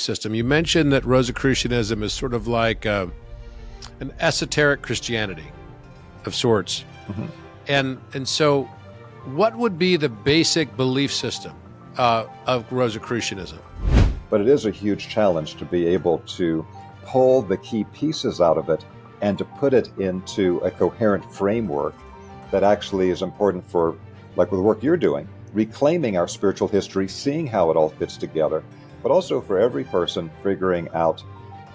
system. You mentioned that Rosicrucianism is sort of like an esoteric Christianity of sorts. Mm-hmm. And so what would be the basic belief system of Rosicrucianism? But it is a huge challenge to be able to pull the key pieces out of it and to put it into a coherent framework that actually is important for, like with the work you're doing, reclaiming our spiritual history, seeing how it all fits together, but also for every person figuring out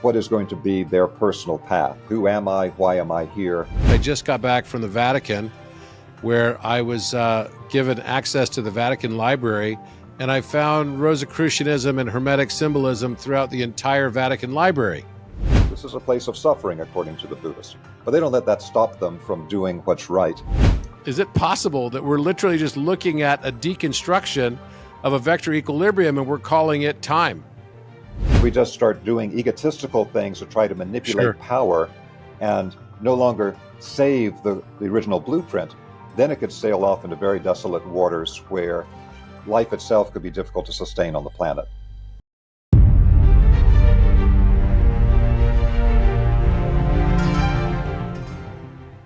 what is going to be their personal path. Who am I? Why am I here? I just got back from the Vatican, where I was given access to the Vatican Library, and I found Rosicrucianism and Hermetic symbolism throughout the entire Vatican Library. This is a place of suffering, according to the Buddhists, but they don't let that stop them from doing what's right. Is it possible that we're literally just looking at a deconstruction of a vector equilibrium and we're calling it time? We just start doing egotistical things to try to manipulate power and no longer save the original blueprint. Then it could sail off into very desolate waters where life itself could be difficult to sustain on the planet.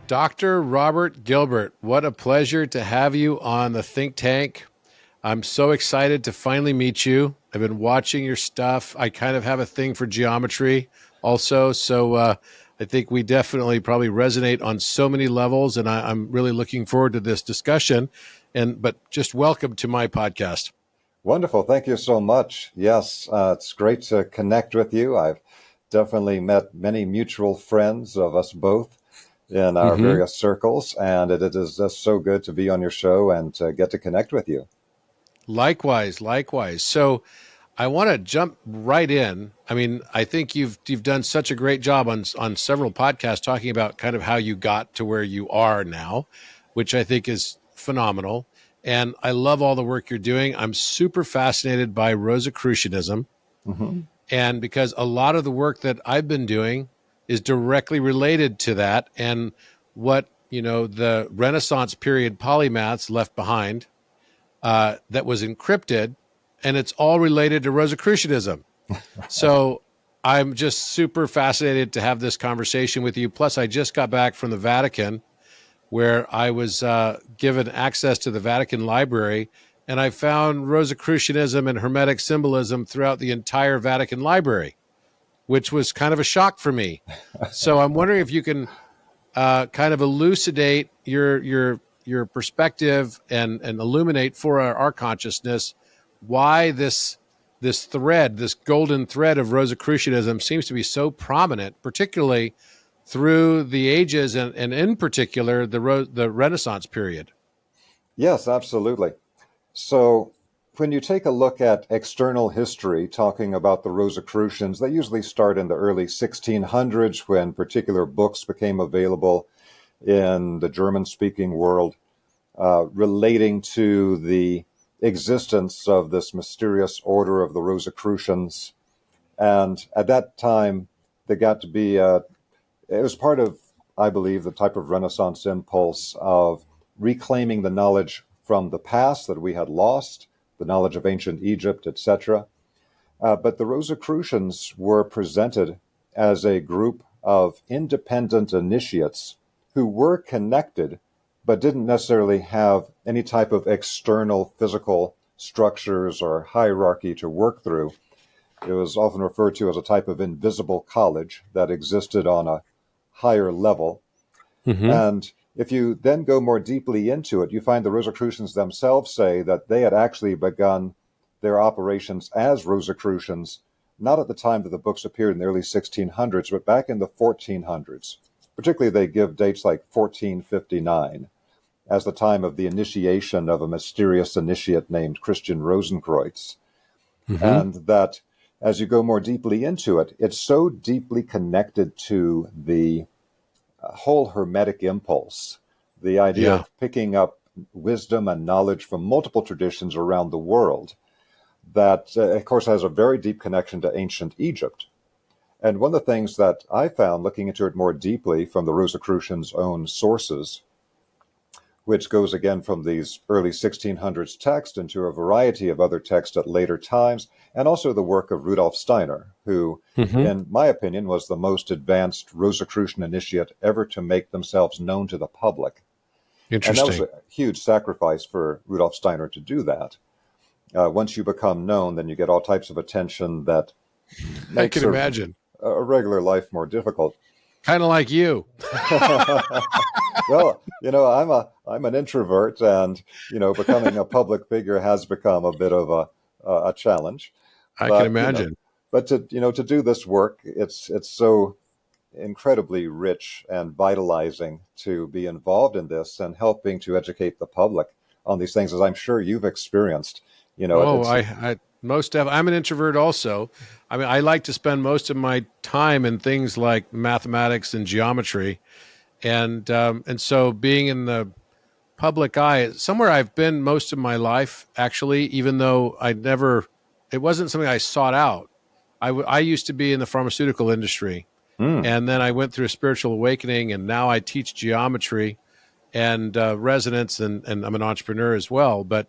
Dr. Robert Gilbert, what a pleasure to have you on the Think Tank. I'm so excited to finally meet you. I've been watching your stuff. I kind of have a thing for geometry also, so I think we definitely probably resonate on so many levels, and I'm really looking forward to this discussion. But just welcome to my podcast. Wonderful. Thank you so much. Yes, it's great to connect with you. I've definitely met many mutual friends of us both in our various circles, and it is just so good to be on your show and to get to connect with you. Likewise. So I want to jump right in. I mean, I think you've done such a great job on several podcasts talking about kind of how you got to where you are now, which I think is phenomenal. And I love all the work you're doing. I'm super fascinated by Rosicrucianism. Mm-hmm. And because a lot of the work that I've been doing is directly related to that and what, the Renaissance period polymaths left behind that was encrypted, and it's all related to Rosicrucianism. So I'm just super fascinated to have this conversation with you. Plus, I just got back from the Vatican, where I was given access to the Vatican Library, and I found Rosicrucianism and Hermetic symbolism throughout the entire Vatican Library, which was kind of a shock for me. So I'm wondering if you can kind of elucidate your perspective and illuminate for our consciousness why this thread, this golden thread of Rosicrucianism seems to be so prominent, particularly through the ages and in particular the Renaissance period. Yes, absolutely. So when you take a look at external history, talking about the Rosicrucians, they usually start in the early 1600s when particular books became available in the German-speaking world relating to the existence of this mysterious order of the Rosicrucians. And at that time, they got to be, it was part of, I believe, the type of Renaissance impulse of reclaiming the knowledge from the past that we had lost, the knowledge of ancient Egypt, etc. But the Rosicrucians were presented as a group of independent initiates who were connected, but didn't necessarily have any type of external physical structures or hierarchy to work through. It was often referred to as a type of invisible college that existed on a higher level. Mm-hmm. And if you then go more deeply into it, you find the Rosicrucians themselves say that they had actually begun their operations as Rosicrucians, not at the time that the books appeared in the early 1600s, but back in the 1400s. Particularly, they give dates like 1459 as the time of the initiation of a mysterious initiate named Christian Rosenkreuz. Mm-hmm. And that as you go more deeply into it, it's so deeply connected to the whole Hermetic impulse, the idea of picking up wisdom and knowledge from multiple traditions around the world that, of course, has a very deep connection to ancient Egypt. And one of the things that I found looking into it more deeply from the Rosicrucians' own sources which goes again from these early 1600s texts into a variety of other texts at later times, and also the work of Rudolf Steiner, who, Hmm. in my opinion, was the most advanced Rosicrucian initiate ever to make themselves known to the public. And that was Interesting. a huge sacrifice for Rudolf Steiner to do that. Once you become known, then you get all types of attention that I can makes imagine. a regular life more difficult. Kind of like you. Well, I'm an introvert, and becoming a public figure has become a bit of a challenge. I can But imagine. to do this work, it's so incredibly rich and vitalizing to be involved in this and helping to educate the public on these things, as I'm sure you've experienced. Oh, It's I'm an introvert also. I mean, I like to spend most of my time in things like mathematics and geometry, and so being in the public eye, somewhere I've been most of my life, actually, even though it wasn't something I sought out. I used to be in the pharmaceutical industry, mm, and then I went through a spiritual awakening, and now I teach geometry and resonance, and I'm an entrepreneur as well. But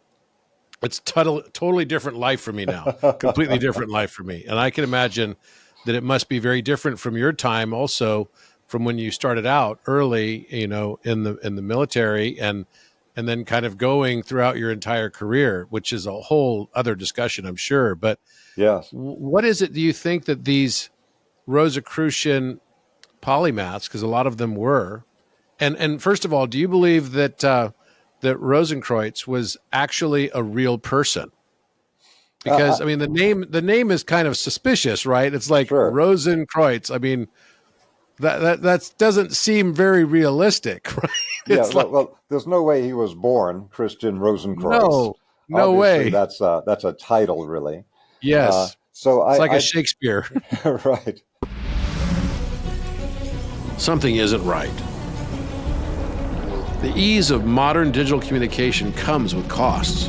it's totally different life for me now, completely different life for me. And I can imagine that it must be very different from your time also, from when you started out early, in the military, and then kind of going throughout your entire career, which is a whole other discussion, I'm sure. But yes. what is it, do you think, that these Rosicrucian polymaths, because a lot of them were, and first of all, do you believe that that Rosenkreutz was actually a real person? Because Uh, I mean, the name is kind of suspicious, right? It's like sure. Rosenkreutz. I mean, that doesn't seem very realistic, right? Yeah. It's like, Well, there's no way he was born Christian Rosenkreuz. no Obviously, way. that's a title, really. Yes, So it's like a I Shakespeare. right. Something isn't right. The ease of modern digital communication comes with costs.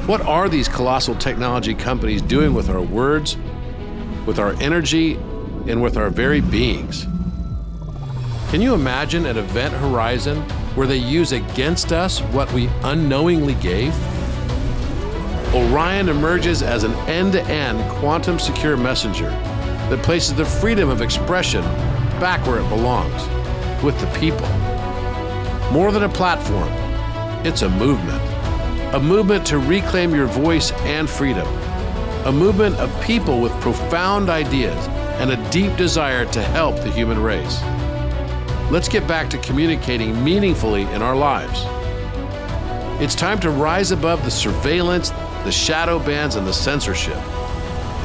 What are these colossal technology companies doing with our words, with our energy, and with our very beings? Can you imagine an event horizon where they use against us what we unknowingly gave? Orion emerges as an end-to-end quantum secure messenger that places the freedom of expression back where it belongs, with the people. More than a platform, it's a movement to reclaim your voice and freedom, a movement of people with profound ideas and a deep desire to help the human race. Let's get back to communicating meaningfully in our lives. It's time to rise above the surveillance, the shadow bans, and the censorship.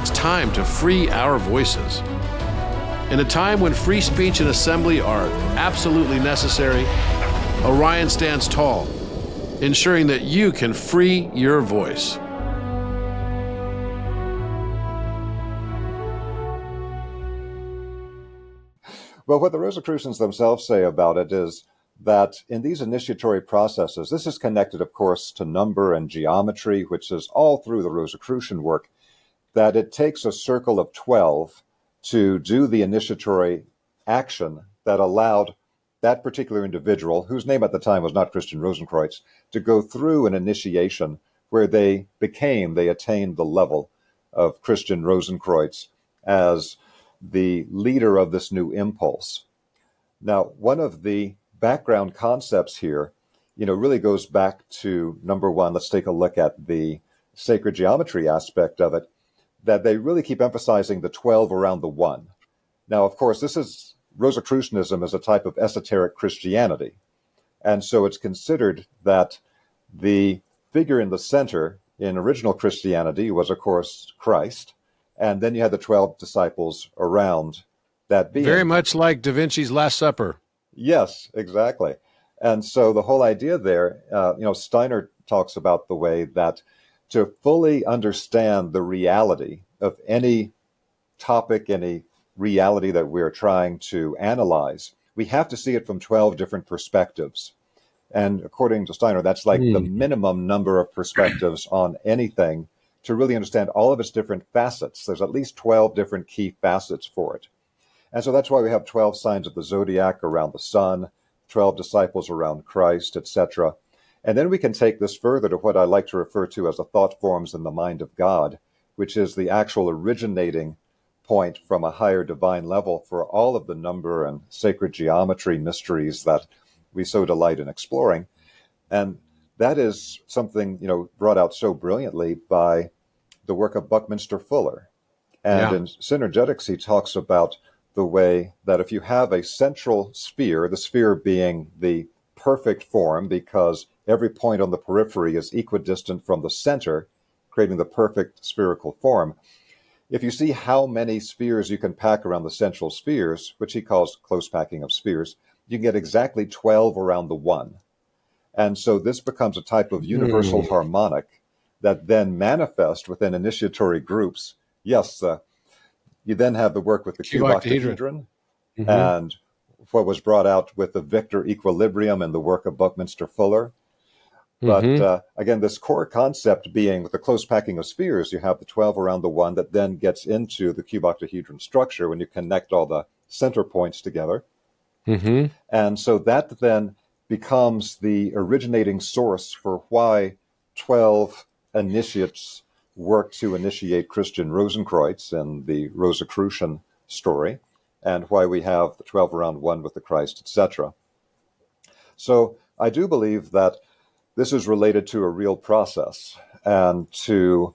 It's time to free our voices. In a time when free speech and assembly are absolutely necessary, Orion stands tall, ensuring that you can free your voice. Well, what the Rosicrucians themselves say about it is that in these initiatory processes, this is connected, of course, to number and geometry, which is all through the Rosicrucian work, that it takes a circle of 12 to do the initiatory action that allowed that particular individual, whose name at the time was not Christian Rosenkreutz, to go through an initiation where they attained the level of Christian Rosenkreutz as the leader of this new impulse. Now, one of the background concepts here, really goes back to number one. Let's take a look at the sacred geometry aspect of it, that they really keep emphasizing the 12 around the one. Now, of course, Rosicrucianism is a type of esoteric Christianity. And so it's considered that the figure in the center in original Christianity was, of course, Christ. And then you had the 12 disciples around that being. Very much like Da Vinci's Last Supper. Yes, exactly. And so the whole idea there, Steiner talks about the way that to fully understand the reality of any topic, any reality that we're trying to analyze, we have to see it from 12 different perspectives. And according to Steiner, that's like the minimum number of perspectives on anything to really understand all of its different facets. There's at least 12 different key facets for it. And so that's why we have 12 signs of the zodiac around the sun, 12 disciples around Christ, etc. And then we can take this further to what I like to refer to as the thought forms in the mind of God, which is the actual originating point from a higher divine level for all of the number and sacred geometry mysteries that we so delight in exploring. And that is something, brought out so brilliantly by the work of Buckminster Fuller. And in Synergetics, he talks about the way that if you have a central sphere, the sphere being the perfect form because every point on the periphery is equidistant from the center, creating the perfect spherical form. If you see how many spheres you can pack around the central spheres, which he calls close packing of spheres, you can get exactly 12 around the one. And so this becomes a type of universal harmonic that then manifests within initiatory groups. Yes, you then have the work with the cuboctahedron and what was brought out with the Victor equilibrium and the work of Buckminster Fuller. But again, this core concept being with the close packing of spheres, you have the 12 around the one that then gets into the cuboctahedron structure when you connect all the center points together. And so that then becomes the originating source for why 12 initiates work to initiate Christian Rosenkreuz in the Rosicrucian story, and why we have the 12 around one with the Christ, etc. So I do believe that this is related to a real process and to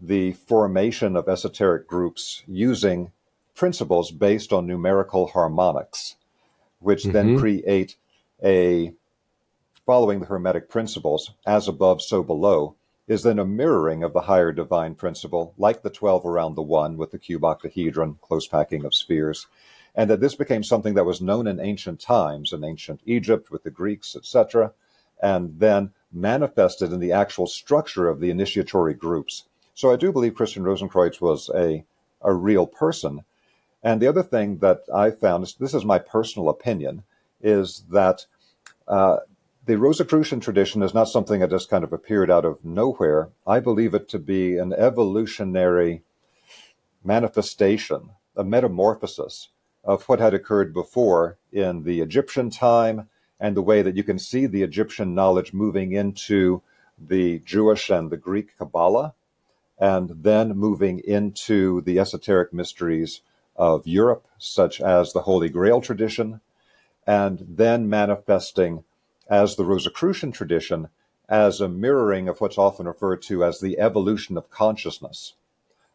the formation of esoteric groups using principles based on numerical harmonics, which then create following the Hermetic principles, as above, so below, is then a mirroring of the higher divine principle, like the 12 around the one with the cuboctahedron, close packing of spheres, and that this became something that was known in ancient times, in ancient Egypt with the Greeks, etc., and then manifested in the actual structure of the initiatory groups. So I do believe Christian Rosenkreuz was a real person. And the other thing that I found, this is my personal opinion, is that the Rosicrucian tradition is not something that just kind of appeared out of nowhere. I believe it to be an evolutionary manifestation, a metamorphosis of what had occurred before in the Egyptian time, and the way that you can see the Egyptian knowledge moving into the Jewish and the Greek Kabbalah, and then moving into the esoteric mysteries of Europe, such as the Holy Grail tradition, and then manifesting as the Rosicrucian tradition as a mirroring of what's often referred to as the evolution of consciousness.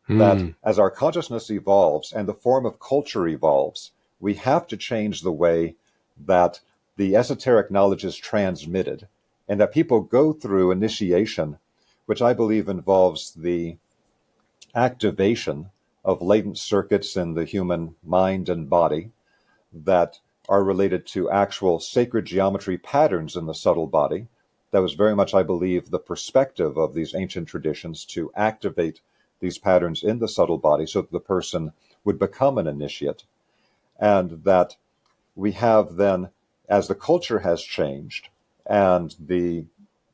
That as our consciousness evolves and the form of culture evolves, we have to change the way that the esoteric knowledge is transmitted, and that people go through initiation, which I believe involves the activation of latent circuits in the human mind and body that are related to actual sacred geometry patterns in the subtle body. That was very much, I believe, the perspective of these ancient traditions, to activate these patterns in the subtle body so that the person would become an initiate. And that we have then, as the culture has changed and the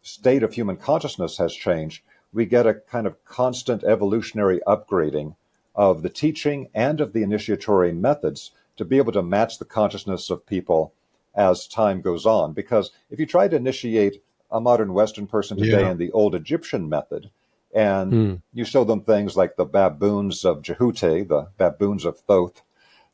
state of human consciousness has changed, we get a kind of constant evolutionary upgrading of the teaching and of the initiatory methods to be able to match the consciousness of people as time goes on. Because if you try to initiate a modern Western person today in the old Egyptian method, and you show them things like the baboons of Jehute, the baboons of Thoth,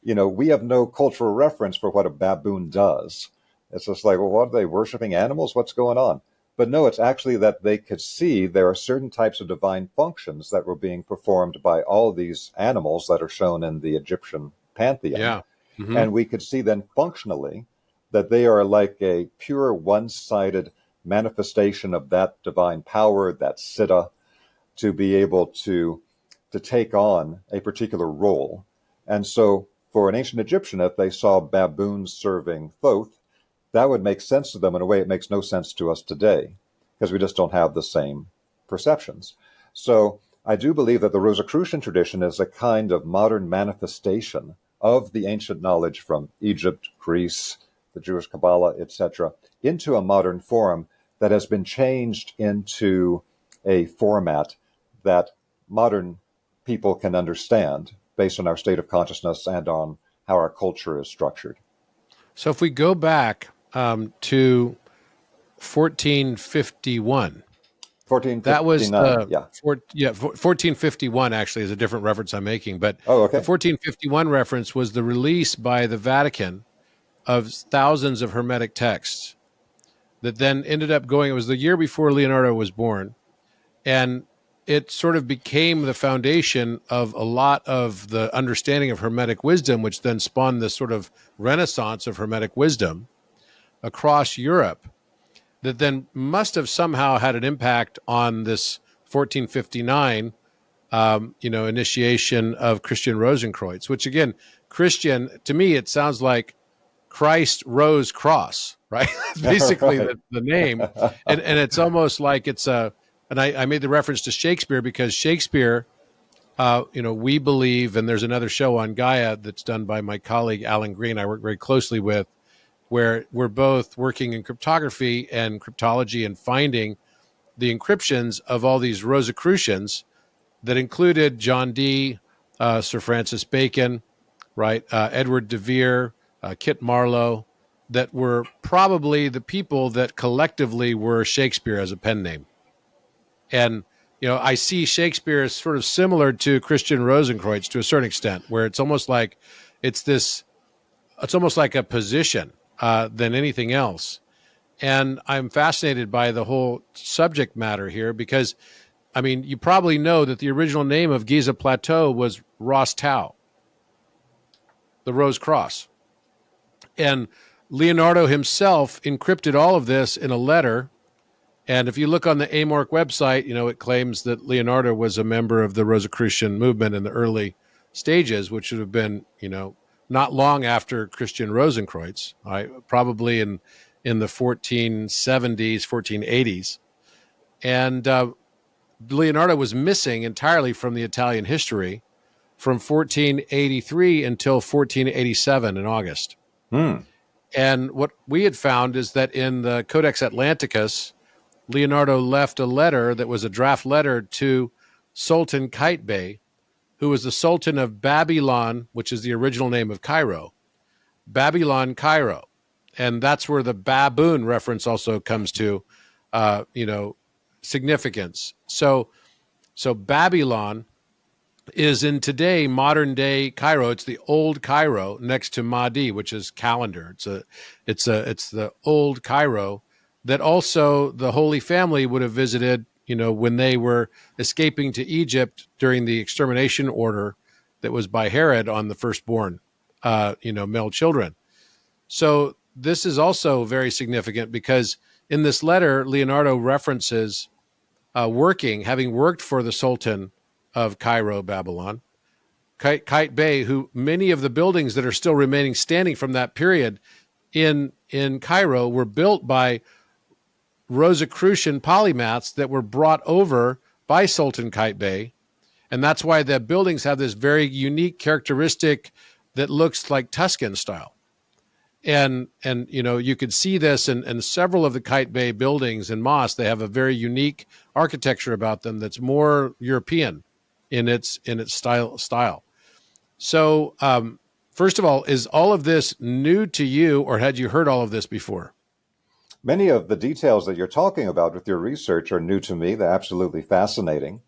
we have no cultural reference for what a baboon does. It's just like, well, what are they, worshiping animals? What's going on? But no, it's actually that they could see there are certain types of divine functions that were being performed by all these animals that are shown in the Egyptian pantheon. And we could see then functionally that they are like a pure one-sided manifestation of that divine power, that siddha, to be able to take on a particular role. And so for an ancient Egyptian, if they saw baboons serving Thoth, that would make sense to them in a way it makes no sense to us today, because we just don't have the same perceptions. So I do believe that the Rosicrucian tradition is a kind of modern manifestation of the ancient knowledge from Egypt, Greece, the Jewish Kabbalah, etc., into a modern form that has been changed into a format that modern people can understand based on our state of consciousness and on how our culture is structured. So if we go back, to 1451. That was 1459. the Yeah. 1451 actually is a different reference I'm making, but Oh, the okay. 1451 reference was the release by the Vatican of thousands of Hermetic texts that then ended up going. It was the year before Leonardo was born, and it sort of became the foundation of a lot of the understanding of Hermetic wisdom, which then spawned this sort of renaissance of Hermetic wisdom across Europe that then must have somehow had an impact on this 1459, initiation of Christian Rosenkreuz, which again, Christian, to me, it sounds like Christ Rose Cross, right? That's basically Right. the name. And it's almost like it's and I made the reference to Shakespeare because Shakespeare, we believe, and there's another show on Gaia that's done by my colleague, Alan Green, I work very closely with, where we're both working in cryptography and cryptology and finding the encryptions of all these Rosicrucians that included John Dee, Sir Francis Bacon, right, Edward de Vere, Kit Marlowe, that were probably the people that collectively were Shakespeare as a pen name. And I see Shakespeare as sort of similar to Christian Rosenkreuz to a certain extent, where it's almost like it's almost like a position than anything else. And I'm fascinated by the whole subject matter here because, I mean, you probably know that the original name of Giza Plateau was Ros Tau, the Rose Cross. And Leonardo himself encrypted all of this in a letter. And if you look on the Amorc website, it claims that Leonardo was a member of the Rosicrucian movement in the early stages, which would have been, not long after Christian Rosenkreuz, right? Probably in the 1470s, 1480s. And Leonardo was missing entirely from the Italian history from 1483 until 1487 in August. Hmm. And what we had found is that in the Codex Atlanticus, Leonardo left a letter that was a draft letter to Sultan Qaitbay, who was the Sultan of Babylon, which is the original name of Cairo. Babylon, Cairo. And that's where the baboon reference also comes to, significance. So Babylon is in today modern day Cairo. It's the old Cairo next to Mahdi, which is calendar. It's the old Cairo that also the Holy Family would have visited, when they were escaping to Egypt during the extermination order that was by Herod on the firstborn, male children. So this is also very significant because in this letter, Leonardo references having worked for the Sultan of Cairo, Babylon, Qaitbay, who many of the buildings that are still remaining standing from that period in Cairo were built by Rosicrucian polymaths that were brought over by Sultan Qaitbay. And that's why the buildings have this very unique characteristic that looks like Tuscan style. And you could see this in several of the Qaitbay buildings in Moss. They have a very unique architecture about them that's more European in its style. So, first of all, is all of this new to you, or had you heard all of this before? Many of the details that you're talking about with your research are new to me. They're absolutely fascinating.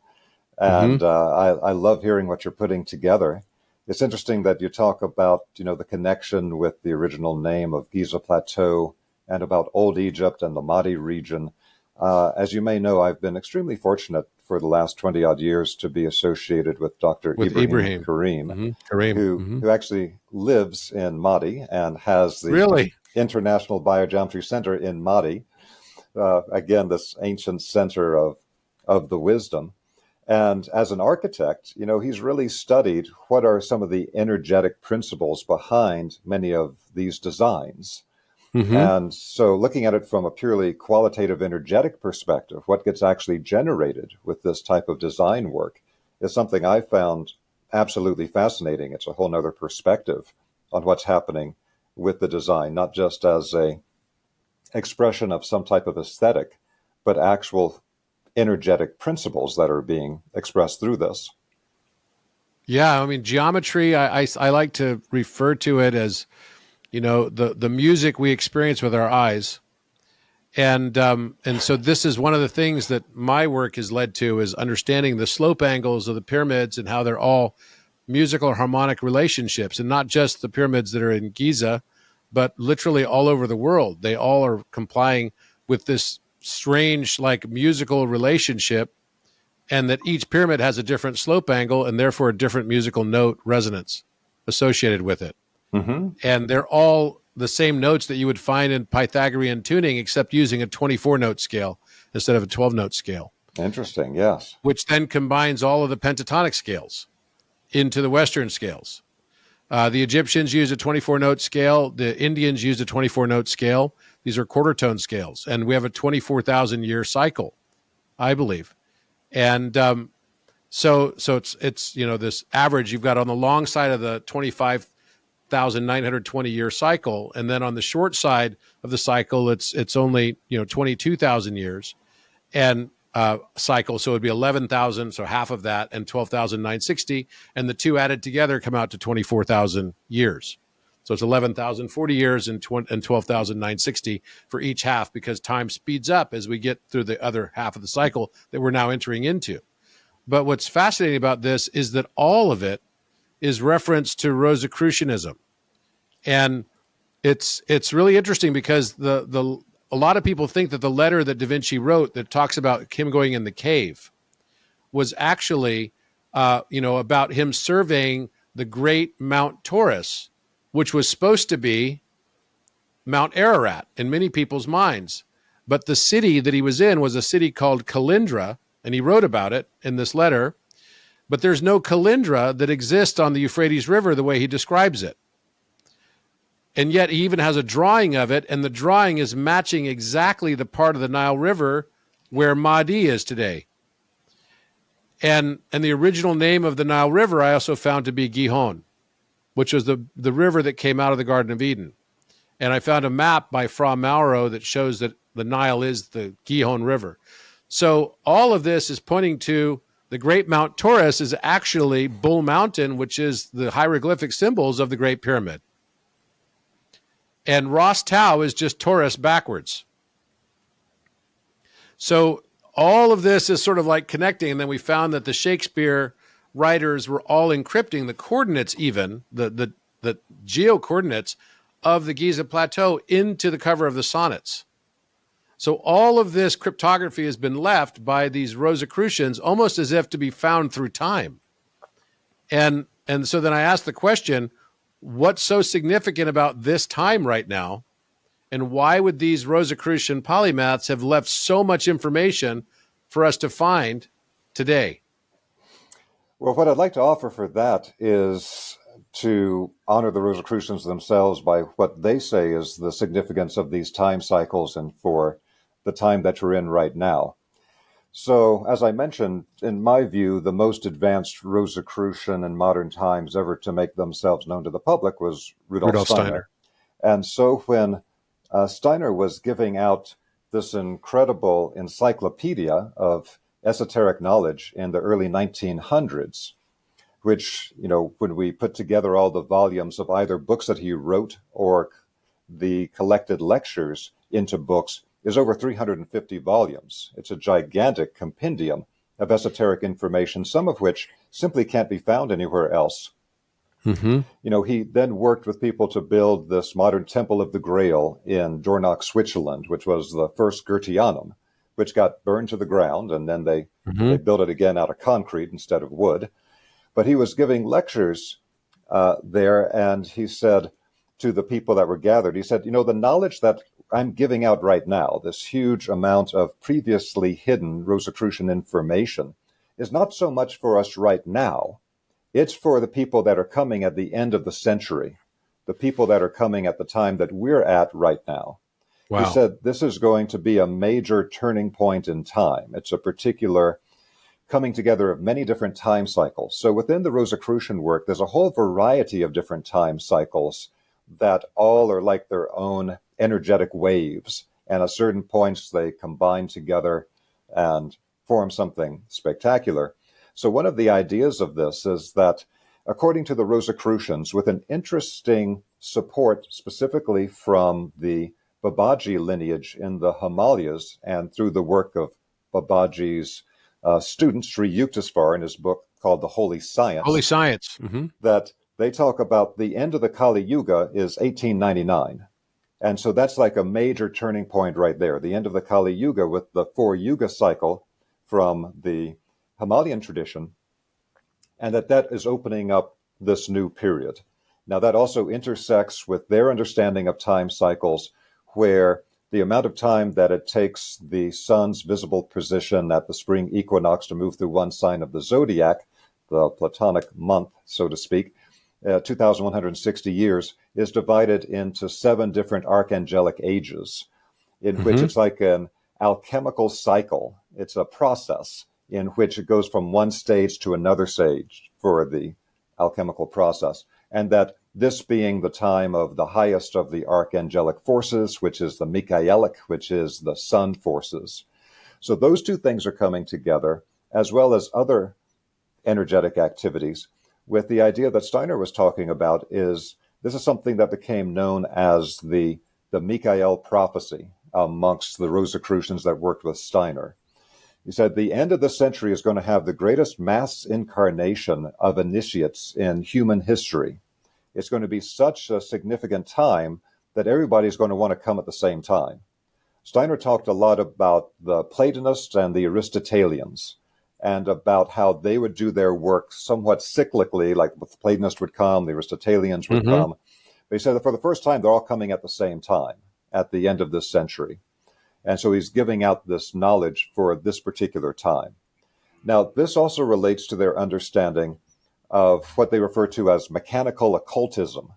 And I love hearing what you're putting together. It's interesting that you talk about, the connection with the original name of Giza Plateau and about Old Egypt and the Mahdi region. As you may know, I've been extremely fortunate for the last 20 odd years to be associated with Dr. Ibrahim Karim, who actually lives in Mahdi and has the International Biogeometry Center in Mahdi. Again, this ancient center of the wisdom. And as an architect, he's really studied what are some of the energetic principles behind many of these designs. Mm-hmm. And so looking at it from a purely qualitative energetic perspective, what gets actually generated with this type of design work is something I found absolutely fascinating. It's a whole nother perspective on what's happening with the design, not just as a expression of some type of aesthetic, but actual energetic principles that are being expressed through this. Yeah, I mean, geometry, I like to refer to it as the music we experience with our eyes. And so this is one of the things that my work has led to, is understanding the slope angles of the pyramids and how they're all musical or harmonic relationships, and not just the pyramids that are in Giza, but literally all over the world. They all are complying with this strange, like, musical relationship, and that each pyramid has a different slope angle and therefore a different musical note resonance associated with it. Mm-hmm. And they're all the same notes that you would find in Pythagorean tuning, except using a 24-note scale instead of a 12-note scale. Interesting, yes. Which then combines all of the pentatonic scales into the Western scales. The Egyptians used a 24-note scale. The Indians used a 24-note scale. These are quarter tone scales. And we have a 24,000-year cycle, I believe. And so it's this average you've got on the long side of the 25,920-year cycle, and then on the short side of the cycle, it's only 22,000 years and cycle. So it'd be 11,000, so half of that, and 12,960, and the two added together come out to 24,000 years. So it's 11,040 years and 12,960 for each half, because time speeds up as we get through the other half of the cycle that we're now entering into. But what's fascinating about this is that all of it is reference to Rosicrucianism. And it's really interesting because a lot of people think that the letter that Da Vinci wrote that talks about him going in the cave was actually, about him surveying the great Mount Taurus, which was supposed to be Mount Ararat in many people's minds. But the city that he was in was a city called Calindra, and he wrote about it in this letter. But there's no Calindra that exists on the Euphrates River the way he describes it. And yet he even has a drawing of it, and the drawing is matching exactly the part of the Nile River where Mahdi is today. And the original name of the Nile River I also found to be Gihon, which was the river that came out of the Garden of Eden. And I found a map by Fra Mauro that shows that the Nile is the Gihon River. So all of this is pointing to the great Mount Taurus is actually Bull Mountain, which is the hieroglyphic symbols of the Great Pyramid. And Ras Tau is just Taurus backwards. So all of this is sort of like connecting. And then we found that the Shakespeare writers were all encrypting the coordinates, even the geo-coordinates of the Giza Plateau into the cover of the sonnets. So all of this cryptography has been left by these Rosicrucians almost as if to be found through time. And so then I asked the question, what's so significant about this time right now? And why would these Rosicrucian polymaths have left so much information for us to find today? Well, what I'd like to offer for that is to honor the Rosicrucians themselves by what they say is the significance of these time cycles and for the time that you're in right now. So, as I mentioned, in my view, the most advanced Rosicrucian in modern times ever to make themselves known to the public was Rudolf Steiner. And so when Steiner was giving out this incredible encyclopedia of esoteric knowledge in the early 1900s, which, when we put together all the volumes of either books that he wrote or the collected lectures into books, is over 350 volumes. It's a gigantic compendium of esoteric information, some of which simply can't be found anywhere else. Mm-hmm. He then worked with people to build this modern Temple of the Grail in Dornach, Switzerland, which was the first Goetheanum, which got burned to the ground, and then they built it again out of concrete instead of wood. But he was giving lectures there, and he said to the people that were gathered, he said, the knowledge that I'm giving out right now, this huge amount of previously hidden Rosicrucian information, is not so much for us right now. It's for the people that are coming at the end of the century, the people that are coming at the time that we're at right now. Wow. He said this is going to be a major turning point in time. It's a particular coming together of many different time cycles. So within the Rosicrucian work, there's a whole variety of different time cycles that all are like their own energetic waves. And at certain points, they combine together and form something spectacular. So one of the ideas of this is that, according to the Rosicrucians, with an interesting support specifically from the Babaji lineage in the Himalayas and through the work of Babaji's student, Sri Yukteswar, in his book called The Holy Holy Science, science. Hmm. that they talk about the end of the Kali Yuga is 1899. And so that's like a major turning point right there. The end of the Kali Yuga with the 4 Yuga cycle from the Himalayan tradition, and that is opening up this new period. Now, that also intersects with their understanding of time cycles, where the amount of time that it takes the sun's visible position at the spring equinox to move through one sign of the zodiac, the Platonic month, so to speak, 2,160 years, is divided into 7 different archangelic ages, in which it's like an alchemical cycle. It's a process in which it goes from one stage to another stage for the alchemical process. And that this being the time of the highest of the archangelic forces, which is the Michaelic, which is the sun forces. So those two things are coming together, as well as other energetic activities, with the idea that Steiner was talking about. Is this is something that became known as the Michael prophecy amongst the Rosicrucians that worked with Steiner. He said the end of the century is going to have the greatest mass incarnation of initiates in human history. It's going to be such a significant time that everybody's going to want to come at the same time. Steiner talked a lot about the Platonists and the Aristotelians, and about how they would do their work somewhat cyclically, like the Platonists would come, the Aristotelians would come. But he said that for the first time, they're all coming at the same time at the end of this century. And so he's giving out this knowledge for this particular time. Now, this also relates to their understanding of what they refer to as mechanical occultism.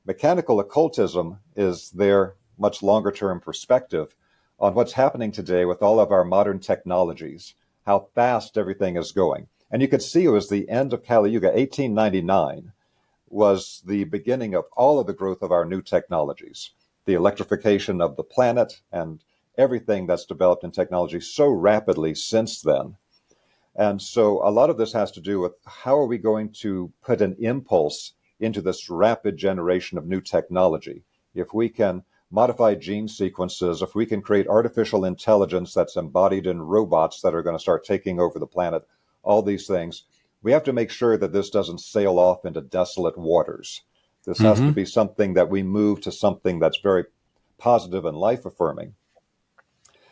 Mechanical occultism is their much longer term perspective on what's happening today with all of our modern technologies, how fast everything is going. And you could see it was the end of Kali Yuga. 1899 was the beginning of all of the growth of our new technologies, the electrification of the planet and everything that's developed in technology so rapidly since then. And so a lot of this has to do with how are we going to put an impulse into this rapid generation of new technology. If we can modify gene sequences, if we can create artificial intelligence that's embodied in robots that are going to start taking over the planet, all these things, we have to make sure that this doesn't sail off into desolate waters. This has to be something that we move to something that's very positive and life-affirming.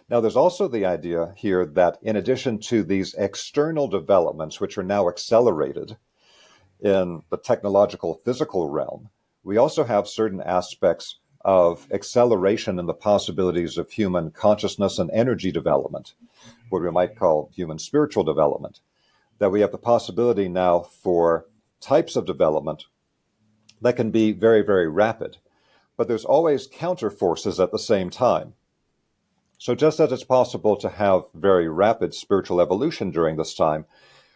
Now, there's also the idea here that in addition to these external developments, which are now accelerated in the technological physical realm, we also have certain aspects of acceleration in the possibilities of human consciousness and energy development, what we might call human spiritual development, that we have the possibility now for types of development that can be very, very rapid. But there's always counter forces at the same time. So just as it's possible to have very rapid spiritual evolution during this time,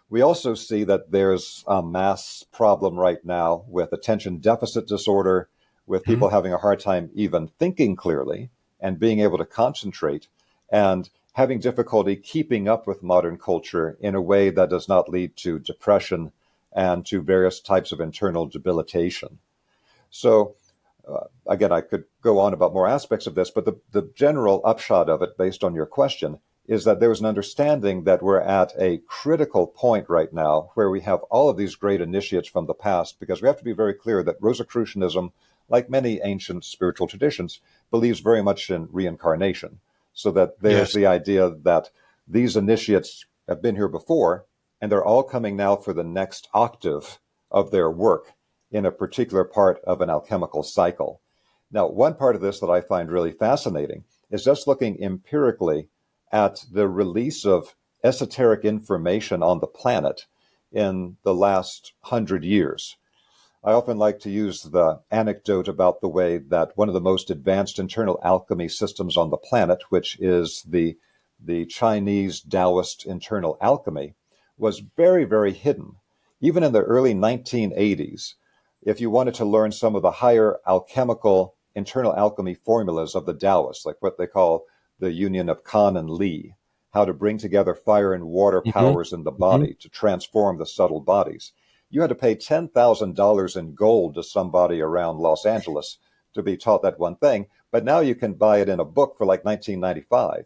we also see that there's a mass problem right now with attention deficit disorder, with people having a hard time even thinking clearly and being able to concentrate, and having difficulty keeping up with modern culture in a way that does not lead to depression and to various types of internal debilitation. So again, I could go on about more aspects of this, but the general upshot of it, based on your question, is that there's an understanding that we're at a critical point right now where we have all of these great initiates from the past, because we have to be very clear that Rosicrucianism, like many ancient spiritual traditions, believes very much in reincarnation. So that there's the idea that these initiates have been here before, and they're all coming now for the next octave of their work in a particular part of an alchemical cycle. Now, one part of this that I find really fascinating is just looking empirically at the release of esoteric information on the planet in the last 100 years. I often like to use the anecdote about the way that one of the most advanced internal alchemy systems on the planet, which is the Chinese Taoist internal alchemy, was very, very hidden. Even in the early 1980s, if you wanted to learn some of the higher alchemical internal alchemy formulas of the Taoists, like what they call the union of Kan and Li, how to bring together fire and water powers in the body to transform the subtle bodies, you had to pay $10,000 in gold to somebody around Los Angeles to be taught that one thing. But now you can buy it in a book for like $19.95.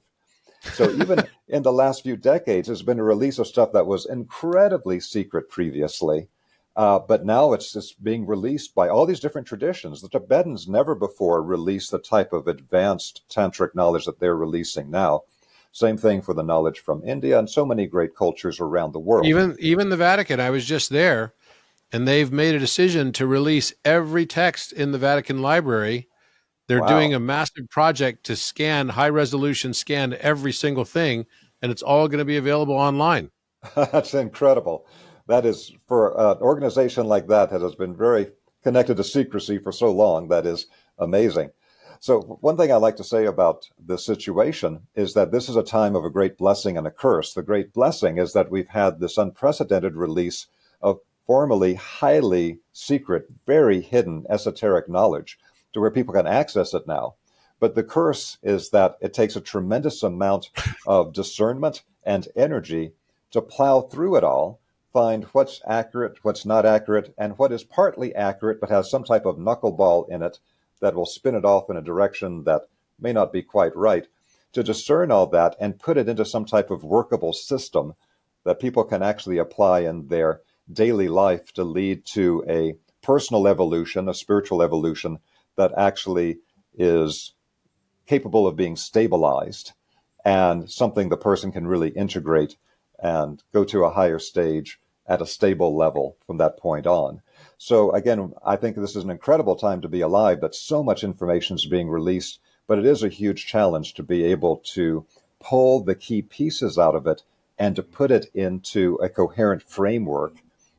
So even in the last few decades, there's been a release of stuff that was incredibly secret previously. But now it's just being released by all these different traditions. The Tibetans never before released the type of advanced tantric knowledge that they're releasing now. Same thing for the knowledge from India and so many great cultures around the world. Even the Vatican, I was just there, and they've made a decision to release every text in the Vatican Library. They're doing Wow. a massive project to scan, high resolution scan every single thing, and it's all going to be available online. That's incredible. That is, for an organization like that has been very connected to secrecy for so long, that is amazing. So one thing I like to say about this situation is that this is a time of a great blessing and a curse. The great blessing is that we've had this unprecedented release of formerly highly secret, very hidden esoteric knowledge to where people can access it now. But the curse is that it takes a tremendous amount of discernment and energy to plow through it all, find what's accurate, what's not accurate, and what is partly accurate but has some type of knuckleball in it that will spin it off in a direction that may not be quite right, to discern all that and put it into some type of workable system that people can actually apply in their daily life to lead to a personal evolution, a spiritual evolution that actually is capable of being stabilized and something the person can really integrate and go to a higher stage at a stable level from that point on. So again, I think this is an incredible time to be alive, that so much information is being released, but it is a huge challenge to be able to pull the key pieces out of it and to put it into a coherent framework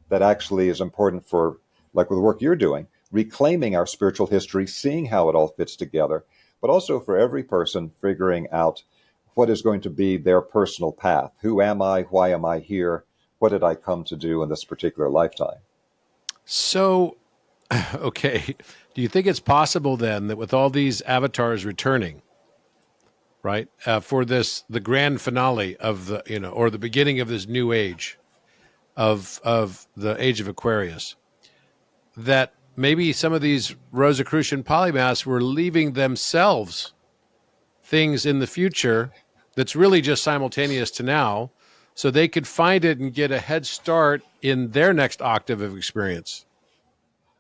that actually is important for, like with the work you're doing, reclaiming our spiritual history, seeing how it all fits together, but also for every person figuring out what is going to be their personal path. Who am I? Why am I here? What did I come to do in this particular lifetime? So, okay, do you think it's possible then that with all these avatars returning, right, for the grand finale of the, or the beginning of this new age of the age of Aquarius, that maybe some of these Rosicrucian polymaths were leaving themselves things in the future that's really just simultaneous to now, so they could find it and get a head start in their next octave of experience?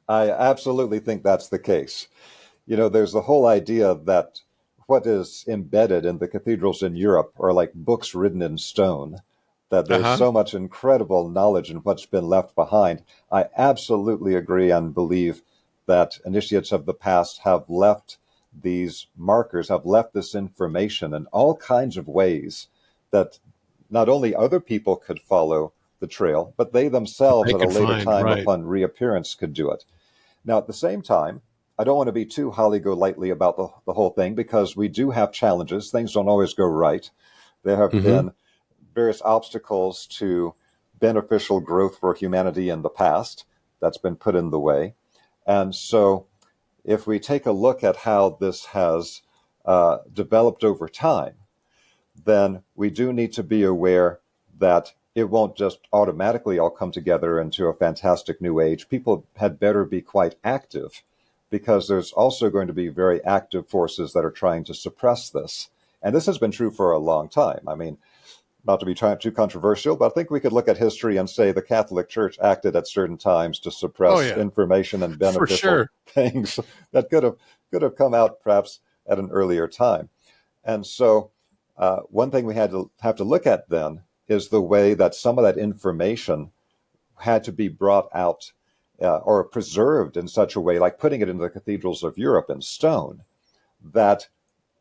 I absolutely think that's the case. There's the whole idea that what is embedded in the cathedrals in Europe are like books written in stone, that there's Uh-huh. so much incredible knowledge in what's been left behind. I absolutely agree and believe that initiates of the past have left these markers, have left this information in all kinds of ways that not only other people could follow the trail, but they themselves They at a could later find, time right. upon reappearance could do it. Now, at the same time, I don't want to be too holly-go-lightly about the whole thing, because we do have challenges. Things don't always go right. There have Mm-hmm. been various obstacles to beneficial growth for humanity in the past that's been put in the way. And so if we take a look at how this has developed over time, then we do need to be aware that it won't just automatically all come together into a fantastic new age. People had better be quite active, because there's also going to be very active forces that are trying to suppress this. And this has been true for a long time. I mean, not to be too controversial, but I think we could look at history and say the Catholic Church acted at certain times to Oh suppress yeah, information and for beneficial sure. things that could have come out perhaps at an earlier time. And so one thing we have to look at then is the way that some of that information had to be brought out or preserved in such a way, like putting it into the cathedrals of Europe in stone, that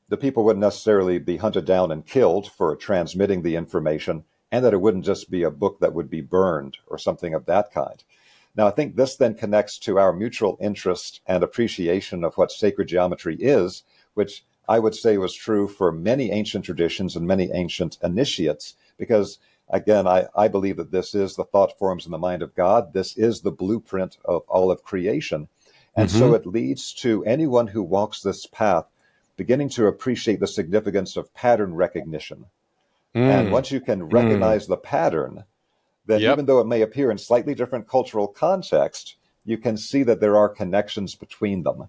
the people wouldn't necessarily be hunted down and killed for transmitting the information, and that it wouldn't just be a book that would be burned or something of that kind. Now, I think this then connects to our mutual interest and appreciation of what sacred geometry is, which I would say was true for many ancient traditions and many ancient initiates, because again, I believe that this is the thought forms in the mind of God. This is the blueprint of all of creation. And Mm-hmm. so it leads to anyone who walks this path beginning to appreciate the significance of pattern recognition. And Mm. once you can Mm. recognize the pattern, then Yep. even though it may appear in slightly different cultural context, you can see that there are connections between them.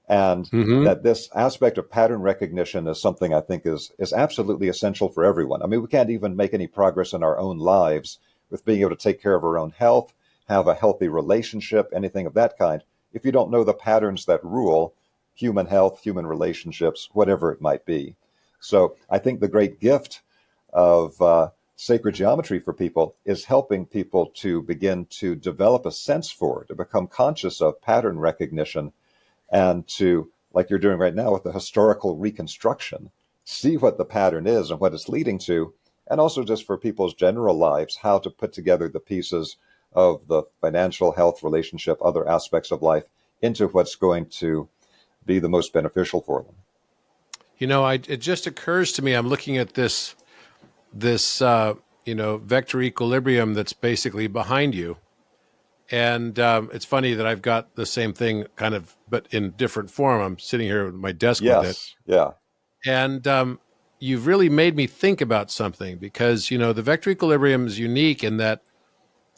And Hmm. that this aspect of pattern recognition is something I think is absolutely essential for everyone. I mean, we can't even make any progress in our own lives with being able to take care of our own health, have a healthy relationship, anything of that kind, if you don't know the patterns that rule human health, human relationships, whatever it might be. So I think the great gift of sacred geometry for people is helping people to begin to develop a sense for it, to become conscious of pattern recognition, and to, like you're doing right now with the historical reconstruction, see what the pattern is and what it's leading to, and also just for people's general lives, how to put together the pieces of the financial, health, relationship, other aspects of life into what's going to be the most beneficial for them. It just occurs to me, I'm looking at this vector equilibrium that's basically behind you. And it's funny that I've got the same thing kind of, but in different form. I'm sitting here at my desk with it. Yes, yeah, And you've really made me think about something because, the vector equilibrium is unique in that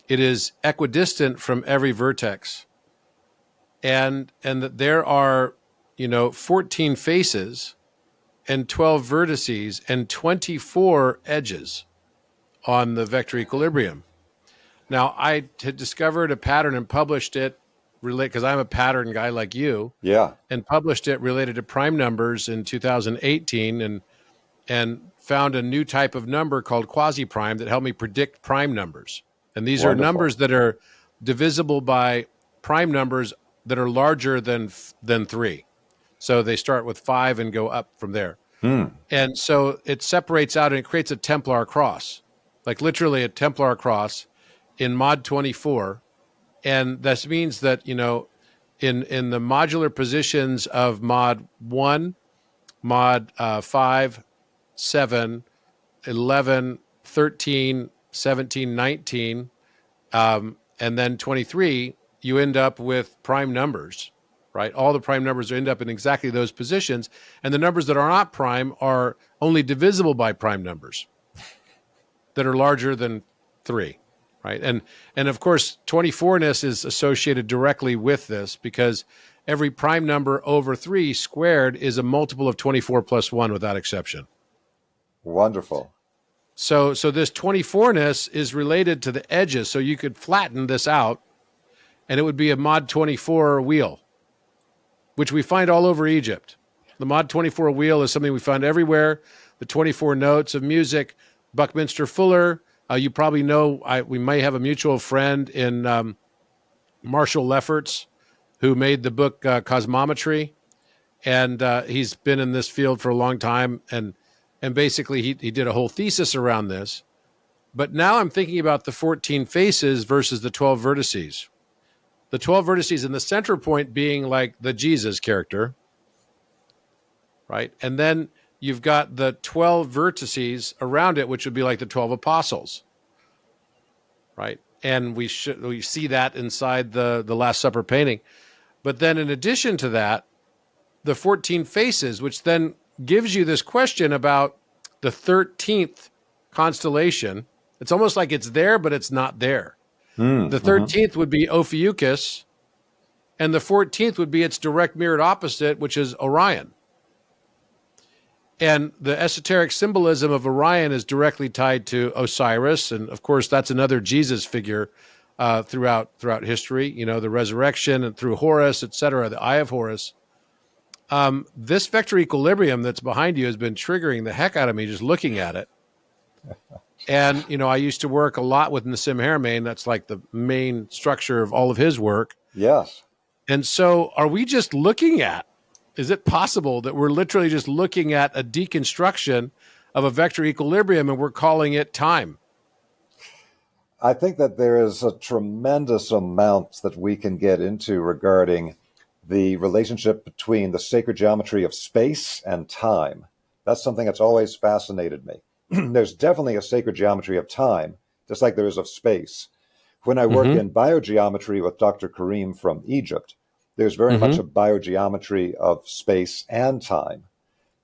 it is equidistant from every vertex. And that there are, 14 faces and 12 vertices and 24 edges on the vector equilibrium. Now, I had discovered a pattern and published it because I'm a pattern guy like you, yeah. and published it related to prime numbers in 2018 and found a new type of number called quasi-prime that helped me predict prime numbers. And these are Wonderful. numbers that are divisible by prime numbers that are larger than 3. So they start with 5 and go up from there. Hmm. And so it separates out and it creates a Templar cross, like literally a Templar cross in mod 24. And this means that, in the modular positions of mod 1, mod 5, 7, 11, 13, 17, 19, and then 23, you end up with prime numbers, right? All the prime numbers end up in exactly those positions. And the numbers that are not prime are only divisible by prime numbers that are larger than 3, right? And of course, 24ness is associated directly with this because every prime number over 3 squared is a multiple of 24 plus 1 without exception. Wonderful. So this 24ness is related to the edges. So you could flatten this out and it would be a mod 24 wheel, which we find all over Egypt. The mod 24 wheel is something we find everywhere. The 24 notes of music, Buckminster Fuller. You probably know, we may have a mutual friend in Marshall Lefferts, who made the book Cosmometry. And he's been in this field for a long time. And basically, he did a whole thesis around this. But now I'm thinking about the 14 faces versus the 12 vertices. The 12 vertices and the center point being like the Jesus character, right? And then you've got the 12 vertices around it, which would be like the 12 apostles, right? And we see that inside the Last Supper painting. But then in addition to that, the 14 faces, which then gives you this question about the 13th constellation. It's almost like it's there, but it's not there. The Mm-hmm. 13th would be Ophiuchus, and the 14th would be its direct mirrored opposite, which is Orion. And the esoteric symbolism of Orion is directly tied to Osiris. And of course, that's another Jesus figure throughout history, the resurrection and through Horus, etc., the Eye of Horus. This vector equilibrium that's behind you has been triggering the heck out of me just looking at it. And, I used to work a lot with Nassim Haramein. That's like the main structure of all of his work. Yes. And so are we just looking at, is it possible that we're literally just looking at a deconstruction of a vector equilibrium and we're calling it time? I think that there is a tremendous amount that we can get into regarding the relationship between the sacred geometry of space and time. That's something that's always fascinated me. There's definitely a sacred geometry of time, just like there is of space. When I work in biogeometry with Dr. Karim from Egypt, there's very much a biogeometry of space and time,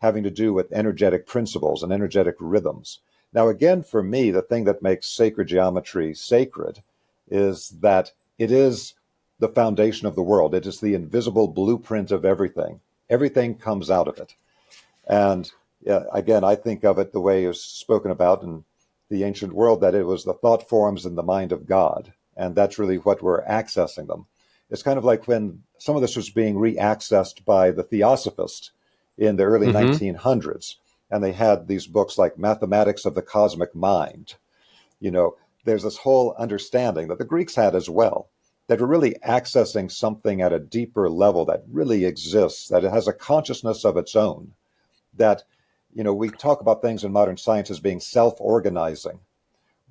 having to do with energetic principles and energetic rhythms. Now, again, for me, the thing that makes sacred geometry sacred is that it is the foundation of the world. It is the invisible blueprint of everything. Everything comes out of it. And again, I think of it the way it was spoken about in the ancient world, that it was the thought forms in the mind of God. And that's really what we're accessing them. It's kind of like when some of this was being re-accessed by the Theosophists in the early 1900s. And they had these books like Mathematics of the Cosmic Mind. There's this whole understanding that the Greeks had as well, that we're really accessing something at a deeper level that really exists, that it has a consciousness of its own, that, we talk about things in modern science as being self-organizing.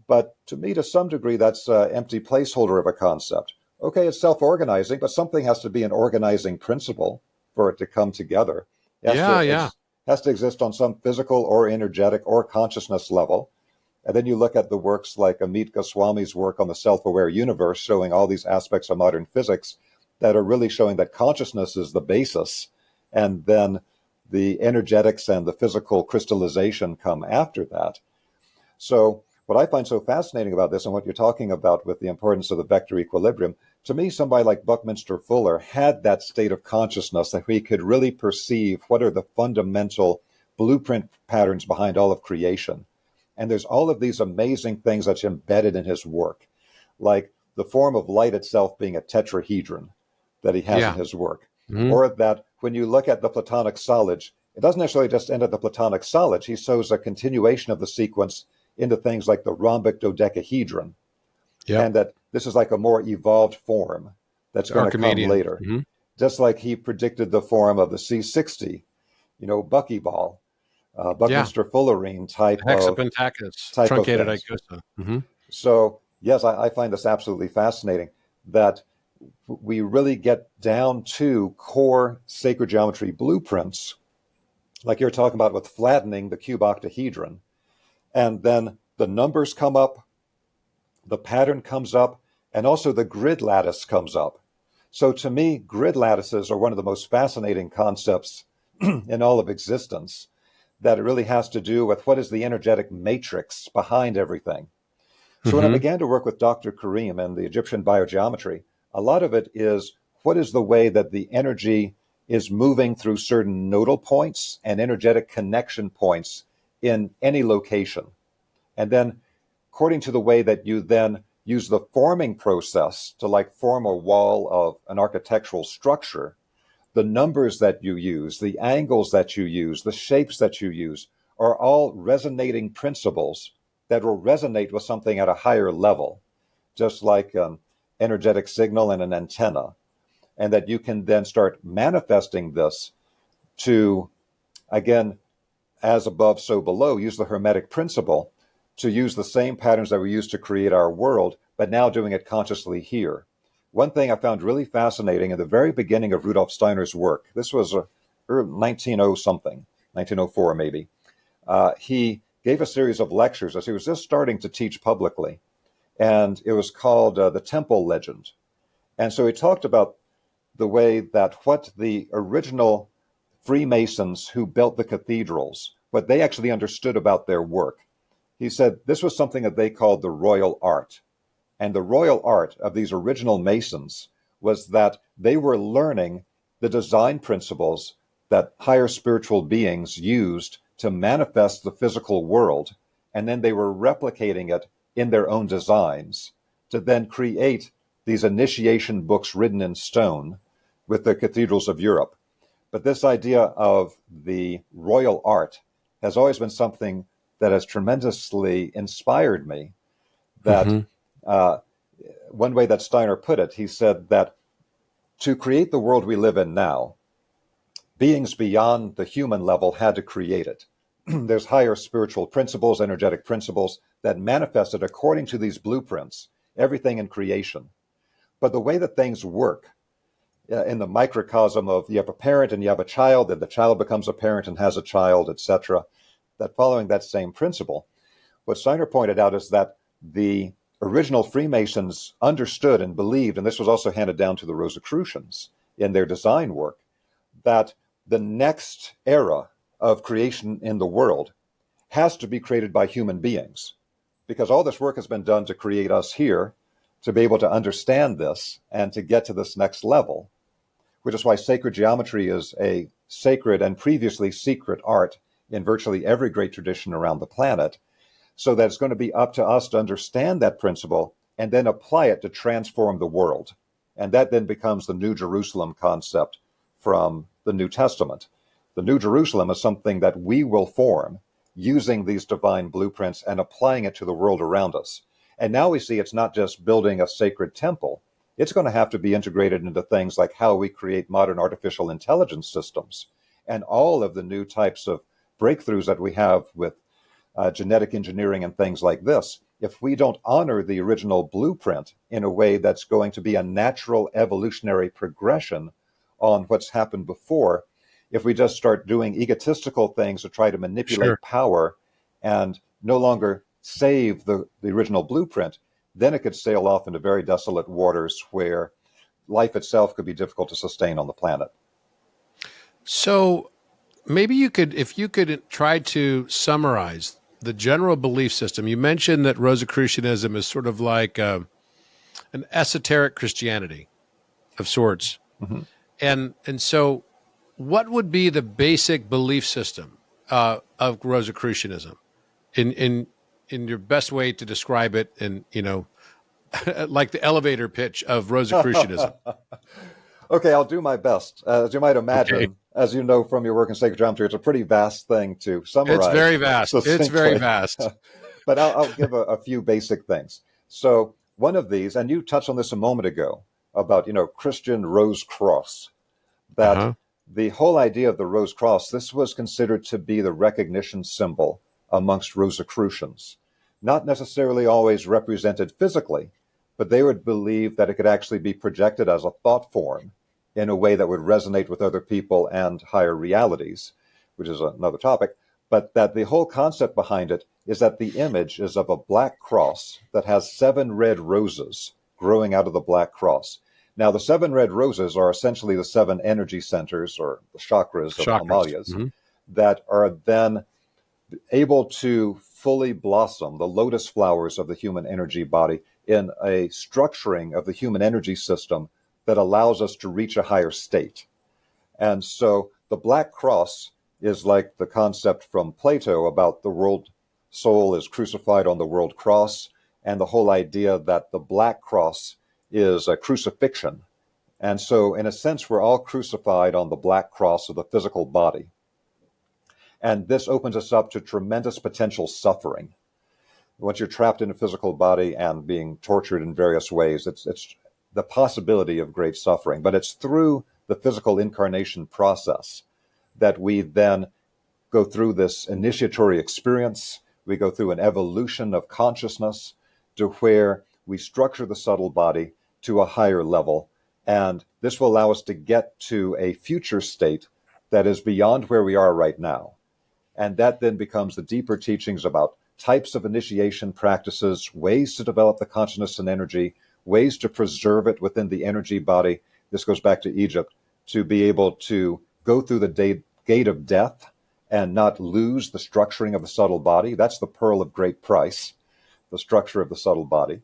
But to me, to some degree, that's an empty placeholder of a concept. Okay, it's self-organizing, but something has to be an organizing principle for it to come together. It has to exist on some physical or energetic or consciousness level. And then you look at the works like Amit Goswami's work on the self-aware universe, showing all these aspects of modern physics that are really showing that consciousness is the basis. And then the energetics and the physical crystallization come after that. So what I find so fascinating about this and what you're talking about with the importance of the vector equilibrium, to me, somebody like Buckminster Fuller had that state of consciousness that we could really perceive what are the fundamental blueprint patterns behind all of creation. And there's all of these amazing things that's embedded in his work, like the form of light itself being a tetrahedron that he has in his work. Or that when you look at the Platonic solids, it doesn't necessarily just end at the Platonic solids. He shows a continuation of the sequence into things like the rhombic dodecahedron. And that this is like a more evolved form that's going to come later. Just like he predicted the form of the C60, buckyball, Buckminster Fullerene type Hexapentacus, truncated icosa. So, yes, I find this absolutely fascinating that we really get down to core sacred geometry blueprints, like you're talking about with flattening the cube octahedron. And then the numbers come up, the pattern comes up, and also the grid lattice comes up. So to me, grid lattices are one of the most fascinating concepts in all of existence, that it really has to do with what is the energetic matrix behind everything. So when I began to work with Dr. Karim and the Egyptian biogeometry, a lot of it is what is the way that the energy is moving through certain nodal points and energetic connection points in any location. And then according to the way that you then use the forming process to like form a wall of an architectural structure, the numbers that you use, the angles that you use, the shapes that you use are all resonating principles that will resonate with something at a higher level, just like an energetic signal and an antenna. And that you can then start manifesting this to, again, as above, so below, use the Hermetic principle to use the same patterns that we use to create our world, but now doing it consciously here. One thing I found really fascinating in the very beginning of Rudolf Steiner's work, this was 1904 maybe, he gave a series of lectures as he was just starting to teach publicly, and it was called The Temple Legend. And so he talked about the way that what the original Freemasons who built the cathedrals, what they actually understood about their work. He said this was something that they called the royal art. And the royal art of these original Masons was that they were learning the design principles that higher spiritual beings used to manifest the physical world, and then they were replicating it in their own designs to then create these initiation books written in stone with the cathedrals of Europe. But this idea of the royal art has always been something that has tremendously inspired me. That one way that Steiner put it, he said that to create the world we live in now, beings beyond the human level had to create it. There's higher spiritual principles, energetic principles that manifested according to these blueprints, everything in creation. But the way that things work in the microcosm of you have a parent and you have a child, and the child becomes a parent and has a child, etc., that following that same principle, what Steiner pointed out is that the original Freemasons understood and believed, and this was also handed down to the Rosicrucians in their design work, that the next era of creation in the world has to be created by human beings, because all this work has been done to create us here, to be able to understand this and to get to this next level, which is why sacred geometry is a sacred and previously secret art in virtually every great tradition around the planet, so that it's going to be up to us to understand that principle and then apply it to transform the world. And that then becomes the New Jerusalem concept from the New Testament. The New Jerusalem is something that we will form using these divine blueprints and applying it to the world around us. And now we see it's not just building a sacred temple. It's going to have to be integrated into things like how we create modern artificial intelligence systems and all of the new types of breakthroughs that we have with genetic engineering and things like this. If we don't honor the original blueprint in a way that's going to be a natural evolutionary progression on what's happened before, if we just start doing egotistical things to try to manipulate power and no longer save the original blueprint, then it could sail off into very desolate waters where life itself could be difficult to sustain on the planet. So maybe you could, if you could try to summarize the general belief system. You mentioned that Rosicrucianism is sort of like an esoteric Christianity of sorts. Mm-hmm. And so what would be the basic belief system of Rosicrucianism in your best way to describe it, and like the elevator pitch of Rosicrucianism? Okay, I'll do my best. As you might imagine, as you know from your work in sacred geometry, it's a pretty vast thing to summarize. It's very vast. Succinctly. It's very vast. But I'll give a few basic things. So one of these, and you touched on this a moment ago, about Christian Rose Cross, that the whole idea of the Rose Cross, this was considered to be the recognition symbol amongst Rosicrucians. Not necessarily always represented physically, but they would believe that it could actually be projected as a thought form in a way that would resonate with other people and higher realities, which is another topic, but that the whole concept behind it is that the image is of a black cross that has 7 red roses growing out of the black cross. Now, the 7 red roses are essentially the 7 energy centers, or the chakras of the Himalayas, that are then able to fully blossom, the lotus flowers of the human energy body, in a structuring of the human energy system that allows us to reach a higher state. And so the black cross is like the concept from Plato about the world soul is crucified on the world cross, and the whole idea that the black cross is a crucifixion. And so in a sense, we're all crucified on the black cross of the physical body. And this opens us up to tremendous potential suffering. Once you're trapped in a physical body and being tortured in various ways, it's the possibility of great suffering. But it's through the physical incarnation process that we then go through this initiatory experience. We go through an evolution of consciousness to where we structure the subtle body to a higher level. And this will allow us to get to a future state that is beyond where we are right now. And that then becomes the deeper teachings about types of initiation practices, ways to develop the consciousness and energy, ways to preserve it within the energy body. This goes back to Egypt, to be able to go through the gate of death and not lose the structuring of the subtle body. That's the pearl of great price, the structure of the subtle body.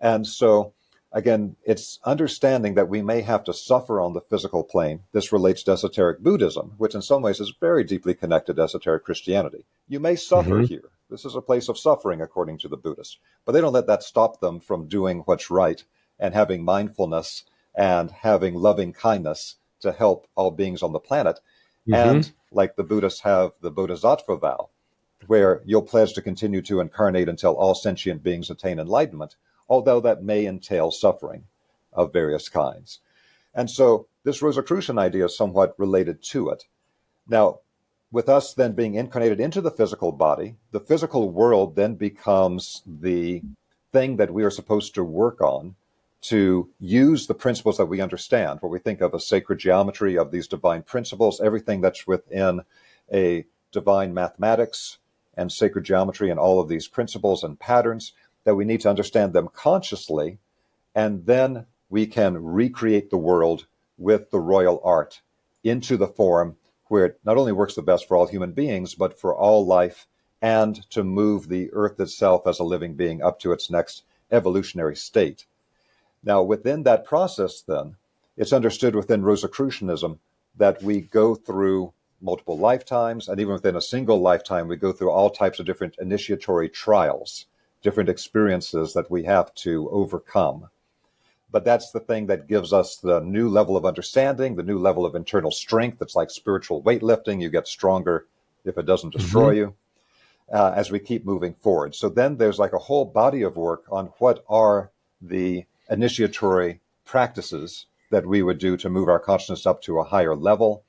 And so, again, it's understanding that we may have to suffer on the physical plane. This relates to esoteric Buddhism, which in some ways is very deeply connected to esoteric Christianity. You may suffer here. This is a place of suffering, according to the Buddhists. But they don't let that stop them from doing what's right and having mindfulness and having loving kindness to help all beings on the planet. And like the Buddhists have the Bodhisattva vow, where you'll pledge to continue to incarnate until all sentient beings attain enlightenment, although that may entail suffering of various kinds. And so this Rosicrucian idea is somewhat related to it. Now, with us then being incarnated into the physical body, the physical world then becomes the thing that we are supposed to work on to use the principles that we understand, what we think of as sacred geometry, of these divine principles, everything that's within a divine mathematics and sacred geometry and all of these principles and patterns, that we need to understand them consciously, and then we can recreate the world with the royal art into the form where it not only works the best for all human beings, but for all life and to move the earth itself as a living being up to its next evolutionary state. Now, within that process, then, it's understood within Rosicrucianism that we go through multiple lifetimes, and even within a single lifetime, we go through all types of different initiatory trials, different experiences that we have to overcome. But that's the thing that gives us the new level of understanding, the new level of internal strength. It's like spiritual weightlifting. You get stronger if it doesn't destroy you as we keep moving forward. So then there's like a whole body of work on what are the initiatory practices that we would do to move our consciousness up to a higher level.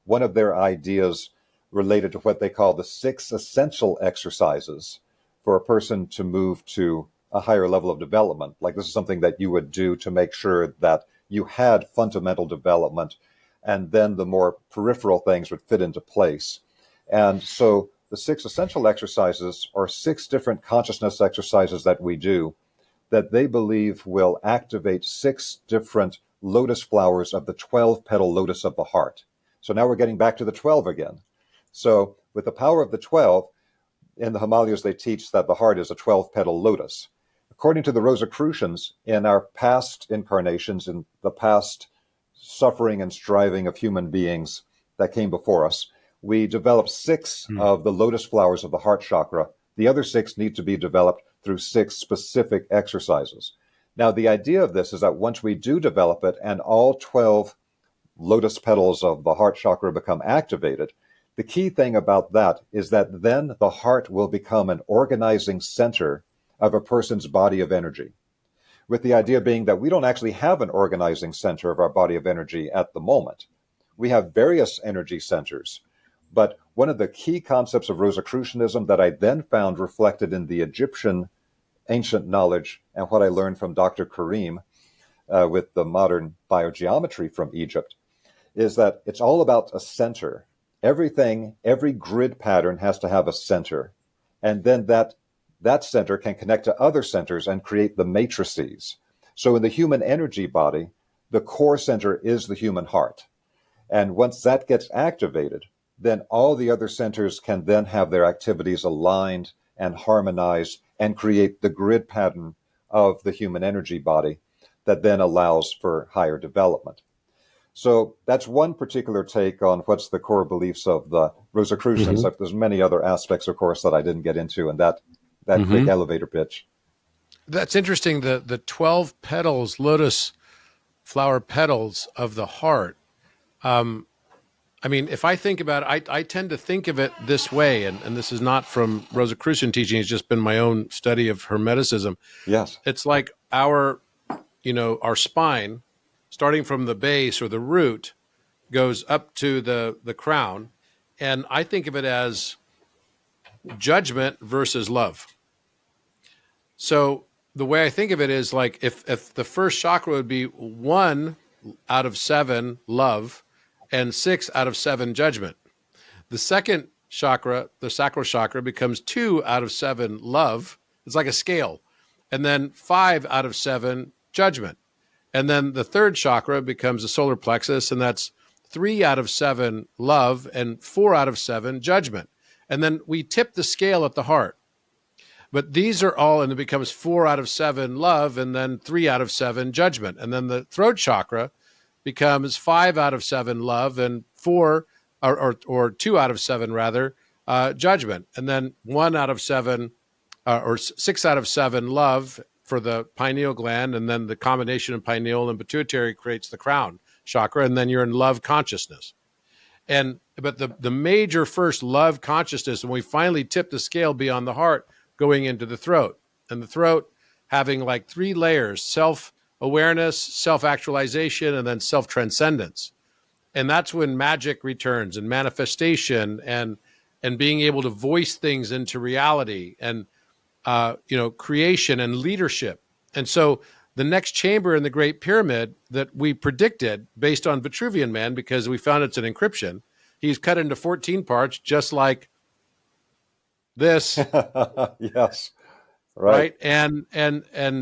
One of their ideas related to what they call the 6 essential exercises for a person to move to a higher level of development. Like this is something that you would do to make sure that you had fundamental development, and then the more peripheral things would fit into place. And so the 6 essential exercises are 6 different consciousness exercises that we do that they believe will activate 6 different lotus flowers of the 12-petal lotus of the heart. So now we're getting back to the 12 again. So with the power of the 12, in the Himalayas, they teach that the heart is a 12-petal lotus. According to the Rosicrucians, in our past incarnations, in the past suffering and striving of human beings that came before us, we developed 6 of the lotus flowers of the heart chakra. The other 6 need to be developed through 6 specific exercises. Now, the idea of this is that once we do develop it and all 12 lotus petals of the heart chakra become activated, the key thing about that is that then the heart will become an organizing center of a person's body of energy, with the idea being that we don't actually have an organizing center of our body of energy at the moment. We have various energy centers, but one of the key concepts of Rosicrucianism that I then found reflected in the Egyptian ancient knowledge and what I learned from Dr. Karim with the modern biogeometry from Egypt is that it's all about a center. Everything, every grid pattern has to have a center, and then that center can connect to other centers and create the matrices. So in the human energy body, the core center is the human heart. And once that gets activated, then all the other centers can then have their activities aligned and harmonized and create the grid pattern of the human energy body that then allows for higher development. So that's one particular take on what's the core beliefs of the Rosicrucians. There's many other aspects, of course, that I didn't get into in that quick elevator pitch. That's interesting. The 12 petals, lotus flower petals of the heart. I mean, if I think about it, I tend to think of it this way, and this is not from Rosicrucian teaching. It's just been my own study of Hermeticism. Yes. It's like our spine, starting from the base or the root, goes up to the crown. And I think of it as judgment versus love. So the way I think of it is like if the first chakra would be 1 out of 7 love and 6 out of 7 judgment. The second chakra, the sacral chakra, becomes 2 out of 7 love. It's like a scale. And then 5 out of 7 judgment. And then the third chakra becomes the solar plexus, and that's 3 out of 7 love and 4 out of 7 judgment. And then we tip the scale at the heart. But these are all, and it becomes 4 out of 7 love and then 3 out of 7 judgment. And then the throat chakra becomes 5 out of 7 love and 4 or 2 out of 7 rather judgment. And then 1 out of 7 or 6 out of 7 love for the pineal gland, and then the combination of pineal and pituitary creates the crown chakra, and then you're in love consciousness. But the major first love consciousness, when we finally tip the scale beyond the heart, going into the throat, and the throat having like 3 layers: self-awareness, self-actualization, and then self-transcendence. And that's when magic returns, and manifestation, and being able to voice things into reality, and creation and leadership. And so the next chamber in the Great Pyramid that we predicted based on Vitruvian Man, because we found it's an encryption, he's cut into 14 parts, just like this. Yes. Right. And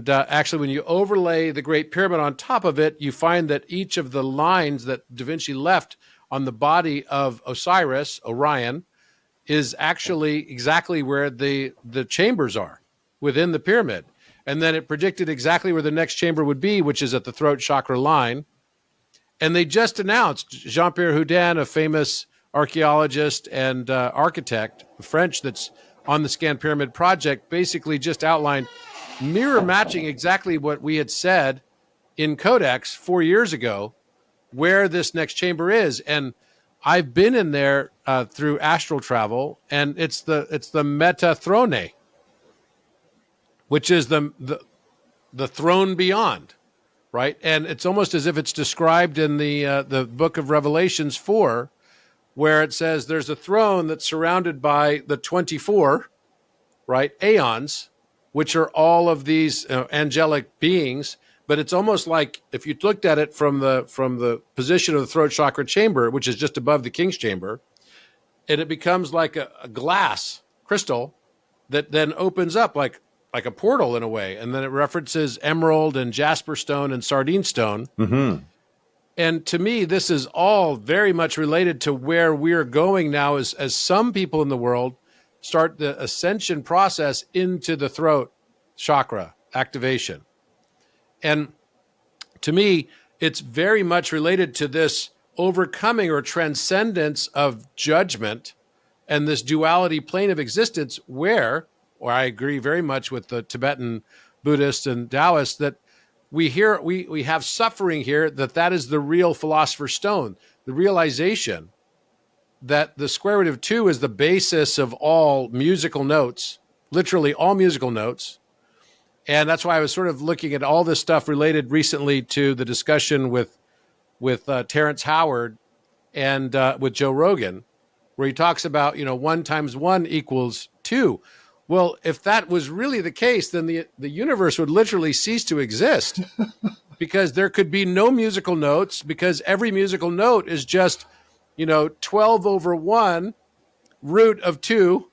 actually, when you overlay the Great Pyramid on top of it, you find that each of the lines that Da Vinci left on the body of Osiris, Orion, is actually exactly where the chambers are within the pyramid. And then it predicted exactly where the next chamber would be, which is at the throat chakra line. And they just announced, Jean-Pierre Houdin, a famous archaeologist and architect, French, that's on the Scan Pyramid project, basically just outlined mirror matching exactly what we had said in Codex 4 years ago, where this next chamber is. And I've been in there through astral travel, and it's the Meta Throne, which is the throne beyond, right? And it's almost as if it's described in the book of Revelations 4, where it says there's a throne that's surrounded by the 24, right, aeons, which are all of these angelic beings. But it's almost like if you looked at it from the position of the throat chakra chamber, which is just above the king's chamber, and it becomes like a glass crystal that then opens up like a portal in a way. And then it references emerald and jasper stone and sardine stone. Mm-hmm. And to me, this is all very much related to where we're going now as some people in the world start the ascension process into the throat chakra activation. And to me, it's very much related to this overcoming or transcendence of judgment and this duality plane of existence where I agree very much with the Tibetan Buddhists and Taoists, that we have suffering here, that is the real philosopher's stone, the realization that the square root of 2 is the basis of all musical notes, literally all musical notes. And that's why I was sort of looking at all this stuff related recently to the discussion with Terrence Howard and with Joe Rogan, where he talks about, 1 times 1 equals 2. Well, if that was really the case, then the universe would literally cease to exist because there could be no musical notes, because every musical note is just, 12 over 1 root of 2.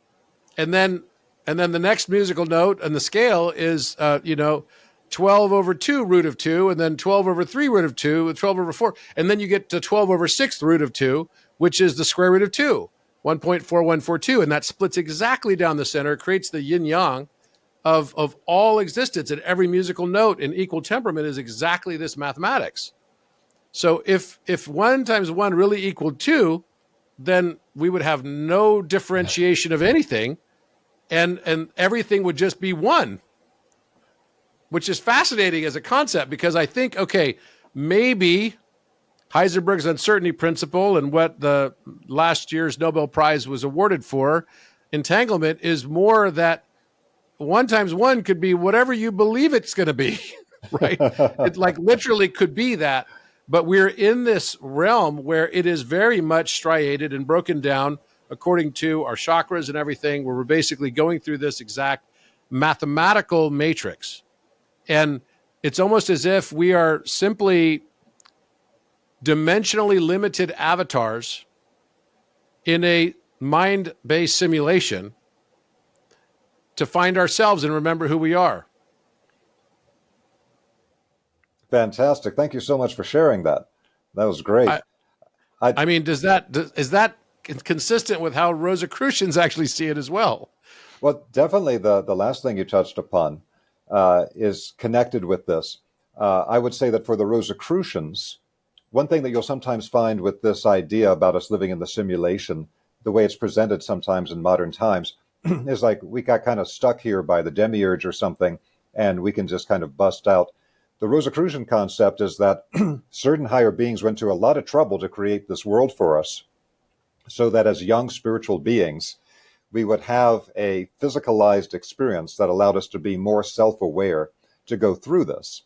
And then the next musical note on the scale is, 12 over 2 root of 2, and then 12 over 3 root of 2, and 12 over 4. And then you get to 12 over 6 root of 2, which is the square root of 2. 1.4142, and that splits exactly down the center, creates the yin-yang of all existence, and every musical note in equal temperament is exactly this mathematics. So if 1 times 1 really equaled 2, then we would have no differentiation of anything, and everything would just be 1, which is fascinating as a concept, because I think, okay, maybe Heisenberg's uncertainty principle and what the last year's Nobel Prize was awarded for, entanglement, is more that 1 times 1 could be whatever you believe it's going to be, right? It like literally could be that, but we're in this realm where it is very much striated and broken down according to our chakras and everything, where we're basically going through this exact mathematical matrix. And it's almost as if we are simply dimensionally limited avatars in a mind-based simulation to find ourselves and remember who we are. Fantastic. Thank you so much for sharing that. That was great. I mean, is that consistent with how Rosicrucians actually see it as well? Well, definitely the last thing you touched upon is connected with this. I would say that for the Rosicrucians, one thing that you'll sometimes find with this idea about us living in the simulation, the way it's presented sometimes in modern times, is like we got kind of stuck here by the demiurge or something, and we can just kind of bust out. The Rosicrucian concept is that certain higher beings went to a lot of trouble to create this world for us, so that as young spiritual beings, we would have a physicalized experience that allowed us to be more self-aware to go through this.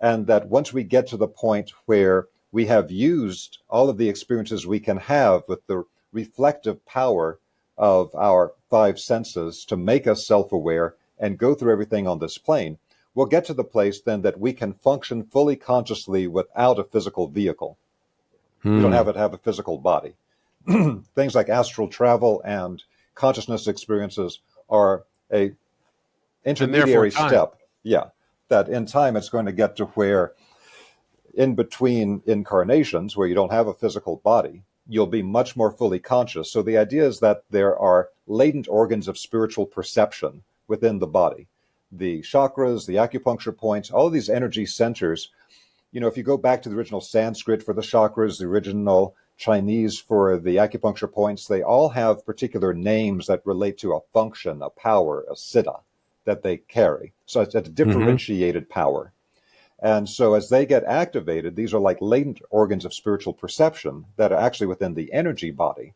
And that once we get to the point where we have used all of the experiences we can have with the reflective power of our 5 senses to make us self-aware and go through everything on this plane, we'll get to the place then that we can function fully consciously without a physical vehicle. We don't have a physical body. Things like astral travel and consciousness experiences are a intermediary step. Yeah, that in time it's going to get to where in between incarnations, where you don't have a physical body, you'll be much more fully conscious. So the idea is that there are latent organs of spiritual perception within the body. The chakras, the acupuncture points, all of these energy centers. If you go back to the original Sanskrit for the chakras, the original Chinese for the acupuncture points, they all have particular names that relate to a function, a power, a siddha that they carry. So it's a differentiated power. And so as they get activated, these are like latent organs of spiritual perception that are actually within the energy body.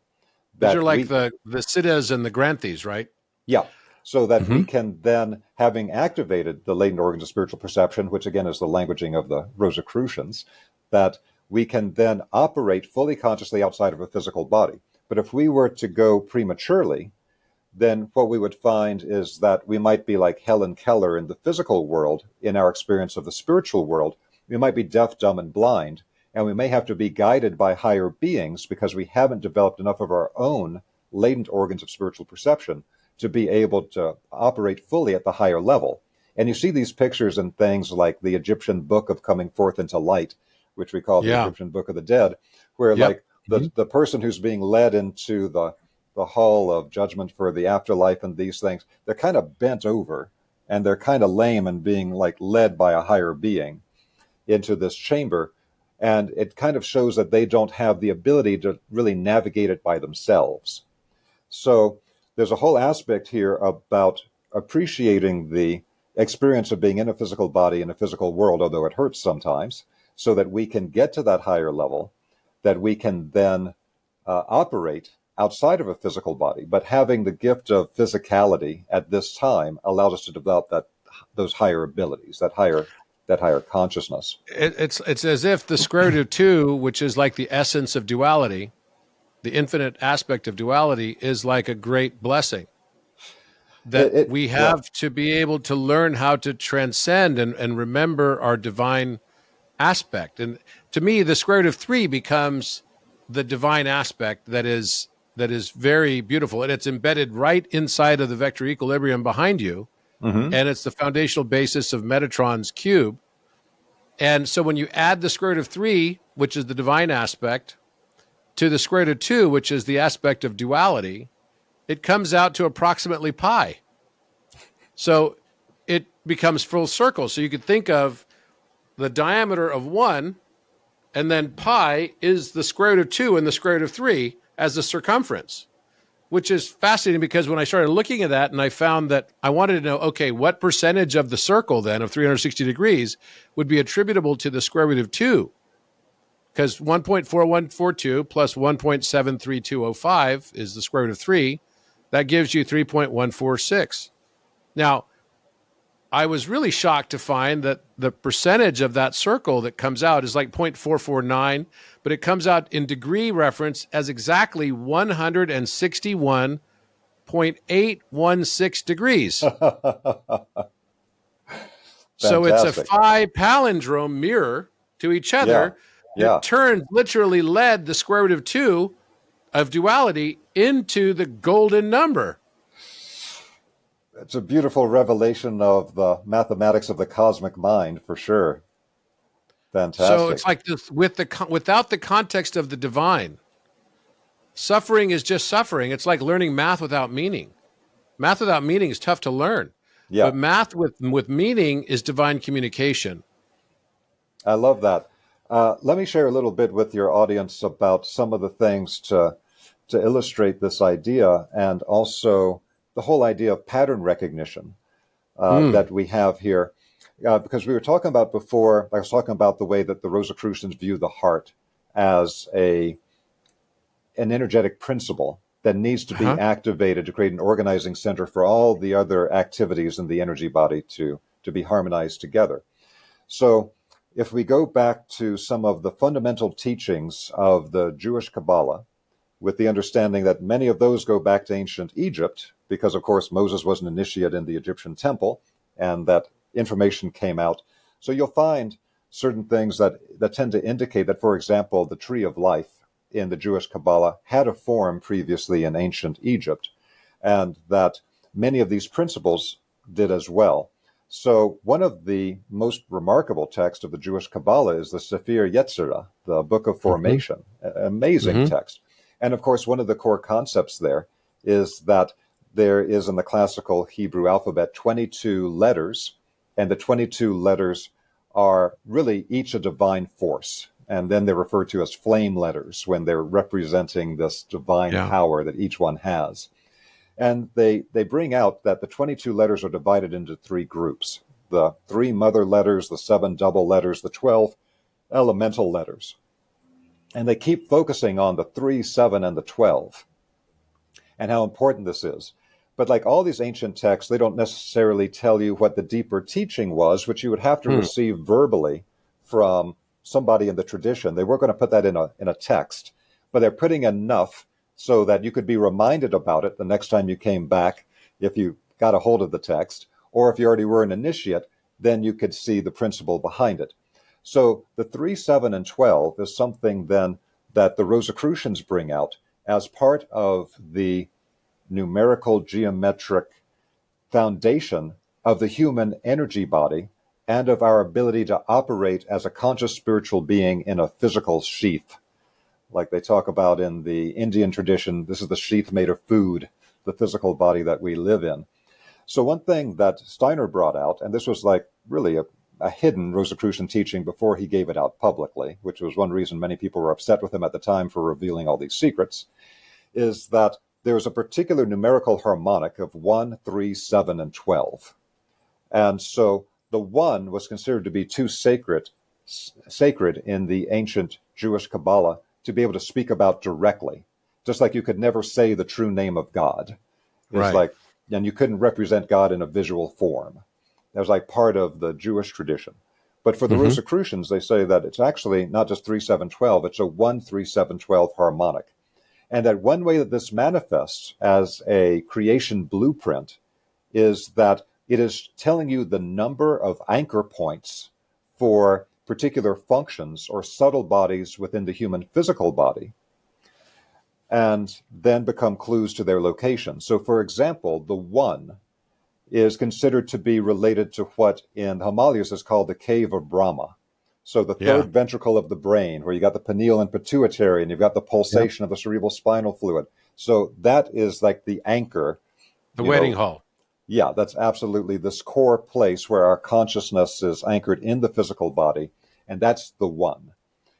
These are like the siddhas and the granthis, right? Yeah. So that we can then, having activated the latent organs of spiritual perception, which again is the languaging of the Rosicrucians, that we can then operate fully consciously outside of a physical body. But if we were to go prematurely, then what we would find is that we might be like Helen Keller in the physical world. In our experience of the spiritual world, we might be deaf, dumb, and blind, and we may have to be guided by higher beings because we haven't developed enough of our own latent organs of spiritual perception to be able to operate fully at the higher level. And you see these pictures in things like the Egyptian Book of Coming Forth into Light, which we call the Egyptian Book of the Dead, where like the person who's being led into the hall of judgment for the afterlife and these things, they're kind of bent over and they're kind of lame and being like led by a higher being into this chamber. And it kind of shows that they don't have the ability to really navigate it by themselves. So there's a whole aspect here about appreciating the experience of being in a physical body in a physical world, although it hurts sometimes, so that we can get to that higher level, that we can then operate outside of a physical body. But having the gift of physicality at this time allows us to develop those higher abilities, that higher consciousness. It's as if the square root of 2, which is like the essence of duality, the infinite aspect of duality, is like a great blessing that we have to be able to learn how to transcend and remember our divine aspect. And to me, the square root of 3 becomes the divine aspect that is very beautiful, and it's embedded right inside of the vector equilibrium behind you, and it's the foundational basis of Metatron's cube. And so when you add the square root of 3, which is the divine aspect, to the square root of 2, which is the aspect of duality, it comes out to approximately pi. So it becomes full circle. So you could think of the diameter of 1, and then pi is the square root of 2 and the square root of 3 as the circumference, which is fascinating because when I started looking at that and I found that I wanted to know, okay, what percentage of the circle then of 360 degrees would be attributable to the square root of 2? Because 1.4142 plus 1.73205 is the square root of 3. That gives you 3.146. Now, I was really shocked to find that the percentage of that circle that comes out is like 0.449, but it comes out in degree reference as exactly 161.816 degrees. So it's a phi palindrome mirror to each other. It turns, literally led the square root of 2 of duality into the golden number. It's a beautiful revelation of the mathematics of the cosmic mind, for sure. Fantastic. So it's like this, without the context of the divine, suffering is just suffering. It's like learning math without meaning. Math without meaning is tough to learn. Yeah. But math with meaning is divine communication. I love that. Let me share a little bit with your audience about some of the things to illustrate this idea, and also the whole idea of pattern recognition that we have here. Because we were talking about before, I was talking about the way that the Rosicrucians view the heart as an energetic principle that needs to be activated to create an organizing center for all the other activities in the energy body to be harmonized together. So if we go back to some of the fundamental teachings of the Jewish Kabbalah, with the understanding that many of those go back to ancient Egypt, because, of course, Moses was an initiate in the Egyptian temple, and that information came out. So you'll find certain things that tend to indicate that, for example, the tree of life in the Jewish Kabbalah had a form previously in ancient Egypt, and that many of these principles did as well. So one of the most remarkable texts of the Jewish Kabbalah is the Sefer Yetzirah, the Book of Formation, amazing Mm-hmm. text. And of course, one of the core concepts there is that there is in the classical Hebrew alphabet 22 letters, and the 22 letters are really each a divine force. And then they're referred to as flame letters when they're representing this divine Yeah. power that each one has. And they bring out that the 22 letters are divided into three groups: the three mother letters, the seven double letters, the 12 elemental letters. And they keep focusing on the 3, 7, and the 12 and how important this is. But like all these ancient texts, they don't necessarily tell you what the deeper teaching was, which you would have to receive verbally from somebody in the tradition. They weren't going to put that in a text, but they're putting enough so that you could be reminded about it the next time you came back, if you got a hold of the text, or if you already were an initiate, then you could see the principle behind it. So the 3, 7, and 12 is something then that the Rosicrucians bring out as part of the numerical geometric foundation of the human energy body and of our ability to operate as a conscious spiritual being in a physical sheath. Like they talk about in the Indian tradition, this is the sheath made of food, the physical body that we live in. So one thing that Steiner brought out, and this was like really a hidden Rosicrucian teaching before he gave it out publicly, which was one reason many people were upset with him at the time for revealing all these secrets, is that there's a particular numerical harmonic of 1, 3, 7, and 12. And so the 1 was considered to be too sacred in the ancient Jewish Kabbalah to be able to speak about directly. Just like you could never say the true name of God. It's Right. like, and you couldn't represent God in a visual form. That was like part of the Jewish tradition. But for the Mm-hmm. Rosicrucians, they say that it's actually not just 3, 7, 12, it's a 1, 3, 7, 12 harmonic. And that one way that this manifests as a creation blueprint is that it is telling you the number of anchor points for particular functions or subtle bodies within the human physical body, and then become clues to their location. So, for example, the 1 is considered to be related to what in Himalayas is called the cave of Brahma. So the third ventricle of the brain, where you got the pineal and pituitary, and you've got the pulsation of the cerebral spinal fluid. So that is like the anchor. The wedding hall. Yeah, that's absolutely this core place where our consciousness is anchored in the physical body, and that's the 1.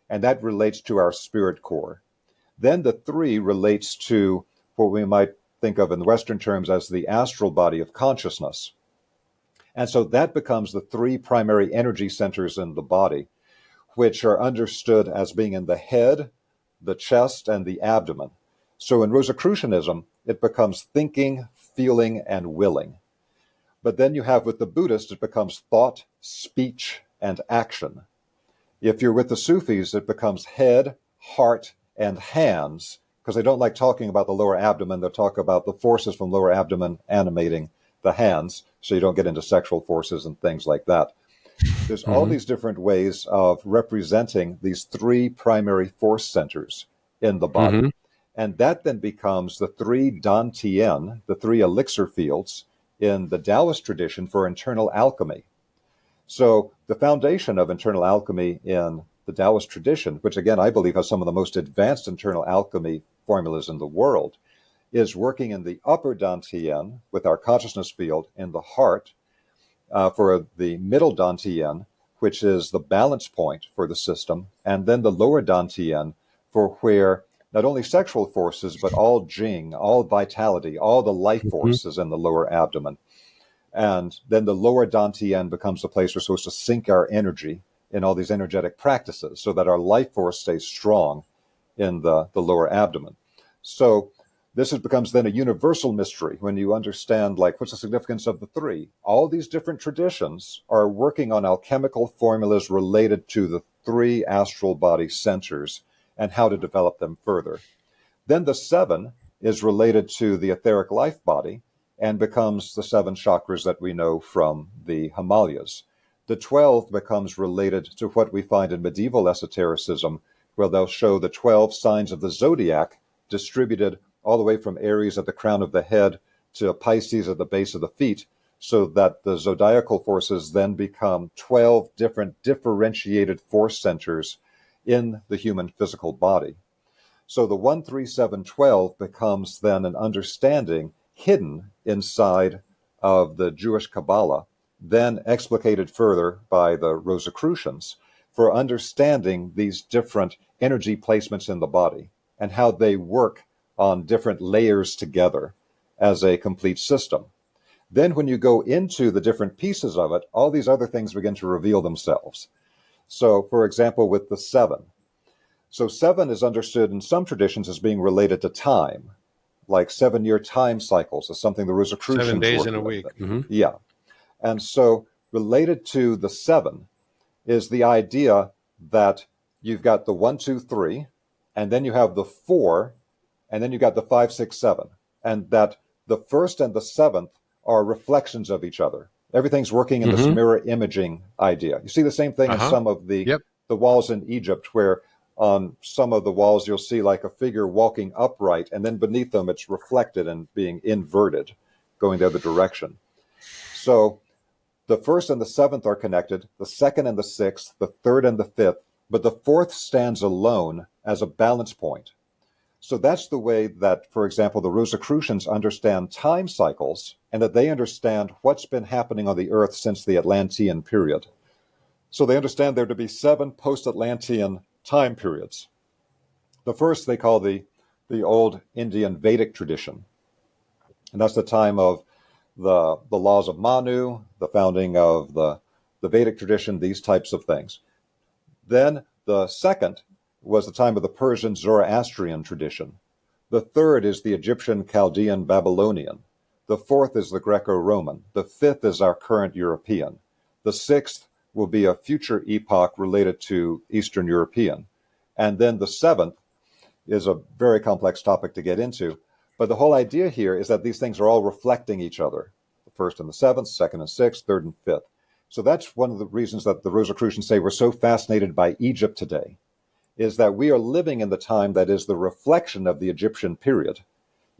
And that relates to our spirit core. Then the 3 relates to what we might think of in Western terms as the astral body of consciousness. And so that becomes the 3 primary energy centers in the body, which are understood as being in the head, the chest, and the abdomen. So in Rosicrucianism, it becomes thinking, feeling, and willing. But then you have with the Buddhists, it becomes thought, speech, and action. If you're with the Sufis, it becomes head, heart, and hands, because they don't like talking about the lower abdomen. They'll talk about the forces from lower abdomen animating the hands, so you don't get into sexual forces and things like that. There's all these different ways of representing these 3 primary force centers in the body. Mm-hmm. And that then becomes the 3 Dantian, the 3 elixir fields in the Taoist tradition for internal alchemy. So the foundation of internal alchemy in the Taoist tradition, which again I believe has some of the most advanced internal alchemy formulas in the world, is working in the upper Dantian with our consciousness field in the heart, for the middle Dantian, which is the balance point for the system, and then the lower Dantian for where not only sexual forces, but all Jing, all vitality, all the life force is in the lower abdomen. And then the lower Dantian becomes the place we're supposed to sink our energy in all these energetic practices so that our life force stays strong in the lower abdomen. So this becomes then a universal mystery when you understand, like, what's the significance of the 3? All these different traditions are working on alchemical formulas related to the 3 astral body centers and how to develop them further. Then the 7 is related to the etheric life body and becomes the 7 chakras that we know from the Himalayas. The 12 becomes related to what we find in medieval esotericism, where they'll show the 12 signs of the zodiac distributed all the way from Aries at the crown of the head to Pisces at the base of the feet, so that the zodiacal forces then become 12 different differentiated force centers in the human physical body. So the 13712 becomes then an understanding hidden inside of the Jewish Kabbalah, then explicated further by the Rosicrucians for understanding these different energy placements in the body and how they work on different layers together as a complete system. Then when you go into the different pieces of it, all these other things begin to reveal themselves. So, for example, with the seven. So seven is understood in some traditions as being related to time, like 7-year time cycles is something the Rosicrucians 7 days work in a with. week. Mm-hmm. Yeah. And so related to the seven is the idea that you've got the 1, 2, 3, and then you have the 4, and then you got the 5, 6, 7, and that the first and the seventh are reflections of each other. Everything's working in this mirror imaging idea. You see the same thing in some of the walls in Egypt, where on some of the walls you'll see like a figure walking upright, and then beneath them it's reflected and being inverted, going the other direction. So the first and the seventh are connected, the second and the sixth, the third and the fifth, but the fourth stands alone as a balance point. So that's the way that, for example, the Rosicrucians understand time cycles, and that they understand what's been happening on the earth since the Atlantean period. So they understand there to be 7 post-Atlantean time periods. The first they call the old Indian Vedic tradition. And that's the time of the laws of Manu, the founding of the Vedic tradition, these types of things. Then the second was the time of the Persian Zoroastrian tradition. The third is the Egyptian, Chaldean, Babylonian. The fourth is the Greco-Roman. The fifth is our current European. The sixth will be a future epoch related to Eastern European. And then the seventh is a very complex topic to get into. But the whole idea here is that these things are all reflecting each other. The first and the seventh, second and sixth, third and fifth. So that's one of the reasons that the Rosicrucians say we're so fascinated by Egypt today, is that we are living in the time that is the reflection of the Egyptian period.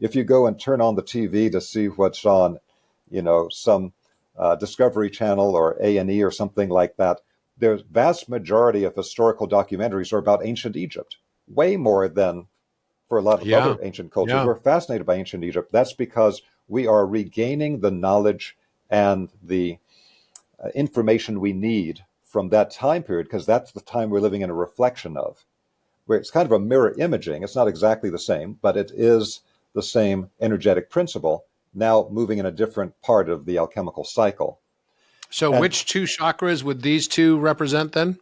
If you go and turn on the TV to see what's on, some Discovery Channel or A&E or something like that, the vast majority of historical documentaries are about ancient Egypt, way more than for a lot of other ancient cultures. Yeah. We're fascinated by ancient Egypt. That's because we are regaining the knowledge and the information we need from that time period, because that's the time we're living in a reflection of, where it's kind of a mirror imaging. It's not exactly the same, but it is the same energetic principle, now moving in a different part of the alchemical cycle. So which 2 chakras would these 2 represent then?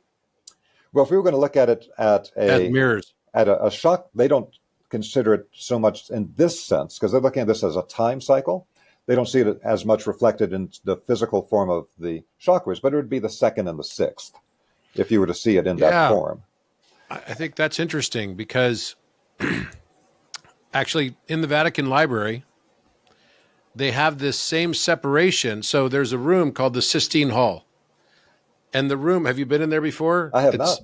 Well, if we were going to look at it at mirrors, at a shock, they don't consider it so much in this sense, because they're looking at this as a time cycle. They don't see it as much reflected in the physical form of the chakras, but it would be the second and the sixth if you were to see it in that form. I think that's interesting because actually in the Vatican Library, they have this same separation. So there's a room called the Sistine Hall. And the room, have you been in there before? I have not.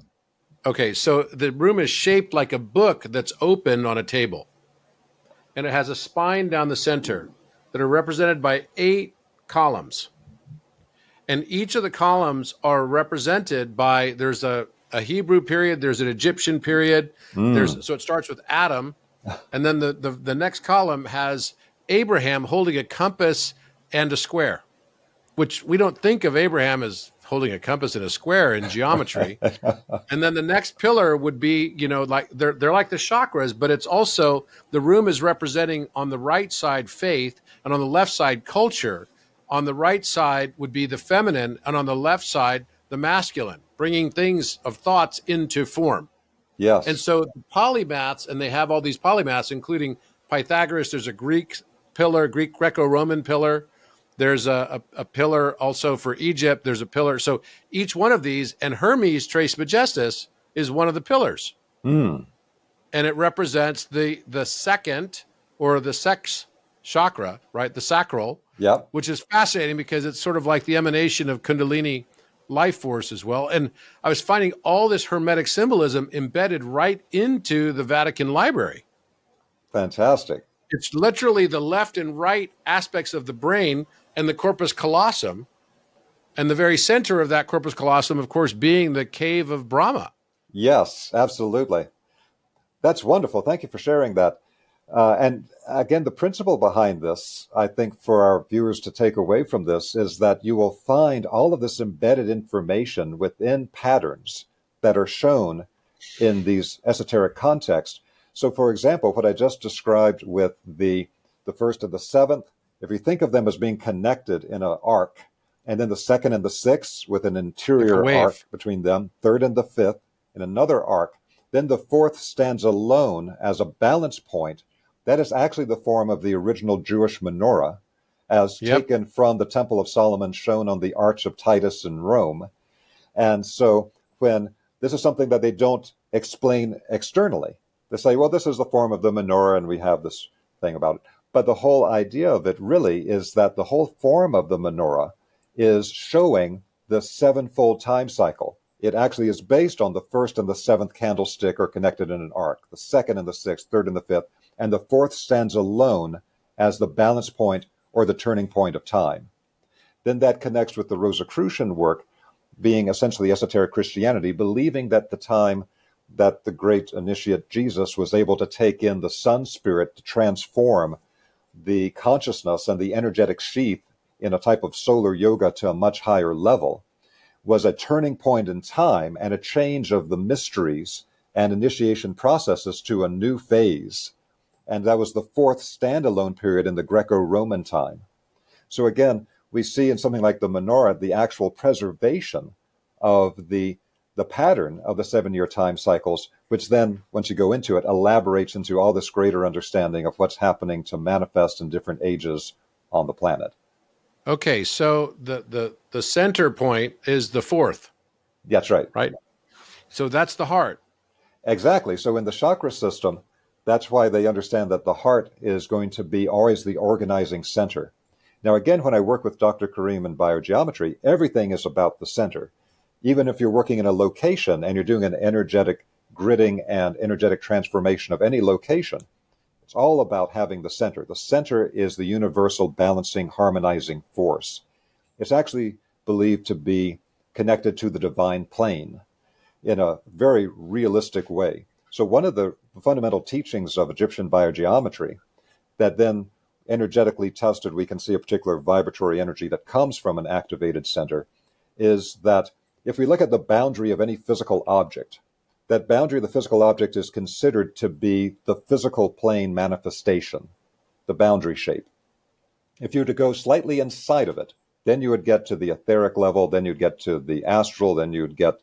Okay, so the room is shaped like a book that's open on a table. And it has a spine down the center that are represented by 8 columns. And each of the columns are represented by, there's a Hebrew period, there's an Egyptian period. So it starts with Adam. And then the next column has Abraham holding a compass and a square, which we don't think of Abraham as holding a compass and a square in geometry. And then the next pillar would be, like they're like the chakras, but it's also, the room is representing on the right side faith, and on the left side culture. On the right side would be the feminine, and on the left side the masculine, bringing things of thoughts into form. Yes. And so the polymaths, and they have all these polymaths, including Pythagoras. There's a Greek pillar, Greek Greco-Roman pillar. There's a pillar also for Egypt. There's a pillar. So each one of these, and Hermes Trismegistus is one of the pillars. And it represents the second, or the sex chakra, right? The sacral, which is fascinating because it's sort of like the emanation of Kundalini life force as well. And I was finding all this Hermetic symbolism embedded right into the Vatican Library. Fantastic. It's literally the left and right aspects of the brain and the corpus callosum, and the very center of that corpus callosum, of course, being the cave of Brahma. Yes, absolutely. That's wonderful. Thank you for sharing that. And again, the principle behind this, I think, for our viewers to take away from this is that you will find all of this embedded information within patterns that are shown in these esoteric contexts. So, for example, what I just described with the first and the seventh, if you think of them as being connected in an arc, and then the second and the sixth with an Like a interior arc wave. between them, third and the fifth in another arc, then the fourth stands alone as a balance point. That is actually the form of the original Jewish menorah, as Yep. taken from the Temple of Solomon shown on the Arch of Titus in Rome. And so when this is something that they don't explain externally, they say, well, this is the form of the menorah and we have this thing about it. But the whole idea of it really is that the whole form of the menorah is showing the sevenfold time cycle. It actually is based on the first and the seventh candlestick are connected in an arc, the second and the sixth, third and the fifth, and the fourth stands alone as the balance point or the turning point of time. Then that connects with the Rosicrucian work, being essentially esoteric Christianity, believing that the time that the great initiate Jesus was able to take in the sun spirit to transform the consciousness and the energetic sheath in a type of solar yoga to a much higher level was a turning point in time and a change of the mysteries and initiation processes to a new phase. And that was the fourth standalone period in the Greco-Roman time. So again, we see in something like the menorah the actual preservation of the pattern of the 7-year time cycles, which then, once you go into it, elaborates into all this greater understanding of what's happening to manifest in different ages on the planet. Okay, so the center point is the fourth, That's right. right? So that's the heart. Exactly. So in the chakra system, that's why they understand that the heart is going to be always the organizing center. Now, again, when I work with Dr. Karim in biogeometry, everything is about the center. Even if you're working in a location and you're doing an energetic gridding and energetic transformation of any location, it's all about having the center. The center is the universal balancing, harmonizing force. It's actually believed to be connected to the divine plane in a very realistic way. So one of the fundamental teachings of Egyptian biogeometry that then energetically tested, we can see a particular vibratory energy that comes from an activated center, is that if we look at the boundary of any physical object, that boundary of the physical object is considered to be the physical plane manifestation, the boundary shape. If you were to go slightly inside of it, then you would get to the etheric level, then you'd get to the astral, then you'd get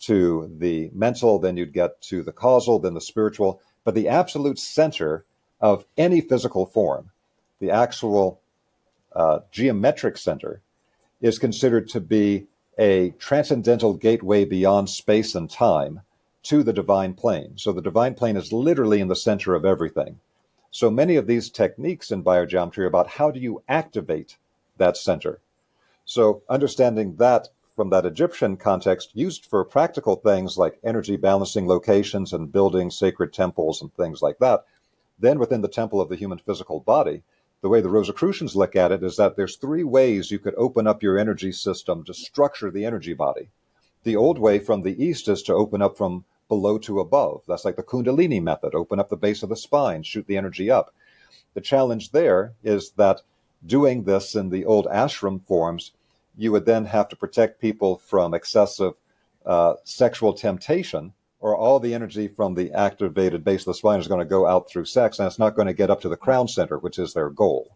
to the mental, then you'd get to the causal, then the spiritual. But the absolute center of any physical form, the actual geometric center, is considered to be a transcendental gateway beyond space and time to the divine plane. So the divine plane is literally in the center of everything. So many of these techniques in biogeometry are about how do you activate that center. So understanding that from that Egyptian context, used for practical things like energy balancing locations and building sacred temples and things like that, then within the temple of the human physical body, the way the Rosicrucians look at it is that there's 3 ways you could open up your energy system to structure the energy body. The old way from the east is to open up from below to above. That's like the Kundalini method, open up the base of the spine, shoot the energy up. The challenge there is that doing this in the old ashram forms, you would then have to protect people from excessive sexual temptation, or all the energy from the activated base of the spine is going to go out through sex, and it's not going to get up to the crown center, which is their goal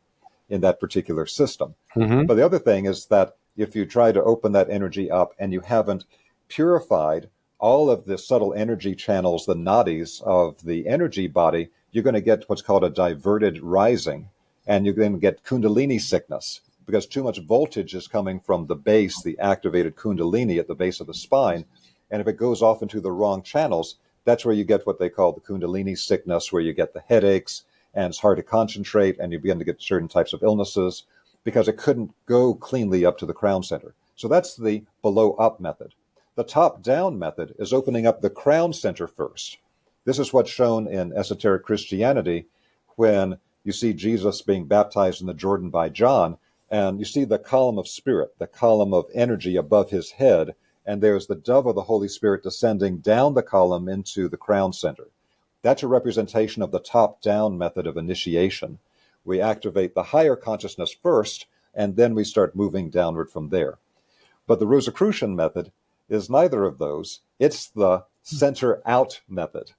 in that particular system. Mm-hmm. But the other thing is that if you try to open that energy up and you haven't purified all of the subtle energy channels, the nadis of the energy body, you're going to get what's called a diverted rising, and you're going to get kundalini sickness because too much voltage is coming from the base, the activated kundalini at the base of the spine. And if it goes off into the wrong channels, that's where you get what they call the kundalini sickness, where you get the headaches and it's hard to concentrate and you begin to get certain types of illnesses because it couldn't go cleanly up to the crown center. So that's the below up method. The top down method is opening up the crown center first. This is what's shown in esoteric Christianity when you see Jesus being baptized in the Jordan by John, and you see the column of spirit, the column of energy above his head, and there's the dove of the Holy Spirit descending down the column into the crown center. That's a representation of the top-down method of initiation. We activate the higher consciousness first, and then we start moving downward from there. But the Rosicrucian method is neither of those. It's the center-out method,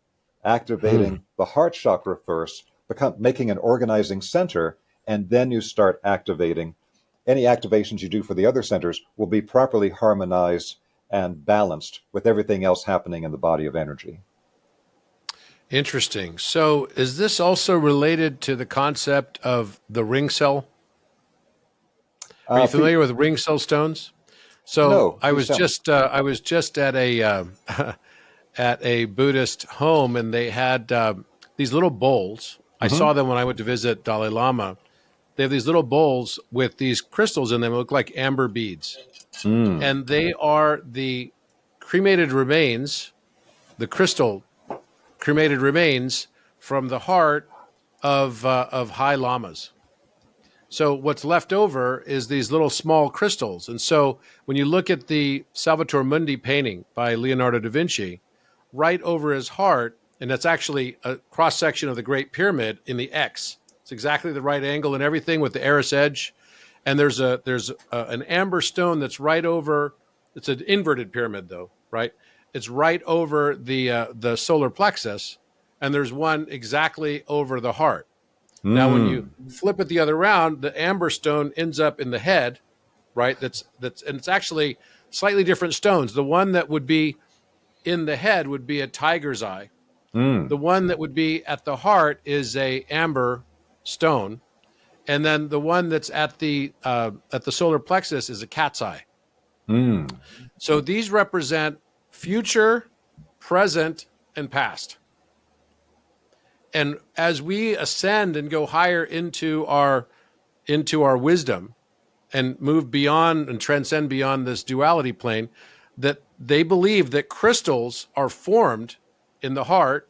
activating the heart chakra first, making an organizing center, and then you start activating. Any activations you do for the other centers will be properly harmonized and balanced with everything else happening in the body of energy. Interesting. So is this also related to the concept of the ring cell? Are you familiar with ring cell stones? So No, I was just at a at a Buddhist home, and they had these little bowls. I saw them when I went to visit Dalai Lama. They have these little bowls with these crystals in them. They look like amber beads, and they are the cremated remains, the crystal cremated remains from the heart of high lamas. So what's left over is these little small crystals. And so when you look at the Salvator Mundi painting by Leonardo da Vinci, right over his heart, and that's actually a cross-section of the Great Pyramid in the X. It's exactly the right angle and everything with the Eris edge. And there's an amber stone that's right over, it's an inverted pyramid though, right? It's right over the solar plexus, and there's one exactly over the heart. Now, when you flip it the other round, the amber stone ends up in the head, right? And it's actually slightly different stones. The one that would be in the head would be a tiger's eye. The one that would be at the heart is a amber stone, and then the one that's at the solar plexus is a cat's eye. So these represent future, present, and past. And as we ascend and go higher into our wisdom and move beyond and transcend beyond this duality plane, that they believe that crystals are formed in the heart,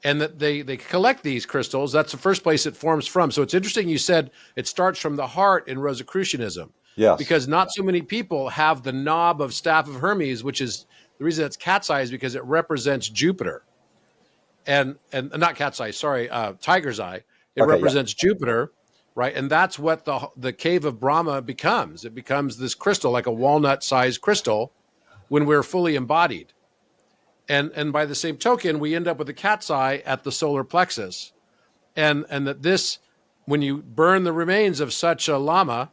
and that they collect these crystals. That's the first place it forms from. So it's interesting you said it starts from the heart in Rosicrucianism. Yes. Because not so many people have the knob of Staff of Hermes, which is the reason it's cat's eye is because it represents Jupiter. And not cat's eye, sorry, tiger's eye. It represents Jupiter, right? And that's what the cave of Brahma becomes. It becomes this crystal, like a walnut-sized crystal, when we're fully embodied. And by the same token, we end up with a cat's eye at the solar plexus. And that this, when you burn the remains of such a lama,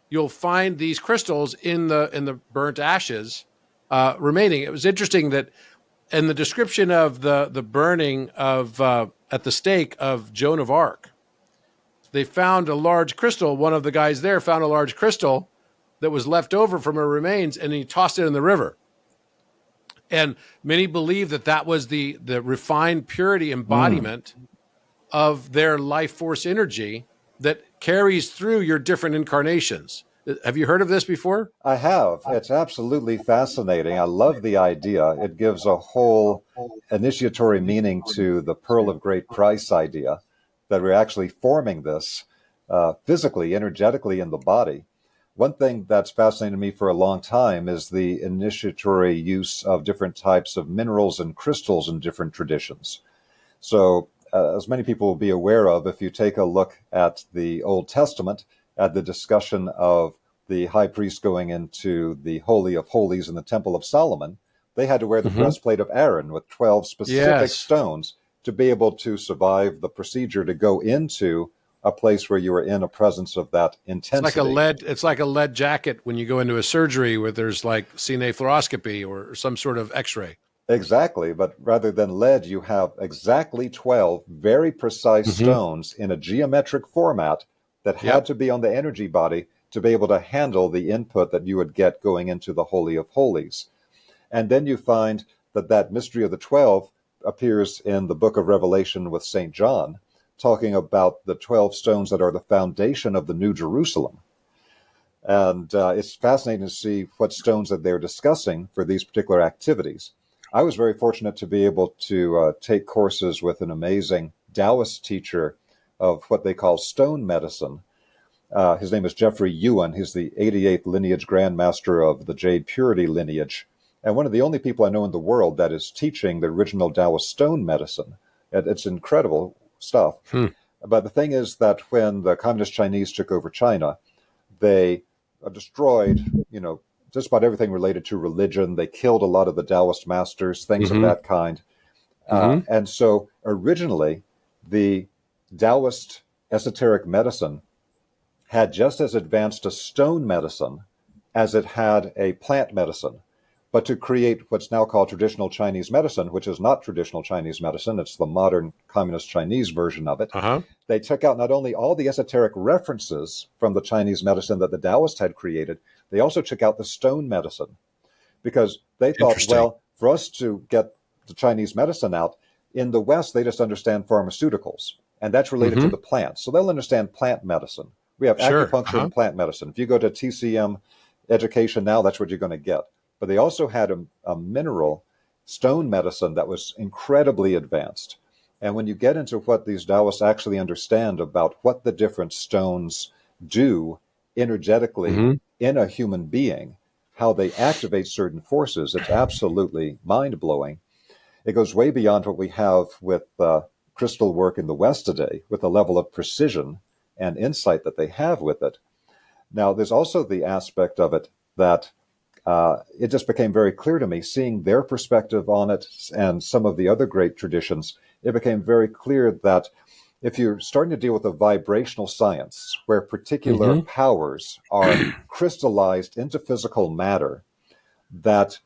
you'll find these crystals in the burnt ashes remaining. It was interesting that in the description of the burning of at the stake of Joan of Arc, they found a large crystal. One of the guys there found a large crystal that was left over from her remains, and he tossed it in the river. And many believe that was the refined purity embodiment of their life force energy that carries through your different incarnations. Have you heard of this before? I have. It's absolutely fascinating. I love the idea. It gives a whole initiatory meaning to the Pearl of Great Price idea, that we're actually forming this physically, energetically in the body. One thing that's fascinated me for a long time is the initiatory use of different types of minerals and crystals in different traditions. So, as many people will be aware of, if you take a look at the Old Testament, at the discussion of the high priest going into the Holy of Holies in the Temple of Solomon, they had to wear the breastplate of Aaron with 12 specific stones to be able to survive the procedure to go into a place where you are in a presence of that intensity. It's like a lead jacket when you go into a surgery where there's like cine fluoroscopy or some sort of x-ray. Exactly, but rather than lead, you have exactly 12 very precise stones in a geometric format that had to be on the energy body to be able to handle the input that you would get going into the Holy of Holies. And then you find that mystery of the 12 appears in the book of Revelation with St. John, talking about the 12 stones that are the foundation of the New Jerusalem. And it's fascinating to see what stones that they're discussing for these particular activities. I was very fortunate to be able to take courses with an amazing Taoist teacher of what they call stone medicine. His name is Jeffrey Ewan. He's the 88th lineage Grand Master of the Jade Purity lineage. and one of the only people I know in the world that is teaching the original Taoist stone medicine. It's incredible stuff. Hmm. But the thing is that when the communist Chinese took over China, they destroyed, just about everything related to religion. They killed a lot of the Taoist masters, things of Mm-hmm. that kind. Mm-hmm. And so originally, the Taoist esoteric medicine had just as advanced a stone medicine as it had a plant medicine. But to create what's now called traditional Chinese medicine, which is not traditional Chinese medicine, it's the modern communist Chinese version of it, Uh-huh. they took out not only all the esoteric references from the Chinese medicine that the Taoists had created, they also took out the stone medicine because they thought, Interesting. well, for us to get the Chinese medicine out, in the West, they just understand pharmaceuticals, and that's related to Mm-hmm. the plants. So they'll understand plant medicine. We have Sure. acupuncture Uh-huh. and plant medicine. If you go to TCM education now, that's what you're going to get. But they also had a mineral stone medicine that was incredibly advanced. And when you get into what these Taoists actually understand about what the different stones do energetically Mm-hmm. in a human being, how they activate certain forces, it's absolutely mind blowing. It goes way beyond what we have with crystal work in the West today, with the level of precision and insight that they have with it. Now, there's also the aspect of it that it just became very clear to me, seeing their perspective on it and some of the other great traditions, it became very clear that if you're starting to deal with a vibrational science where particular Mm-hmm. powers are crystallized into physical matter, that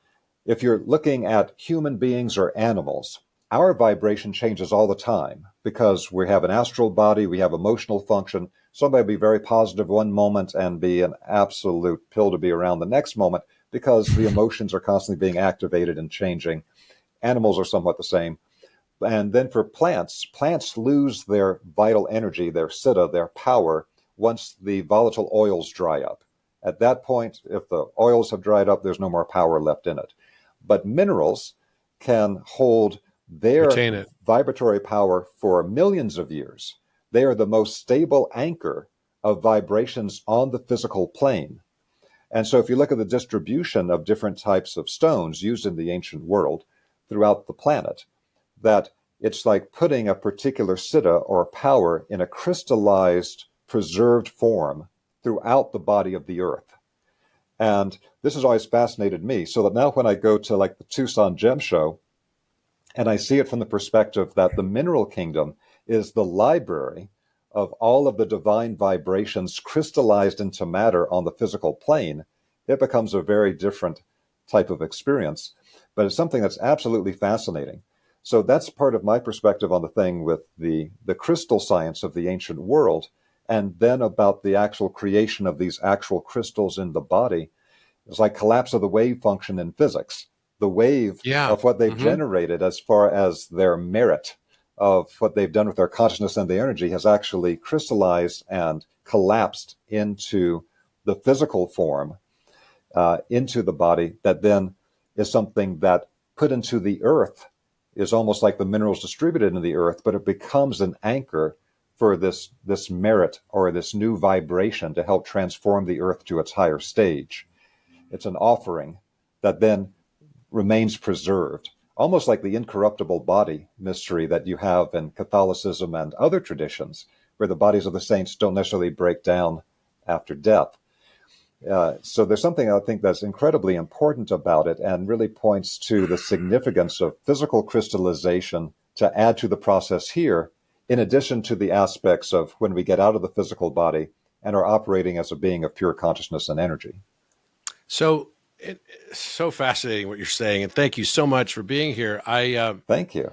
if you're looking at human beings or animals, our vibration changes all the time because we have an astral body, we have emotional function. Somebody will be very positive one moment and be an absolute pill to be around the next moment because the emotions are constantly being activated and changing. Animals are somewhat the same. And then for plants, plants lose their vital energy, their siddha, their power, once the volatile oils dry up. At that point, if the oils have dried up, there's no more power left in it. But minerals can hold their Retain it. vibratory power for millions of years. They are the most stable anchor of vibrations on the physical plane. And so if you look at the distribution of different types of stones used in the ancient world throughout the planet, that it's like putting a particular siddha or power in a crystallized, preserved form throughout the body of the earth. And this has always fascinated me. So that now when I go to like the Tucson Gem Show, and I see it from the perspective that the mineral kingdom is the library of all of the divine vibrations crystallized into matter on the physical plane, it becomes a very different type of experience. But it's something that's absolutely fascinating. So that's part of my perspective on the thing with the crystal science of the ancient world, and then about the actual creation of these actual crystals in the body. It's like collapse of the wave function in physics. The wave Yeah. of what they've Mm-hmm. generated as far as their merit of what they've done with their consciousness and their energy has actually crystallized and collapsed into the physical form, into the body, that then is something that put into the earth is almost like the minerals distributed in the earth, but it becomes an anchor for this merit or this new vibration to help transform the earth to its higher stage. It's an offering that then remains preserved, almost like the incorruptible body mystery that you have in Catholicism and other traditions, where the bodies of the saints don't necessarily break down after death. So there's something I think that's incredibly important about it and really points to the significance of physical crystallization to add to the process here, in addition to the aspects of when we get out of the physical body and are operating as a being of pure consciousness and energy. So it's so fascinating what you're saying, and thank you so much for being here. Thank you.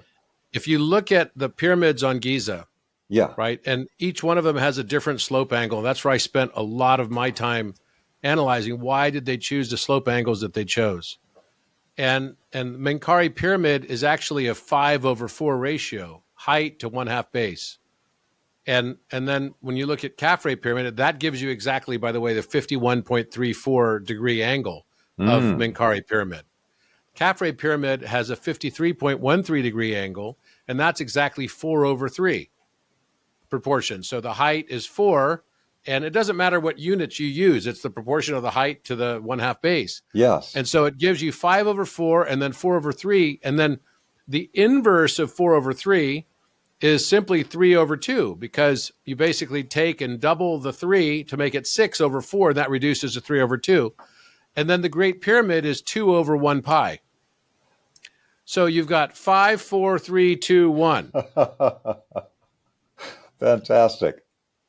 If you look at the pyramids on Giza, Yeah. right, and each one of them has a different slope angle. That's where I spent a lot of my time analyzing why did they choose the slope angles that they chose. And Menkaure pyramid is actually a 5/4 ratio, height to 1/2 base. And then when you look at Khafre pyramid, that gives you exactly, by the way, the 51.34 degree angle of Mm. Menkaure pyramid. Khafre pyramid has a 53.13 degree angle, and that's exactly 4/3 proportion. So the height is 4 And it doesn't matter what units you use. It's the proportion of the height to the 1/2 base. Yes. And so it gives you 5/4 and then 4/3. And then the inverse of 4/3 is simply 3/2, because you basically take and double the 3 to make it 6/4, and that reduces to 3/2. And then the Great Pyramid is 2/1 pi. So you've got 5, 4, 3, 2, 1. Fantastic.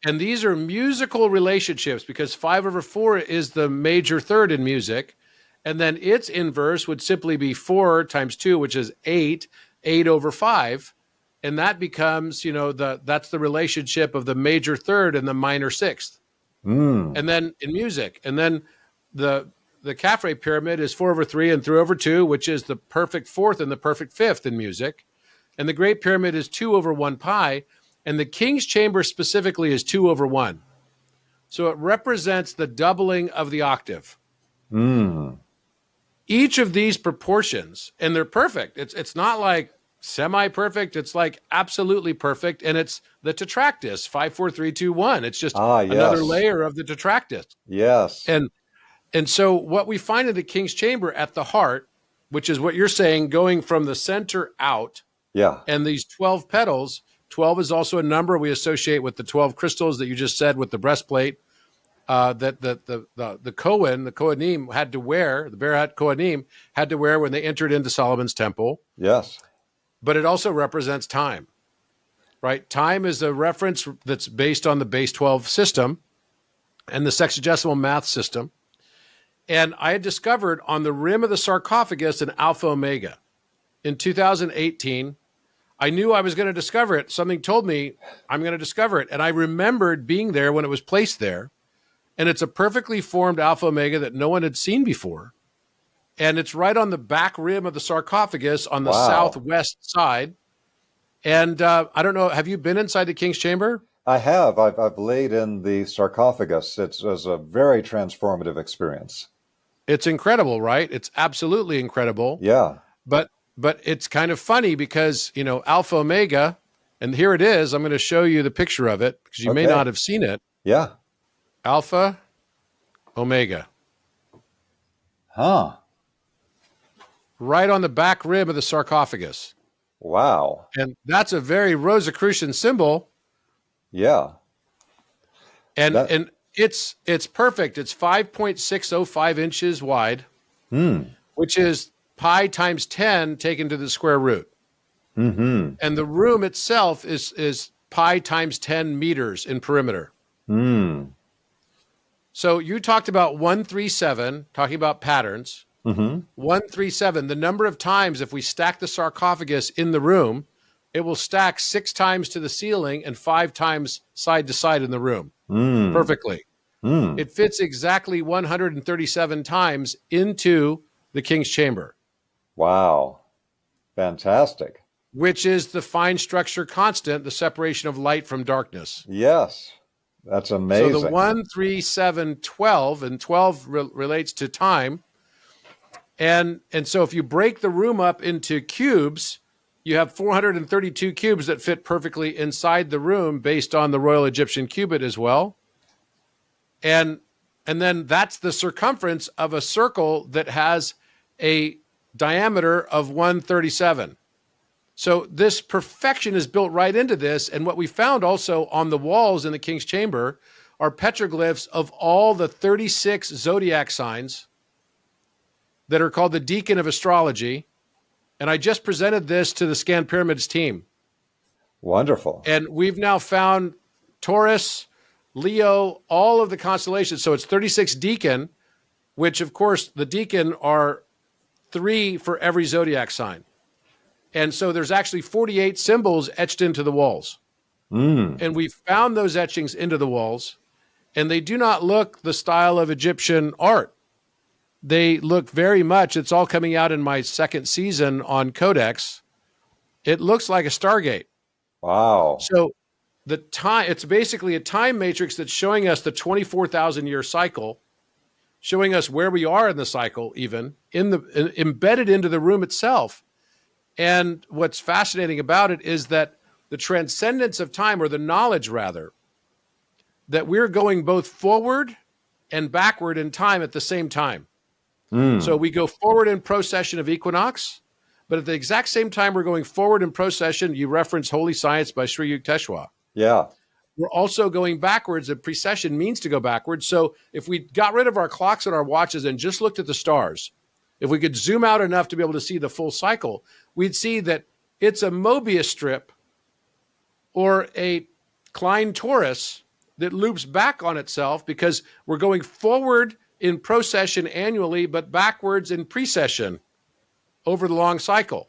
And these are musical relationships, because 5/4 is the major third in music. And then its inverse would simply be 4 times 2, which is 8, 8/5. And that becomes, that's the relationship of the major third and the minor sixth. And then in music, and then the Caffrey pyramid is 4/3 and 3/2, which is the perfect fourth and the perfect fifth in music. And the Great Pyramid is 2/1 pi. And the King's Chamber specifically is 2/1. So it represents the doubling of the octave. Each of these proportions, and they're perfect. It's not like semi-perfect. It's like absolutely perfect. And it's the tetractys, 5, 4, 3, 2, 1. It's just another layer of the tetractys. Yes. And so what we find in the King's Chamber at the heart, which is what you're saying, going from the center out, and these 12 petals. 12 is also a number we associate with the 12 crystals that you just said with the breastplate that the Kohanim had to wear, the Berat Kohanim had to wear when they entered into Solomon's temple. Yes. But it also represents time, right? Time is a reference that's based on the base 12 system and the sexagesimal math system. And I had discovered on the rim of the sarcophagus an Alpha Omega. In 2018, I knew I was going to discover it. Something told me I'm going to discover it. And I remembered being there when it was placed there. And it's a perfectly formed Alpha Omega that no one had seen before. And it's right on the back rim of the sarcophagus on the southwest side. And I don't know, have you been inside the King's Chamber? I have. I've laid in the sarcophagus. It was a very transformative experience. It's incredible, right? It's absolutely incredible. Yeah. But it's kind of funny because, Alpha Omega, and here it is. I'm going to show you the picture of it because you may not have seen it. Yeah. Alpha Omega. Huh. Right on the back rim of the sarcophagus. Wow. And that's a very Rosicrucian symbol. Yeah. And it's perfect. It's 5.605 inches wide, which is pi times 10 taken to the square root. And the room itself is pi times 10 meters in perimeter. So you talked about 137, talking about patterns. 137, the number of times if we stack the sarcophagus in the room, it will stack 6 times to the ceiling and 5 times side to side in the room. Perfectly. It fits exactly 137 times into the King's Chamber. Wow. Fantastic. Which is the fine structure constant, the separation of light from darkness. Yes. That's amazing. So the 1, 3, 7, 12, and 12 relates to time. And so if you break the room up into cubes, you have 432 cubes that fit perfectly inside the room based on the Royal Egyptian cubit as well. And then that's the circumference of a circle that has a diameter of 137. So this perfection is built right into this. And what we found also on the walls in the King's Chamber are petroglyphs of all the 36 zodiac signs that are called the Deacon of Astrology. And I just presented this to the Scan Pyramids team. Wonderful. And we've now found Taurus, Leo, all of the constellations. So it's 36 Deacon, which of course the Deacon are 3 for every zodiac sign. And so there's actually 48 symbols etched into the walls. And we found those etchings into the walls, and they do not look the style of Egyptian art. They look very much, it's all coming out in my second season on Codex. It looks like a Stargate. Wow. So the time, it's basically a time matrix that's showing us the 24,000 year cycle, showing us where we are in the cycle, even embedded into the room itself. And what's fascinating about it is that the transcendence of time, or the knowledge rather, that we're going both forward and backward in time at the same time. So we go forward in procession of equinox, but at the exact same time we're going forward in procession, you reference Holy Science by Sri Yukteswar. Yeah. We're also going backwards, and precession means to go backwards. So if we got rid of our clocks and our watches and just looked at the stars, if we could zoom out enough to be able to see the full cycle, we'd see that it's a Mobius strip or a Klein torus that loops back on itself, because we're going forward in procession annually, but backwards in precession over the long cycle.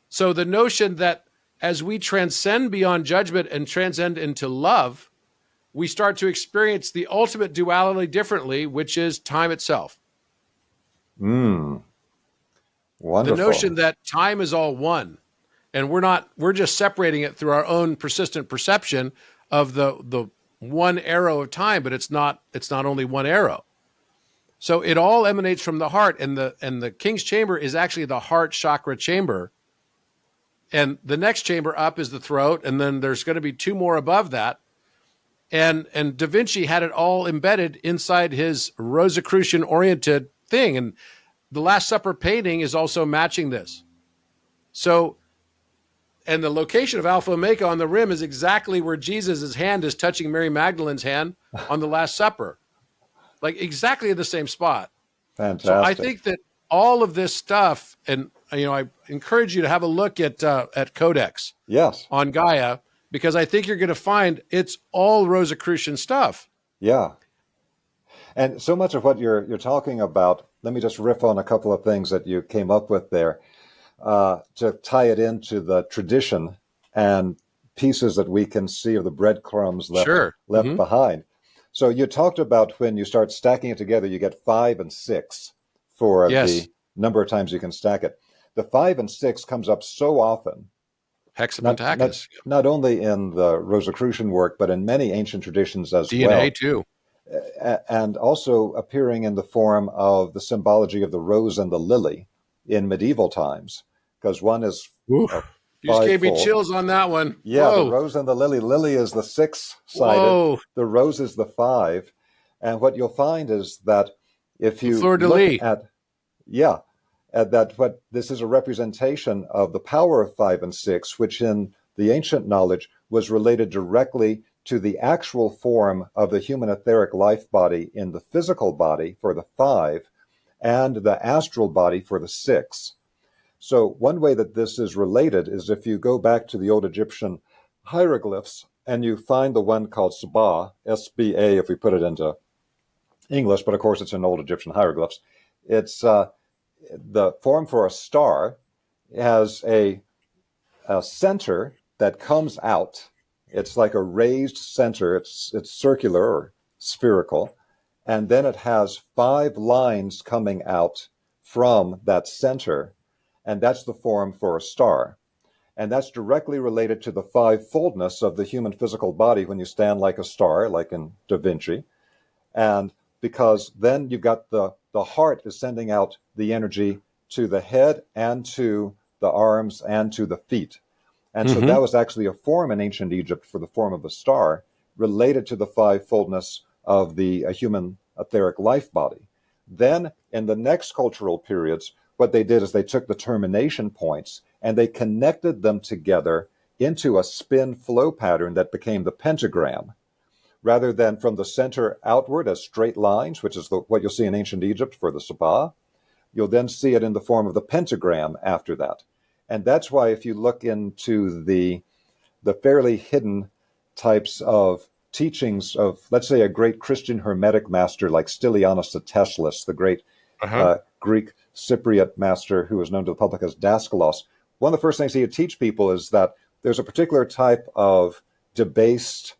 So the notion that as we transcend beyond judgment and transcend into love, we start to experience the ultimate duality differently, which is time itself. Wonderful. The notion that time is all one, and we're just separating it through our own persistent perception of the one arrow of time, but it's not only one arrow. So it all emanates from the heart, and the King's Chamber is actually the heart chakra chamber. And the next chamber up is the throat, and then there's going to be two more above that. And Da Vinci had it all embedded inside his Rosicrucian oriented thing. And the Last Supper painting is also matching this. So, and the location of Alpha Omega on the rim is exactly where Jesus' hand is touching Mary Magdalene's hand on the Last Supper. Like exactly in the same spot. Fantastic. So I think that all of this stuff, and I encourage you to have a look at Codex on Gaia, because I think you're going to find it's all Rosicrucian stuff. Yeah. And so much of what you're talking about, let me just riff on a couple of things that you came up with there to tie it into the tradition and pieces that we can see of the breadcrumbs left behind. So you talked about when you start stacking it together, you get 5 and 6 for the number of times you can stack it. The 5 and 6 comes up so often. Hexapentagus. Not only in the Rosicrucian work, but in many ancient traditions as well. DNA too. And also appearing in the form of the symbology of the rose and the lily in medieval times. Because one is you just gave me chills on that one. Yeah, Whoa. The rose and the lily. Lily is the 6-sided. The rose is the 5. And what you'll find is that if you look at, what this is a representation of the power of 5 and 6, which in the ancient knowledge was related directly to the actual form of the human etheric life body in the physical body for the 5 and the astral body for the 6. So one way that this is related is if you go back to the old Egyptian hieroglyphs and you find the one called Saba, S-B-A if we put it into English, but of course it's in old Egyptian hieroglyphs. It's the form for a star has a center that comes out. It's like a raised center. It's circular or spherical. And then it has 5 lines coming out from that center. And that's the form for a star. And that's directly related to the 5-foldness of the human physical body when you stand like a star, like in Da Vinci. And because then you've got the heart is sending out the energy to the head and to the arms and to the feet. And so that was actually a form in ancient Egypt for the form of a star related to the 5-foldness of the human etheric life body. Then in the next cultural periods, what they did is they took the termination points and they connected them together into a spin flow pattern that became the pentagram. Rather than from the center outward as straight lines, which is what you'll see in ancient Egypt for the Sabah, you'll then see it in the form of the pentagram after that. And that's why if you look into the fairly hidden types of teachings of, let's say, a great Christian Hermetic master like Stylianos the Teslas, the great Greek Cypriot master who is known to the public as Daskalos, one of the first things he would teach people is that there's a particular type of debased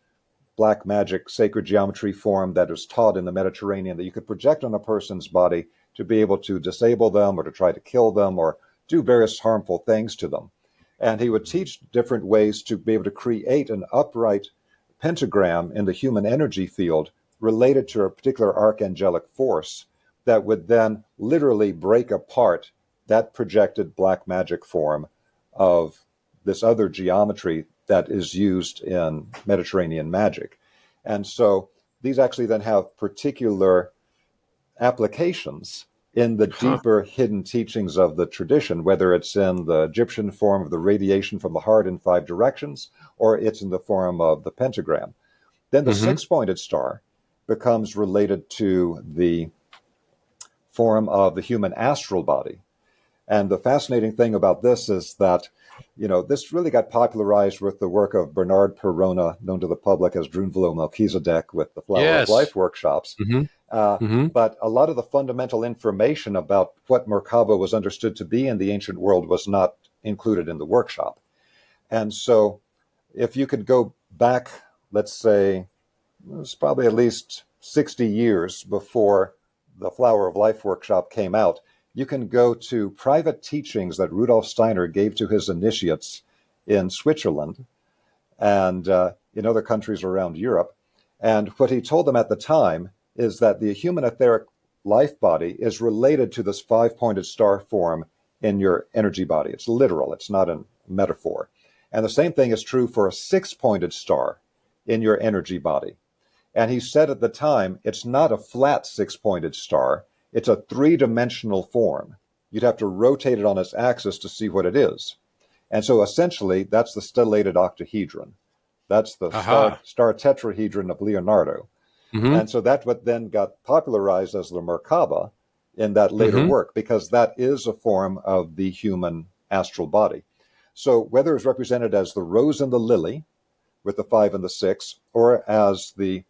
black magic, sacred geometry form that is taught in the Mediterranean that you could project on a person's body to be able to disable them or to try to kill them or do various harmful things to them. And he would teach different ways to be able to create an upright pentagram in the human energy field related to a particular archangelic force that would then literally break apart that projected black magic form of this other geometry that is used in Mediterranean magic. And so these actually then have particular applications in the deeper hidden teachings of the tradition, whether it's in the Egyptian form of the radiation from the heart in 5 directions, or it's in the form of the pentagram. Then the 6-pointed star becomes related to the form of the human astral body. And the fascinating thing about this is that, this really got popularized with the work of Bernard Perona, known to the public as Drunvalo Melchizedek, with the Flower of Life workshops. But a lot of the fundamental information about what Merkaba was understood to be in the ancient world was not included in the workshop. And so if you could go back, let's say, it's probably at least 60 years before the Flower of Life workshop came out, you can go to private teachings that Rudolf Steiner gave to his initiates in Switzerland and in other countries around Europe. And what he told them at the time is that the human etheric life body is related to this 5-pointed star form in your energy body. It's literal. It's not a metaphor. And the same thing is true for a 6-pointed star in your energy body. And he said at the time, it's not a flat 6-pointed star. It's a 3-dimensional form. You'd have to rotate it on its axis to see what it is. And so essentially, that's the stellated octahedron. That's the star tetrahedron of Leonardo. And so that's what then got popularized as the Merkaba in that later work, because that is a form of the human astral body. So whether it's represented as the rose and the lily with the 5 and the 6, or as the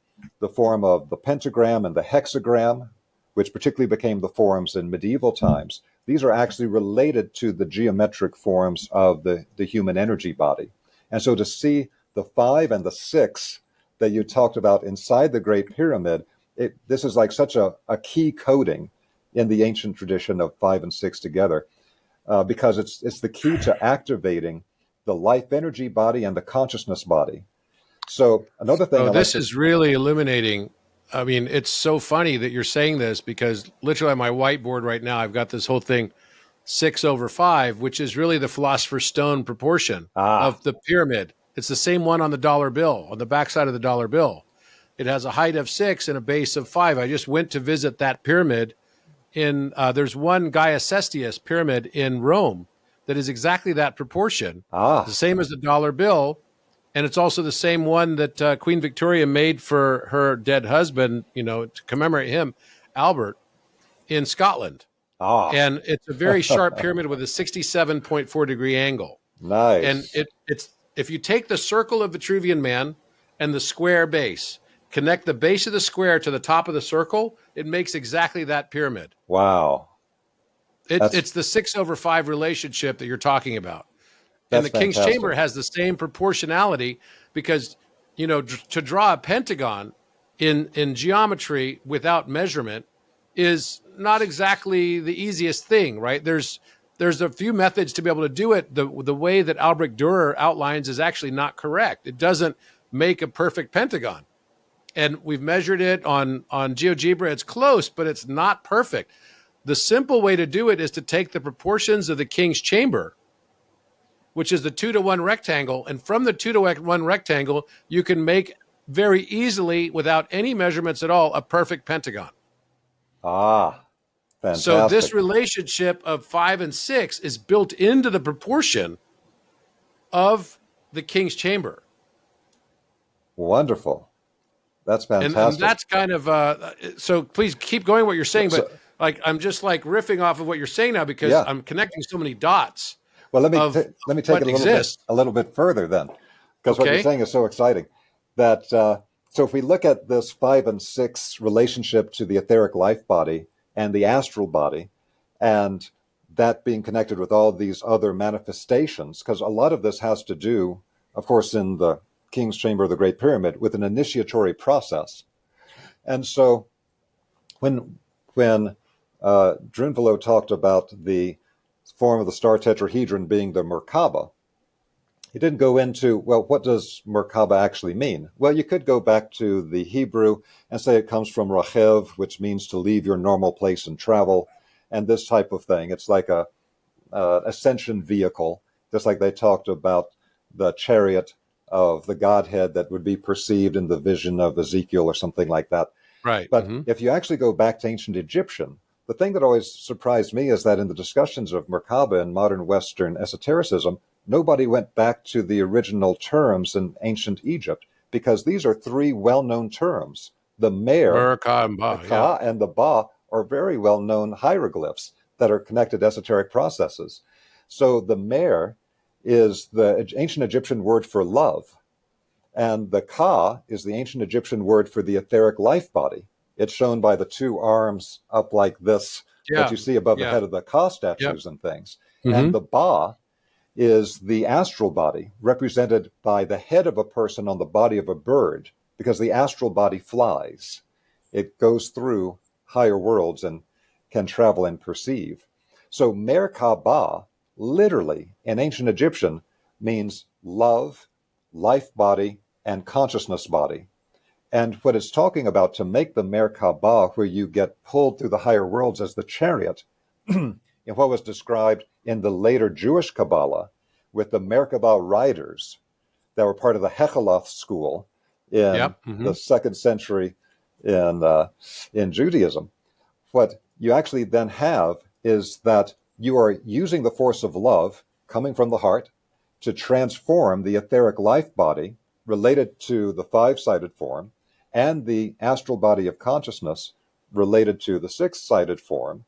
form of the pentagram and the hexagram, which particularly became the forms in medieval times, these are actually related to the geometric forms of the human energy body. And so to see the 5 and the 6 that you talked about inside the Great Pyramid, this is like such a key coding in the ancient tradition of 5 and 6 together, because it's the key to activating the life energy body and the consciousness body. So another thing. This is really illuminating. I mean, it's so funny that you're saying this, because literally on my whiteboard right now, I've got this whole thing, 6/5, which is really the Philosopher's Stone proportion of the pyramid. It's the same one on the dollar bill, on the backside of the dollar bill. It has a height of 6 and a base of 5. I just went to visit that pyramid there's one Gaius Cestius pyramid in Rome that is exactly that proportion. The same as the dollar bill. And it's also the same one that Queen Victoria made for her dead husband, to commemorate him, Albert, in Scotland. And it's a very sharp pyramid with a 67.4-degree angle. Nice. And it's if you take the circle of Vitruvian Man and the square base, connect the base of the square to the top of the circle, it makes exactly that pyramid. Wow. It's the 6/5 relationship that you're talking about. And the fantastic. King's Chamber has the same proportionality, because, to draw a pentagon in geometry without measurement is not exactly the easiest thing, right? There's a few methods to be able to do it. The way that Albrecht Dürer outlines is actually not correct. It doesn't make a perfect pentagon. And we've measured it on GeoGebra. It's close, but it's not perfect. The simple way to do it is to take the proportions of the King's Chamber, which is the 2-to-1 rectangle. And from the 2-to-1 rectangle, you can make very easily, without any measurements at all, a perfect pentagon. Fantastic. So this relationship of 5 and 6 is built into the proportion of the King's Chamber. Wonderful. That's fantastic. And that's kind of, so please keep going what you're saying, but I'm just riffing off of what you're saying now, because I'm connecting so many dots. Well, let me take it a little bit further then, because what you're saying is so exciting. That so if we look at this 5 and 6 relationship to the etheric life body and the astral body, and that being connected with all these other manifestations, because a lot of this has to do, of course, in the King's Chamber of the Great Pyramid, with an initiatory process. And so when Drunvalo talked about the form of the star tetrahedron being the Merkaba, he didn't go into, well, what does Merkaba actually mean? Well, you could go back to the Hebrew and say it comes from rachev, which means to leave your normal place and travel, and this type of thing. It's like a ascension vehicle, just like they talked about the chariot of the Godhead that would be perceived in the vision of Ezekiel or something like that. Right. But if you actually go back to ancient Egyptian, the thing that always surprised me is that in the discussions of Merkaba and modern Western esotericism, nobody went back to the original terms in ancient Egypt, because these are three well-known terms. The Mer, Merkah and the Ba. Yeah. Ka, and the Ba are very well-known hieroglyphs that are connected to esoteric processes. So the Mer is the ancient Egyptian word for love, and the Ka is the ancient Egyptian word for the etheric life body. It's shown by the two arms up like this that Yeah. you see above the Yeah. head of the Ka Yep. statues and things. Mm-hmm. And the Ba is the astral body, represented by the head of a person on the body of a bird, because the astral body flies. It goes through higher worlds and can travel and perceive. So Merkaba, literally in ancient Egyptian, means love, life body, and consciousness body. And what it's talking about, to make the Merkaba, where you get pulled through the higher worlds as the chariot, in what was described in the later Jewish Kabbalah with the Merkaba riders that were part of the Hecheloth school in Yep. Mm-hmm. the 2nd century in Judaism. What you actually then have is that you are using the force of love coming from the heart to transform the etheric life body related to the five-sided form and the astral body of consciousness related to the six-sided form,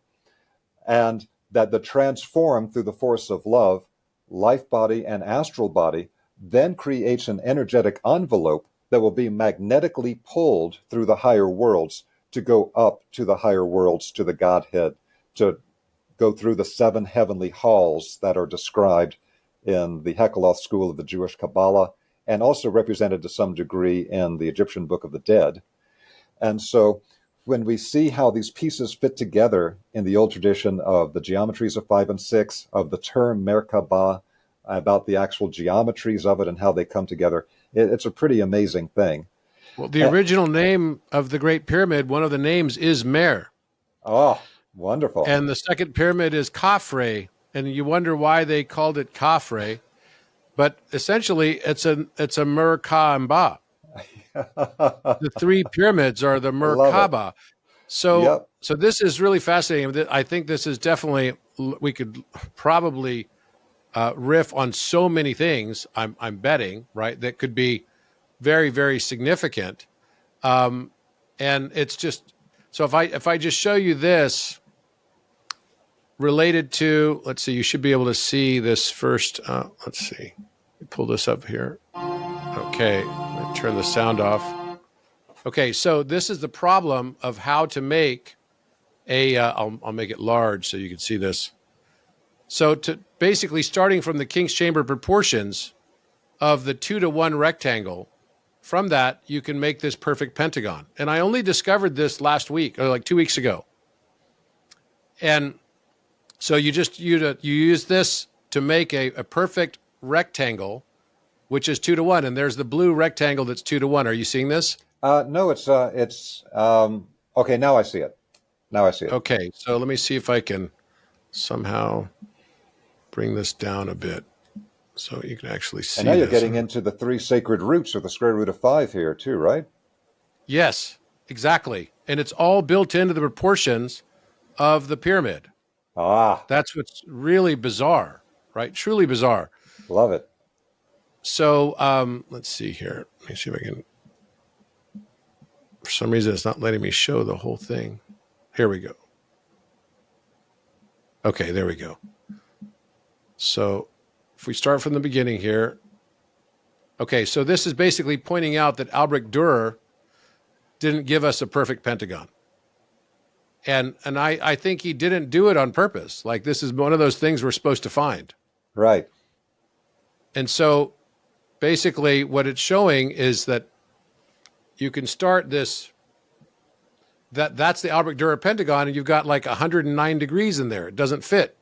and that the transform through the force of love, life body and astral body, then creates an energetic envelope that will be magnetically pulled through the higher worlds to go up to the higher worlds, to the Godhead, to go through the 7 heavenly halls that are described in the Hecheloth school of the Jewish Kabbalah, and also represented to some degree in the Egyptian Book of the Dead. And so when we see how these pieces fit together in the old tradition of the geometries of 5 and 6, of the term Merkaba, about the actual geometries of it and how they come together, it's a pretty amazing thing. Well, the original name of the Great Pyramid, one of the names is Mer. Oh, wonderful. And the second pyramid is Khafre. And you wonder why they called it Khafre. But essentially, it's a Merkah and Ba. The 3 pyramids are the Merkaba. So this is really fascinating. I think this is definitely, we could probably riff on so many things, I'm betting, right, that could be very, very significant. And it's just, so if I just show you this related to, let's see, you should be able to see this first. Let's see, pull this up here. Okay, let me turn the sound off. Okay, so this is the problem of how to make a, I'll make it large so you can see this. So to basically starting from the King's Chamber proportions of the 2-to-1 rectangle, from that, you can make this perfect pentagon. And I only discovered this last week, or like 2 weeks ago. And so you use this to make a perfect rectangle, which is 2-to-1. And there's the blue rectangle that's 2-to-1. Are you seeing this? No, it's okay. Now I see it. Okay, so let me see if I can somehow bring this down a bit so you can actually see. And now you're this. getting into the 3 sacred roots, or the square root of 5 here too, right? Yes, exactly. And it's all built into the proportions of the pyramid. That's what's really bizarre, right? Truly bizarre. Love it. So let's see here. Let me see if I can. For some reason, it's not letting me show the whole thing. Here we go. Okay, there we go. So if we start from the beginning here. Okay, so this is basically pointing out that Albrecht Dürer didn't give us a perfect pentagon. And I think he didn't do it on purpose. Like, this is one of those things we're supposed to find. Right. And so basically what it's showing is that you can start this, that's the Albrecht Dürer pentagon, and you've got like 109 degrees in there. It doesn't fit.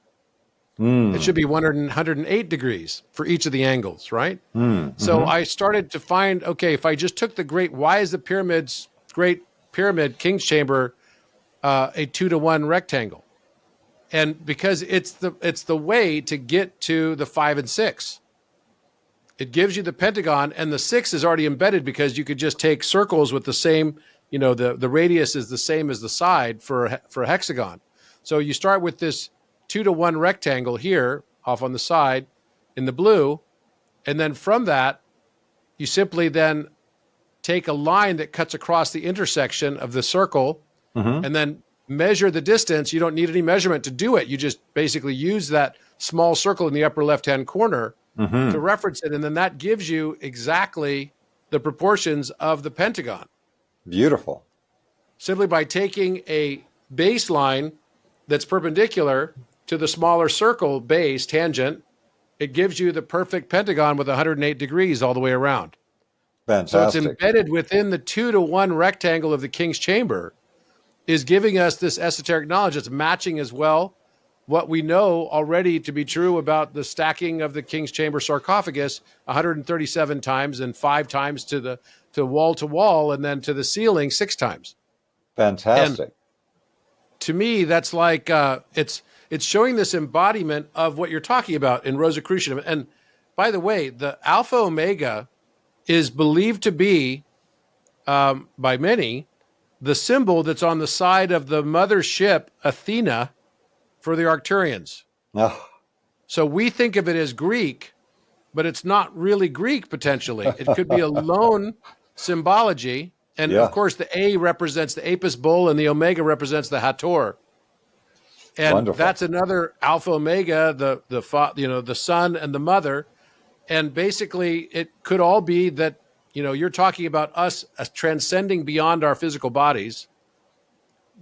It should be 108 degrees for each of the angles, right? So I started to find, okay, if I just took why is the Great Pyramid, King's Chamber, a 2-to-1 rectangle? And because it's the way to get to the 5 and 6. It gives you the pentagon, and the 6 is already embedded because you could just take circles with the same, the radius is the same as the side for a hexagon. So you start with this 2-to-1 rectangle here off on the side in the blue, and then from that, you simply then take a line that cuts across the intersection of the circle and then measure the distance. You don't need any measurement to do it. You just basically use that small circle in the upper left-hand corner to reference it, and then that gives you exactly the proportions of the pentagon. Beautiful. Simply by taking a baseline that's perpendicular to the smaller circle base tangent, it gives you the perfect pentagon with 108 degrees all the way around. Fantastic. So it's embedded within the 2-to-1 rectangle of the King's Chamber, is giving us this esoteric knowledge. It's matching as well what we know already to be true about the stacking of the King's Chamber sarcophagus 137 times and 5 times to wall to wall, and then to the ceiling 6 times. Fantastic. And to me, that's like it's showing this embodiment of what you're talking about in Rosicrucianism. And by the way, the Alpha Omega is believed to be, by many, the symbol that's on the side of the mother ship Athena for the Arcturians. Oh, So we think of it as Greek, but it's not really Greek, potentially. It could be a lone symbology. And of course, the A represents the Apis bull and the Omega represents the Hathor. And wonderful. that's another Alpha Omega, the son and the mother. And basically, it could all be that, you're talking about us as transcending beyond our physical bodies.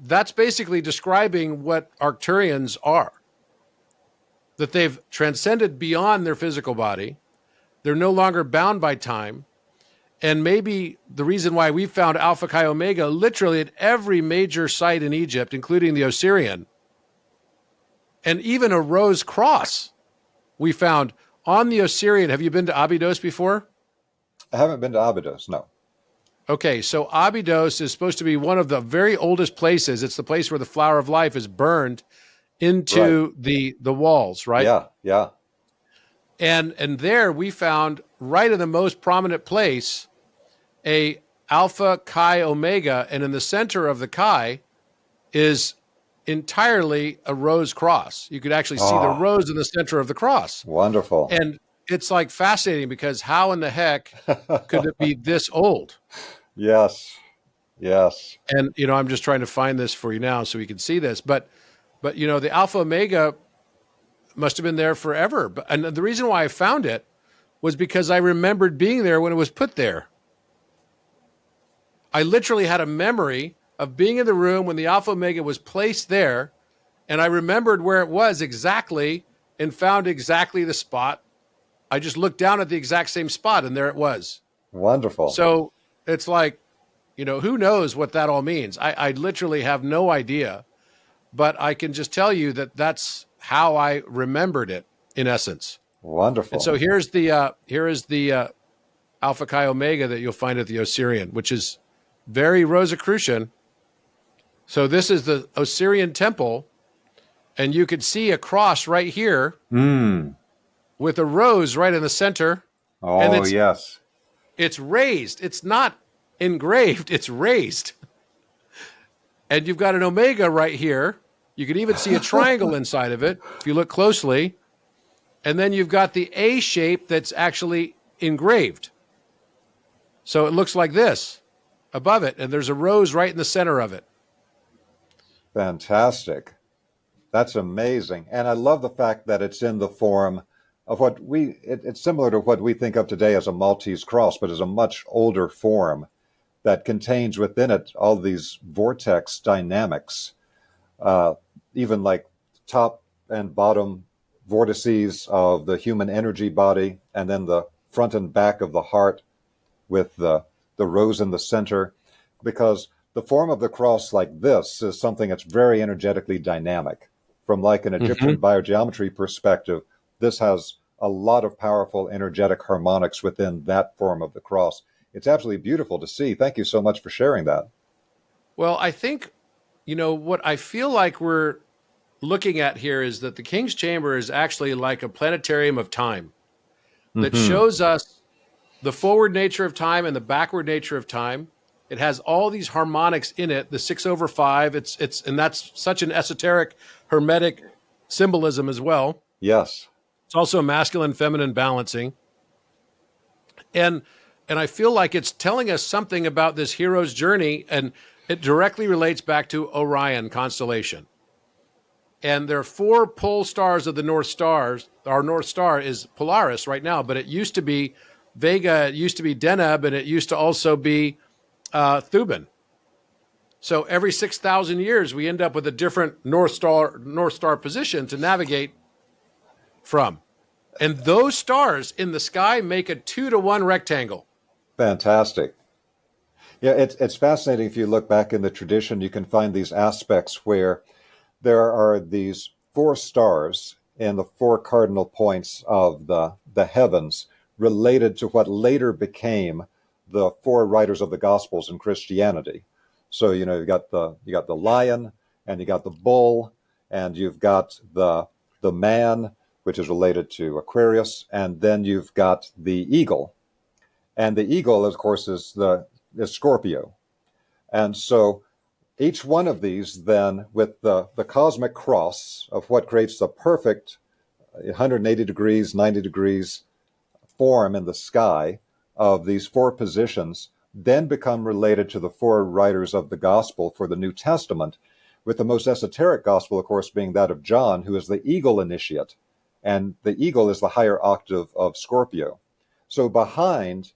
That's basically describing what Arcturians are. That they've transcended beyond their physical body. They're no longer bound by time. And maybe the reason why we found Alpha Chi Omega literally at every major site in Egypt, including the Osirian, and even a rose cross we found on the Osirian. Have you been to Abydos before? I haven't been to Abydos, no. Okay, so Abydos is supposed to be one of the very oldest places. It's the place where the flower of life is burned into the walls, right? Yeah. And there we found, right in the most prominent place, a Alpha Chi Omega, and in the center of the Chi is entirely a rose cross. You could actually see the rose in the center of the cross. Wonderful. And it's like fascinating because how in the heck could it be this old? Yes. And, I'm just trying to find this for you now so we can see this. But the Alpha Omega must have been there forever. And the reason why I found it was because I remembered being there when it was put there. I literally had a memory of being in the room when the Alpha Omega was placed there, and I remembered where it was exactly and found exactly the spot. I just looked down at the exact same spot, and there it was. Wonderful. So it's like, who knows what that all means? I literally have no idea, but I can just tell you that that's how I remembered it, in essence. Wonderful. And so here is the Alpha Chi Omega that you'll find at the Osirian, which is very Rosicrucian. So this is the Osirian temple, and you could see a cross right here with a rose right in the center. Oh, and yes. It's raised. It's not engraved. It's raised. And you've got an Omega right here. You can even see a triangle inside of it if you look closely. And then you've got the A shape that's actually engraved. So it looks like this above it, and there's a rose right in the center of it. Fantastic. That's amazing. And I love the fact that it's in the form of it's similar to what we think of today as a Maltese cross, but is a much older form that contains within it all these vortex dynamics, even like top and bottom vortices of the human energy body, and then the front and back of the heart with the rose in the center, because the form of the cross like this is something that's very energetically dynamic. From like an Egyptian biogeometry perspective, this has a lot of powerful energetic harmonics within that form of the cross. It's absolutely beautiful to see. Thank you so much for sharing that. Well, I think, what I feel like we're looking at here is that the King's Chamber is actually like a planetarium of time. that Hmm. shows us the forward nature of time and the backward nature of time. It has all these harmonics in it, the 6/5. And that's such an esoteric, hermetic symbolism as well. Yes. It's also a masculine, feminine balancing. And I feel like it's telling us something about this hero's journey, and it directly relates back to Orion constellation. And there are four pole stars of the North Stars. Our North Star is Polaris right now, but it used to be Vega, it used to be Deneb, and it used to also be Thuban. So every 6,000 years, we end up with a different North Star position to navigate from. And those stars in the sky make a 2-to-1 rectangle. Fantastic. Yeah, it's fascinating. If you look back in the tradition, you can find these aspects where there are these four stars in the four cardinal points of the heavens related to what later became the four writers of the Gospels in Christianity. So, you got the lion, and you got the bull, and you've got the man, which is related to Aquarius, and then you've got the eagle. And the eagle, of course, is Scorpio. And so each one of these then, with the cosmic cross of what creates the perfect 180 degrees, 90 degrees form in the sky of these four positions, then become related to the four writers of the gospel for the New Testament, with the most esoteric gospel, of course, being that of John, who is the eagle initiate. And the eagle is the higher octave of Scorpio. So behind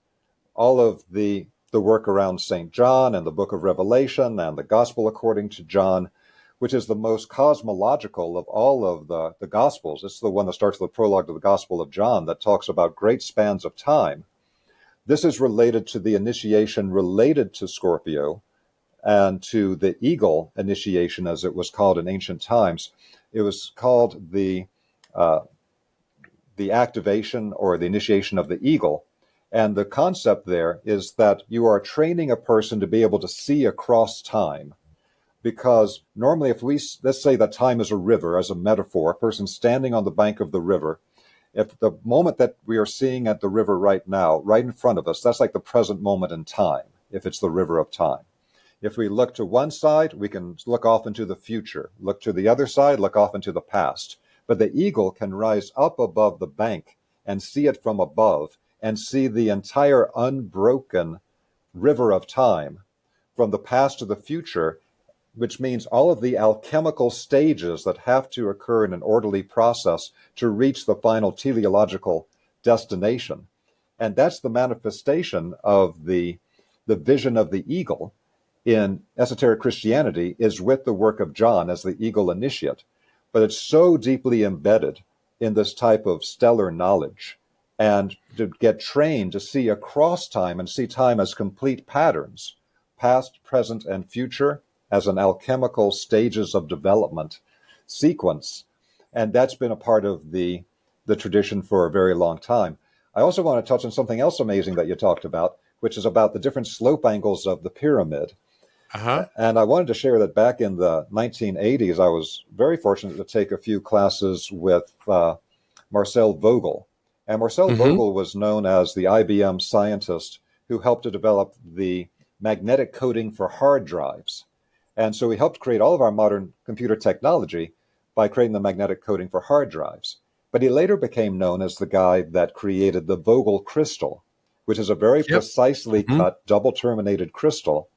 all of the work around St. John and the book of Revelation and the gospel according to John, which is the most cosmological of all of the gospels. It's the one that starts with the prologue to the Gospel of John that talks about great spans of time. This is related to the initiation related to Scorpio and to the eagle initiation, as it was called in ancient times. It was called the activation or the initiation of the eagle. And the concept there is that you are training a person to be able to see across time. Because normally, let's say that time is a river as a metaphor, a person standing on the bank of the river, if the moment that we are seeing at the river right now, right in front of us, that's like the present moment in time, if it's the river of time. If we look to one side, we can look off into the future. Look to the other side, look off into the past. But the eagle can rise up above the bank and see it from above and see the entire unbroken river of time from the past to the future, which means all of the alchemical stages that have to occur in an orderly process to reach the final teleological destination. And that's the manifestation of the vision of the eagle in esoteric Christianity, is with the work of John as the eagle initiate. But it's so deeply embedded in this type of stellar knowledge, and to get trained to see across time and see time as complete patterns, past, present, and future, as an alchemical stages of development sequence. And that's been a part of the tradition for a very long time. I also want to touch on something else amazing that you talked about, which is about the different slope angles of the pyramid. Uh-huh. And I wanted to share that back in the 1980s, I was very fortunate to take a few classes with Marcel Vogel. And Marcel Vogel was known as the IBM scientist who helped to develop the magnetic coding for hard drives. And so he helped create all of our modern computer technology by creating the magnetic coding for hard drives. But he later became known as the guy that created the Vogel crystal, which is a very precisely cut, double-terminated crystal.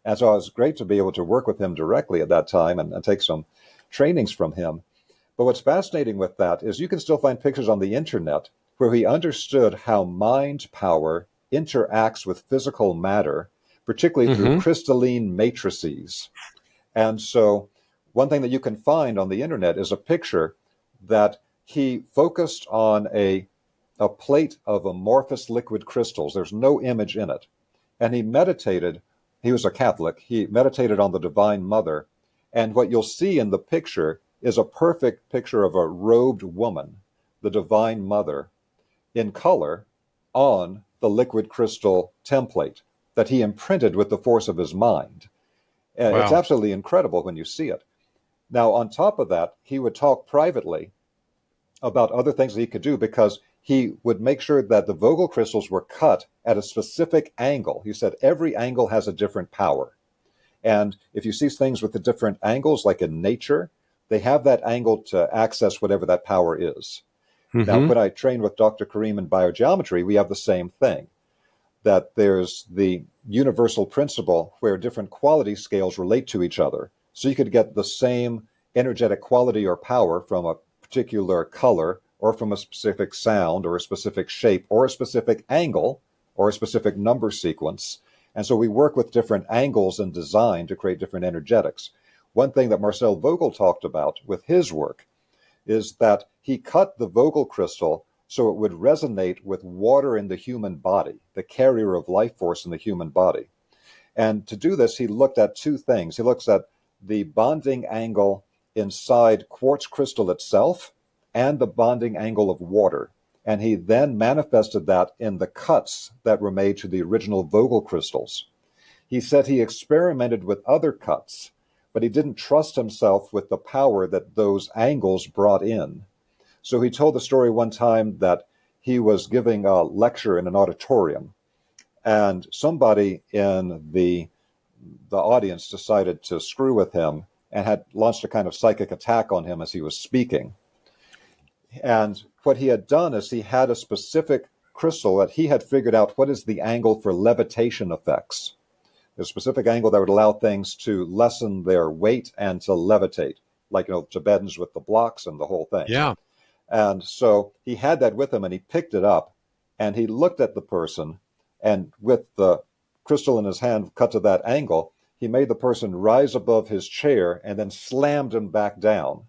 And so it was great to be able to work with him directly at that time and take some trainings from him. But what's fascinating with that is you can still find pictures on the internet where he understood how mind power interacts with physical matter, particularly through crystalline matrices. And so one thing that you can find on the internet is a picture that he focused on a plate of amorphous liquid crystals. There's no image in it. And he meditated. He was a Catholic. He meditated on the Divine Mother. And what you'll see in the picture is a perfect picture of a robed woman, the Divine Mother, in color on the liquid crystal template that he imprinted with the force of his mind. Wow. It's absolutely incredible when you see it. Now, on top of that, he would talk privately about other things that he could do, because he would make sure that the Vogel crystals were cut at a specific angle. He said every angle has a different power. And if you see things with the different angles, like in nature, they have that angle to access whatever that power is. Now, Mm-hmm. when I train with Dr. Kareem in biogeometry, we have the same thing, that there's the universal principle where different quality scales relate to each other. So you could get the same energetic quality or power from a particular color or from a specific sound or a specific shape or a specific angle or a specific number sequence. And so we work with different angles in design to create different energetics. One thing that Marcel Vogel talked about with his work is that he cut the Vogel crystal so it would resonate with water in the human body, the carrier of life force in the human body. And to do this, he looked at two things. He looks at the bonding angle inside quartz crystal itself and the bonding angle of water. And he then manifested that in the cuts that were made to the original Vogel crystals. He said he experimented with other cuts, but he didn't trust himself with the power that those angles brought in. So he told the story one time that he was giving a lecture in an auditorium, and somebody in the audience decided to screw with him and had launched a kind of psychic attack on him as he was speaking. And what he had done is he had a specific crystal that he had figured out what is the angle for levitation effects. A specific angle that would allow things to lessen their weight and to levitate, like, Tibetans with the blocks and the whole thing. Yeah. And so he had that with him, and he picked it up, and he looked at the person, and with the crystal in his hand cut to that angle, he made the person rise above his chair and then slammed him back down.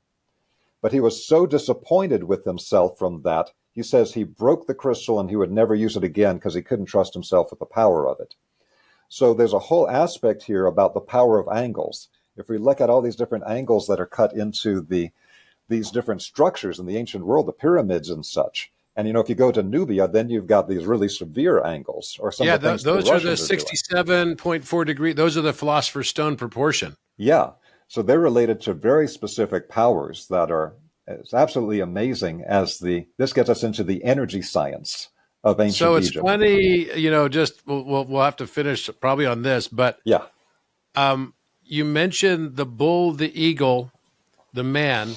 But he was so disappointed with himself from that, he says he broke the crystal and he would never use it again because he couldn't trust himself with the power of it. So there's a whole aspect here about the power of angles. If we look at all these different angles that are cut into these different structures in the ancient world, the pyramids and such, and if you go to Nubia, then you've got these really severe angles, or some of the things those the are the Russians are doing. 67.4 degree. Those are the philosopher's stone proportion. Yeah, so they're related to very specific powers that are absolutely amazing. This gets us into the energy science of ancient So it's Egypt. funny, just we'll have to finish probably on this, but Yeah, you mentioned the bull, the eagle, the man,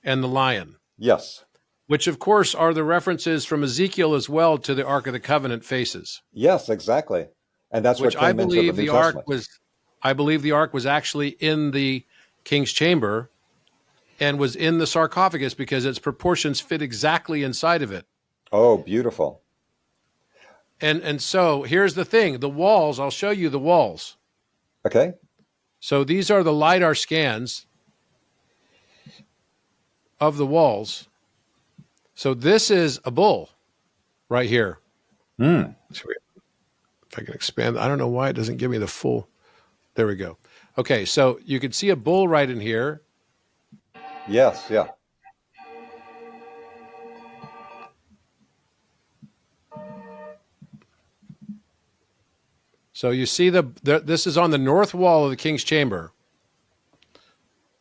and the lion, yes, which of course are the references from Ezekiel as well to the Ark of the Covenant faces. yes, exactly. And that's Which what came into the New Testament. I believe the Ark was actually in the king's chamber and was in the sarcophagus because its proportions fit exactly inside of it. Oh, beautiful. And so here's the thing, the walls, I'll show you the walls. Okay. So these are the LiDAR scans of the walls. So this is a bull right here. Mm. If I can expand, I don't know why it doesn't give me the full. There we go. Okay, so you can see a bull right in here. Yes, yeah. So you see this is on the north wall of the king's chamber.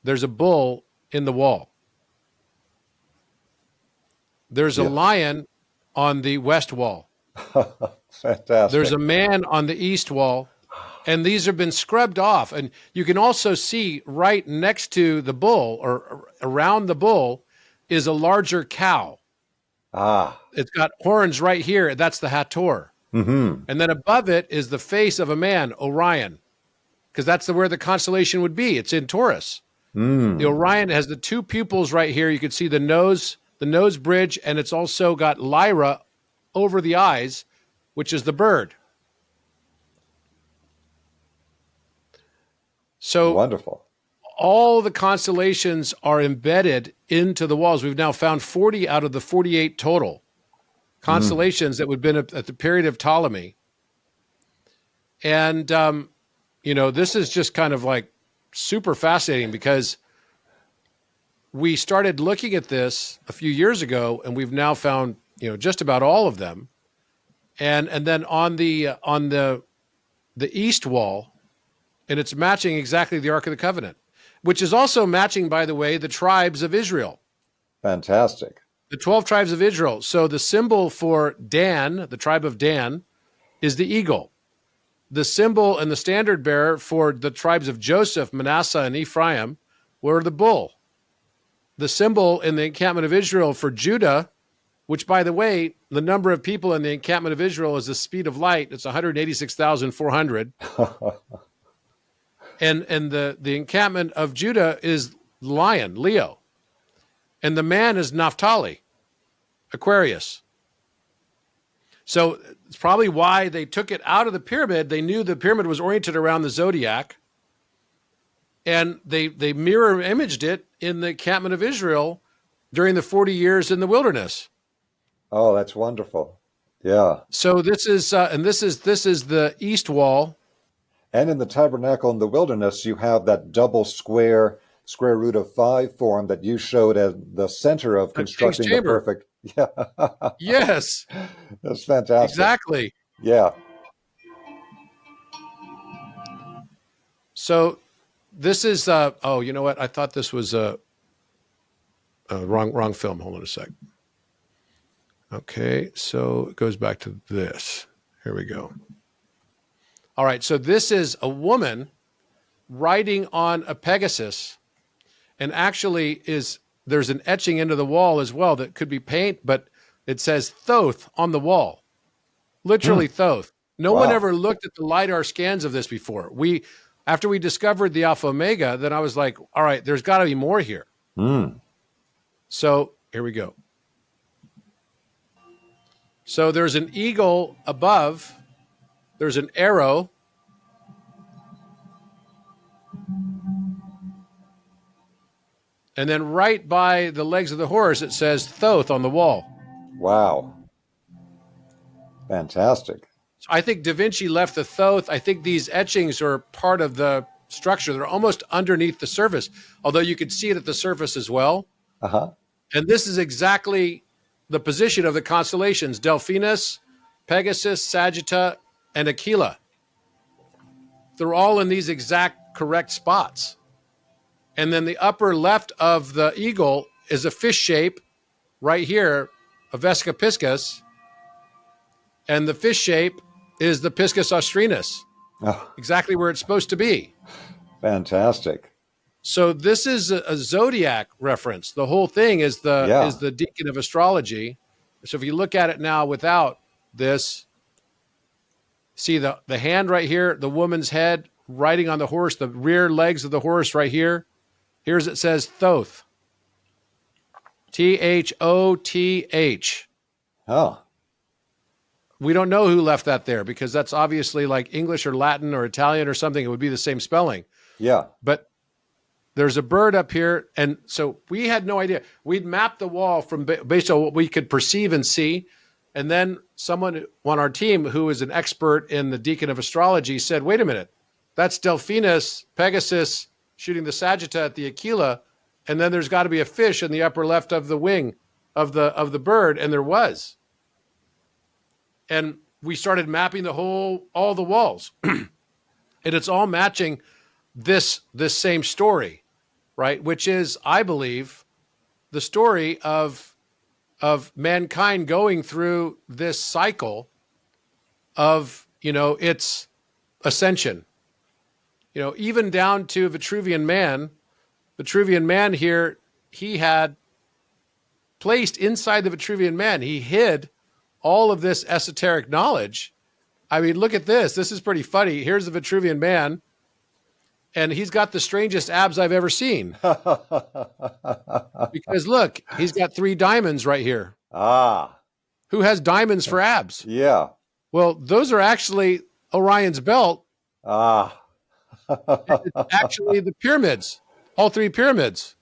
There's a bull in the wall. There's a lion on the west wall. Fantastic. There's a man on the east wall, and these have been scrubbed off. And you can also see right next to the bull or around the bull is a larger cow. Ah. It's got horns right here. That's the Hathor. Mm-hmm. And then above it is the face of a man, Orion, because that's where the constellation would be. It's in Taurus. Mm. The Orion has the two pupils right here. You can see the nose bridge, and it's also got Lyra over the eyes, which is the bird. So wonderful. All the constellations are embedded into the walls. We've now found 40 out of the 48 total constellations that would have been at the period of Ptolemy. And, this is just kind of like super fascinating because we started looking at this a few years ago and we've now found, just about all of them. And then on the east wall, and it's matching exactly the Ark of the Covenant, which is also matching, by the way, the tribes of Israel. Fantastic. The 12 tribes of Israel. So the symbol for Dan, the tribe of Dan, is the eagle. The symbol and the standard bearer for the tribes of Joseph, Manasseh, and Ephraim were the bull. The symbol in the encampment of Israel for Judah, which, by the way, the number of people in the encampment of Israel is the speed of light. It's 186,400. and the encampment of Judah is lion, Leo. And the man is Naphtali, Aquarius. So it's probably why they took it out of the pyramid. They knew the pyramid was oriented around the zodiac. And they mirror imaged it in the encampment of Israel during the 40 years in the wilderness. Oh, that's wonderful. Yeah. So this is this is the east wall. And in the tabernacle in the wilderness, you have that double square root of 5 form that you showed as the center of constructing the perfect. Yeah. Yes. That's fantastic. Exactly. Yeah. So this is oh, you know what? I thought this was a wrong film. Hold on a sec. Okay, so it goes back to this. Here we go. All right, so this is a woman riding on a Pegasus, and actually there's an etching into the wall as well that could be paint, but it says Thoth on the wall. Literally Thoth. No one ever looked at the LiDAR scans of this before. After we discovered the Alpha Omega, then I was like, all right, there's got to be more here. So here we go. So there's an eagle above. There's an arrow. And then right by the legs of the horse, it says Thoth on the wall. Wow. Fantastic. So I think Da Vinci left the Thoth. I think these etchings are part of the structure. They're almost underneath the surface, although you could see it at the surface as well. Uh-huh. And this is exactly the position of the constellations: Delphinus, Pegasus, Sagitta, and Aquila. They're all in these exact correct spots. And then the upper left of the eagle is a fish shape right here, a Vesca piscis. And the fish shape is the Piscis austrinus, exactly where it's supposed to be. Fantastic. So this is a zodiac reference. The whole thing is the deacon of astrology. So if you look at it now without this, see the hand right here, the woman's head riding on the horse, the rear legs of the horse right here. Here's it says Thoth. Thoth. Oh. We don't know who left that there because that's obviously like English or Latin or Italian or something. It would be the same spelling. Yeah. But there's a bird up here. And so we had no idea. We'd mapped the wall from based on what we could perceive and see. And then someone on our team who is an expert in the deacon of astrology said, wait a minute, that's Delphinus, Pegasus shooting the Sagitta at the Aquila. And then there's got to be a fish in the upper left of the wing of the bird. And there was. And we started mapping all the walls. And it's all matching this same story, right? Which is, I believe, the story of mankind going through this cycle of, its ascension. Even down to Vitruvian man. Vitruvian man here, he had placed inside the Vitruvian man, he hid all of this esoteric knowledge. I mean, look at this. This is pretty funny. Here's the Vitruvian man, and he's got the strangest abs I've ever seen. Because look, he's got 3 diamonds right here. Ah. Who has diamonds for abs? Yeah. Well, those are actually Orion's belt. Ah. It's actually the pyramids, all 3 pyramids.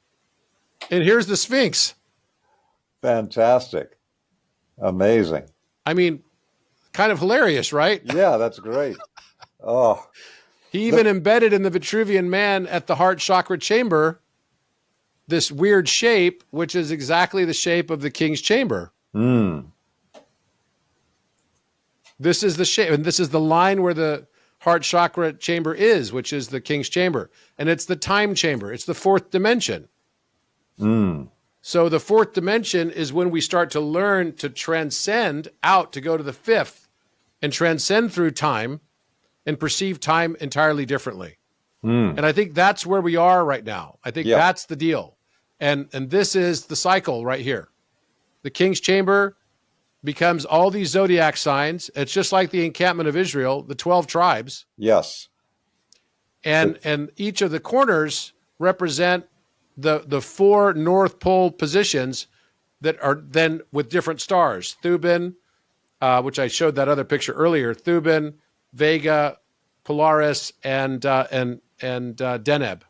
And here's the Sphinx. Fantastic. Amazing. I mean, kind of hilarious, right? Yeah, that's great. Oh. He even embedded in the Vitruvian man at the heart chakra chamber this weird shape, which is exactly the shape of the king's chamber. This is the shape, and this is the line where the heart chakra chamber is, which is the king's chamber. And it's the time chamber. It's the 4th dimension. So the fourth dimension is when we start to learn to transcend out to go to the fifth and transcend through time and perceive time entirely differently. And I think that's where we are right now. I think Yeah. that's the deal. And this is the cycle right here. The King's Chamber becomes all these zodiac signs. It's just like the encampment of Israel, the 12 tribes. Yes. And each of the corners represent the four North Pole positions that are then with different stars. Thuban, which I showed that other picture earlier. Thuban, Vega, Polaris, and Deneb.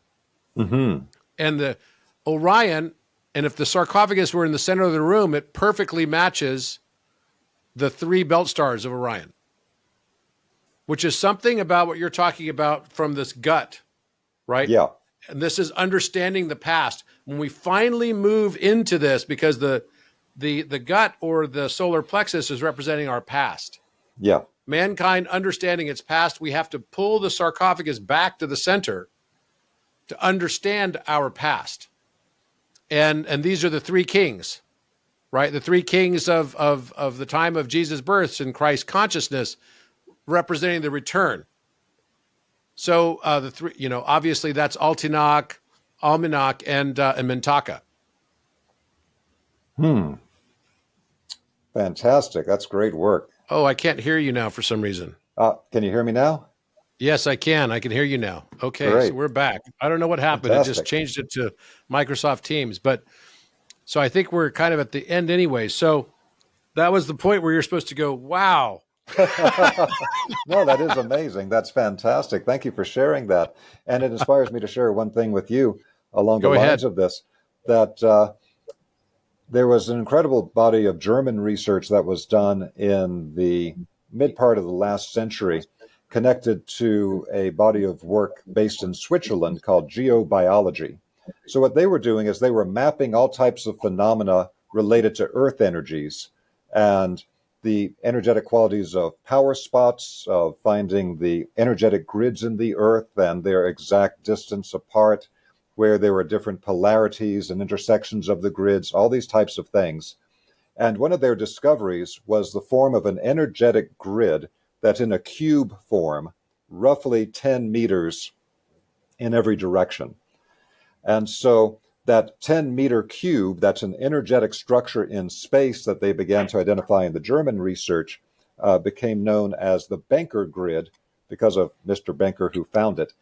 Mm-hmm. And the Orion, and if the sarcophagus were in the center of the room, it perfectly matches the three belt stars of Orion, which is something about what you're talking about from this gut, right? Yeah. And this is understanding the past. When we finally move into this, because the gut or the solar plexus is representing our past. Yeah. Mankind understanding its past, we have to pull the sarcophagus back to the center to understand our past. And these are the three kings, right? The three kings of the time of Jesus' births and Christ's consciousness, representing the return. So the three, obviously that's Altinach, Almanac, and Mintaka. Fantastic. That's great work. Oh, I can't hear you now for some reason. Can you hear me now? Yes, I can. I can hear you now. Okay, Great. so we're back. I don't know what happened. Fantastic. It just changed it to Microsoft Teams. But so I think we're kind of at the end anyway. So that was the point where you're supposed to go, wow. No, that is amazing. That's fantastic. Thank you for sharing that. And it inspires me to share one thing with you along the Go lines ahead. of this, that there was an incredible body of German research that was done in the mid part of the last century, connected to a body of work based in Switzerland called geobiology. So what they were doing is they were mapping all types of phenomena related to Earth energies and the energetic qualities of power spots, of finding the energetic grids in the Earth and their exact distance apart, where there were different polarities and intersections of the grids, all these types of things. And one of their discoveries was the form of an energetic grid that's in a cube form, roughly 10 meters in every direction. And so that 10-meter cube, that's an energetic structure in space that they began to identify in the German research, became known as the Benker grid because of Mr. Benker, who found it.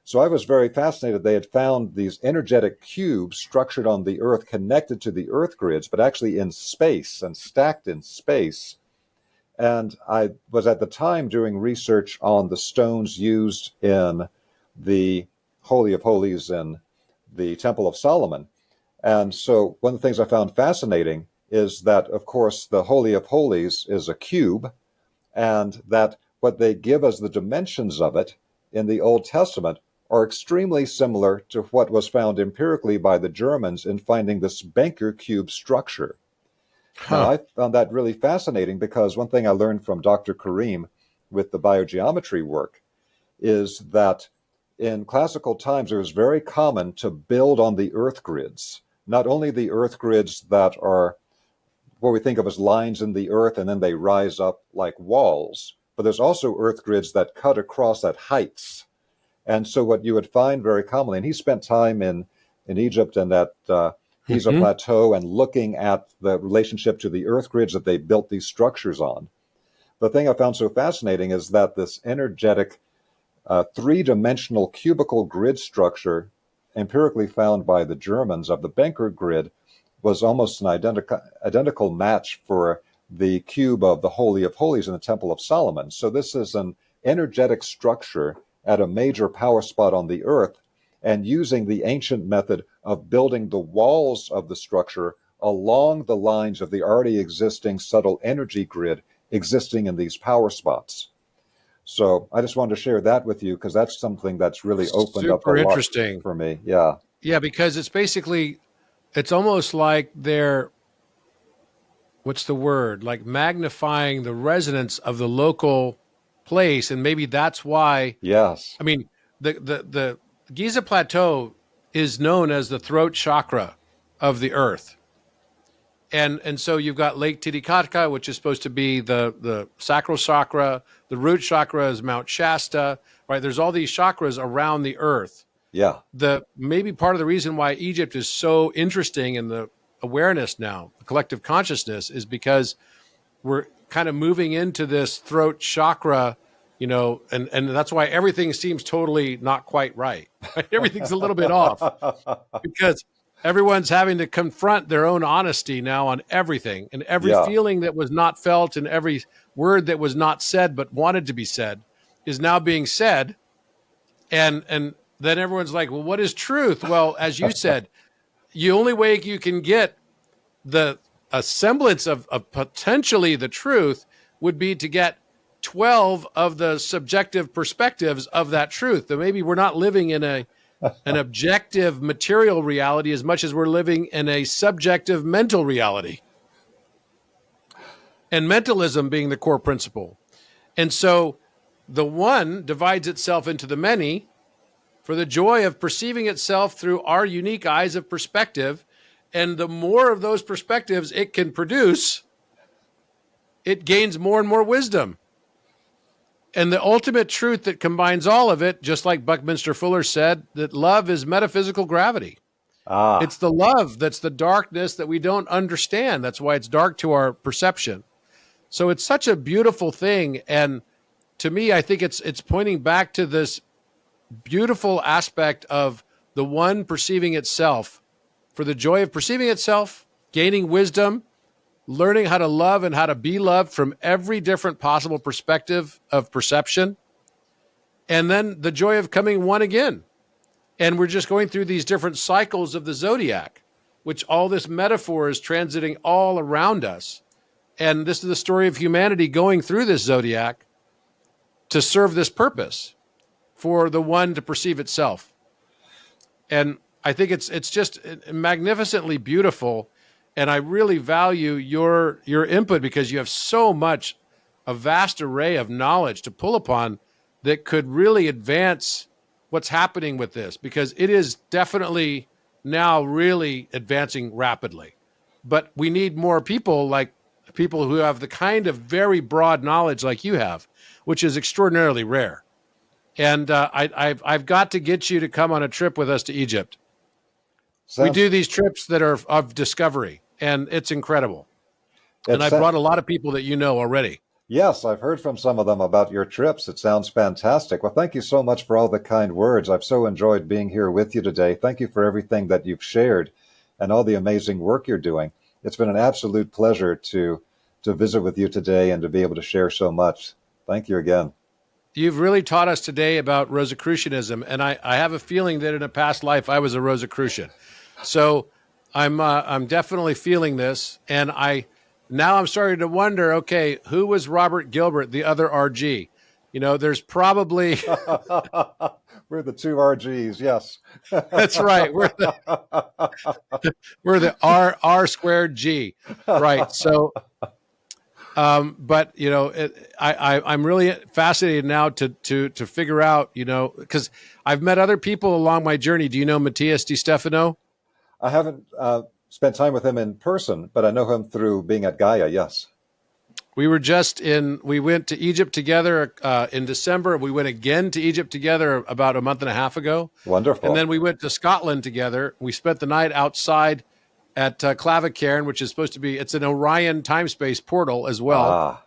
So I was very fascinated. They had found these energetic cubes structured on the Earth, connected to the Earth grids, but actually in space and stacked in space. And I was at the time doing research on the stones used in the Holy of Holies in the Temple of Solomon. And so one of the things I found fascinating is that, of course, the Holy of Holies is a cube, and that what they give as the dimensions of it in the Old Testament are extremely similar to what was found empirically by the Germans in finding this Benker cube structure. Now, I found that really fascinating because one thing I learned from Dr. Karim with the biogeometry work is that in classical times, it was very common to build on the Earth grids, not only the Earth grids that are what we think of as lines in the Earth and then they rise up like walls, but there's also Earth grids that cut across at heights. And so what you would find very commonly, and he spent time in Egypt and at Giza Plateau and looking at the relationship to the Earth grids that they built these structures on. The thing I found so fascinating is that this energetic three-dimensional cubical grid structure empirically found by the Germans of the Benker grid was almost an identical match for the cube of the Holy of Holies in the Temple of Solomon. So this is an energetic structure at a major power spot on the Earth, and using the ancient method of building the walls of the structure along the lines of the already existing subtle energy grid existing in these power spots. So I just wanted to share that with you because that's something that's really opened up a Super lot interesting for me. Yeah. Yeah, because it's almost like they're, what's the word? Like magnifying the resonance of the local place. And maybe that's why, Yes. I mean, the Giza Plateau is known as the throat chakra of the Earth. And so you've got Lake Titicaca, which is supposed to be the sacral chakra. The root chakra is Mount Shasta, right? There's all these chakras around the earth. Yeah. The maybe part of the reason why Egypt is so interesting in the awareness now, the collective consciousness, is because we're kind of moving into this throat chakra, and that's why everything seems totally not quite right. Everything's a little bit off because everyone's having to confront their own honesty now on everything, and every Yeah. feeling that was not felt and every word that was not said but wanted to be said is now being said. And then everyone's like, well, what is truth? Well, as you said, the only way you can get a semblance of potentially the truth would be to get 12 of the subjective perspectives of that truth. That maybe we're not living in an objective material reality as much as we're living in a subjective mental reality. And mentalism being the core principle. And so the one divides itself into the many for the joy of perceiving itself through our unique eyes of perspective. And the more of those perspectives it can produce, it gains more and more wisdom. And the ultimate truth that combines all of it, just like Buckminster Fuller said, that love is metaphysical gravity. It's the love that's the darkness that we don't understand. That's why it's dark to our perception. So it's such a beautiful thing. And to me, I think it's pointing back to this beautiful aspect of the one perceiving itself for the joy of perceiving itself, gaining wisdom, learning how to love and how to be loved from every different possible perspective of perception, and then the joy of coming one again. And we're just going through these different cycles of the zodiac, which all this metaphor is transiting all around us. And this is the story of humanity going through this zodiac to serve this purpose for the one to perceive itself. And I think it's just magnificently beautiful. And I really value your input because you have so much, a vast array of knowledge to pull upon that could really advance what's happening with this, because it is definitely now really advancing rapidly. But we need more people, like people who have the kind of very broad knowledge like you have, which is extraordinarily rare. And I've got to get you to come on a trip with us to Egypt. We do these trips that are of discovery, and it's incredible. And I brought a lot of people that you know already. Yes, I've heard from some of them about your trips. It sounds fantastic. Well, thank you so much for all the kind words. I've so enjoyed being here with you today. Thank you for everything that you've shared and all the amazing work you're doing. It's been an absolute pleasure to visit with you today and to be able to share so much. Thank you again. You've really taught us today about Rosicrucianism, and I have a feeling that in a past life I was a Rosicrucian. So I'm definitely feeling this, and now I'm starting to wonder, okay, who was Robert Gilbert, the other RG? There's probably we're the two RGs, yes. That's right. We're the R squared G, right? So. But I'm really fascinated now to figure out, because I've met other people along my journey. Do you know Matthias Di Stefano? I haven't spent time with him in person, but I know him through being at Gaia. Yes. We went to Egypt together in December. We went again to Egypt together about a month and a half ago. Wonderful. And then we went to Scotland together. We spent the night outside at Clavicairn, which is supposed to be, it's an Orion time-space portal as well.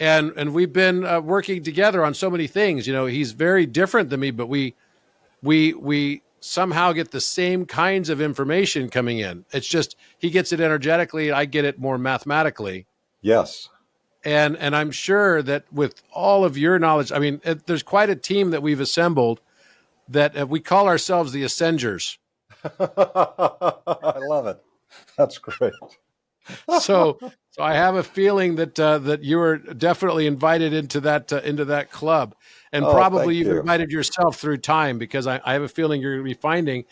And we've been working together on so many things. He's very different than me, but we somehow get the same kinds of information coming in. It's just, he gets it energetically, I get it more mathematically. Yes. And I'm sure that with all of your knowledge, there's quite a team that we've assembled that we call ourselves the Ascenders. I love it. That's great. So I have a feeling that you are definitely invited into that club, and probably you've invited yourself through time, because I have a feeling you're going to be finding,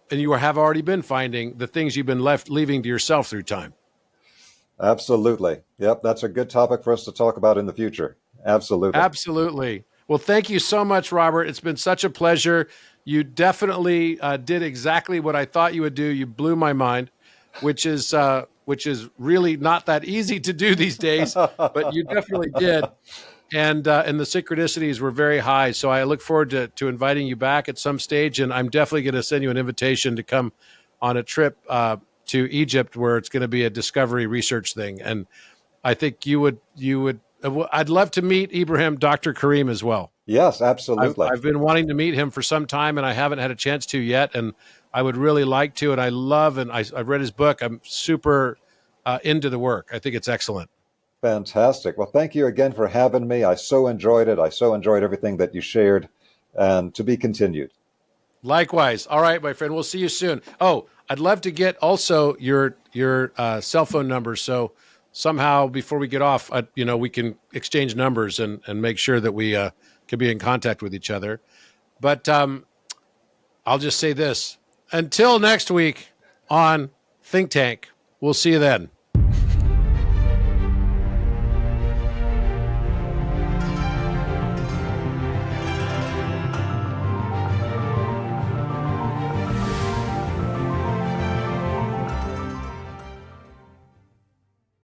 and you have already been finding, the things you've been leaving to yourself through time. Absolutely. Yep. That's a good topic for us to talk about in the future. Absolutely. Absolutely. Well, thank you so much, Robert. It's been such a pleasure. You definitely did exactly what I thought you would do. You blew my mind, which is which is really not that easy to do these days, but you definitely did. And the synchronicities were very high. So I look forward to inviting you back at some stage. And I'm definitely going to send you an invitation to come on a trip to Egypt, where it's going to be a discovery research thing. And I think you would, I'd love to meet Dr. Karim as well. Yes, absolutely. I've been wanting to meet him for some time, and I haven't had a chance to yet. And I would really like to. And I love, and I've read his book. I'm super into the work. I think it's excellent. Fantastic. Well, thank you again for having me. I so enjoyed it. I so enjoyed everything that you shared, and to be continued. Likewise. All right, my friend. We'll see you soon. Oh, I'd love to get also your cell phone number. So somehow before we get off, we can exchange numbers and make sure that we can be in contact with each other. But I'll just say this. Until next week on Think Tank, we'll see you then.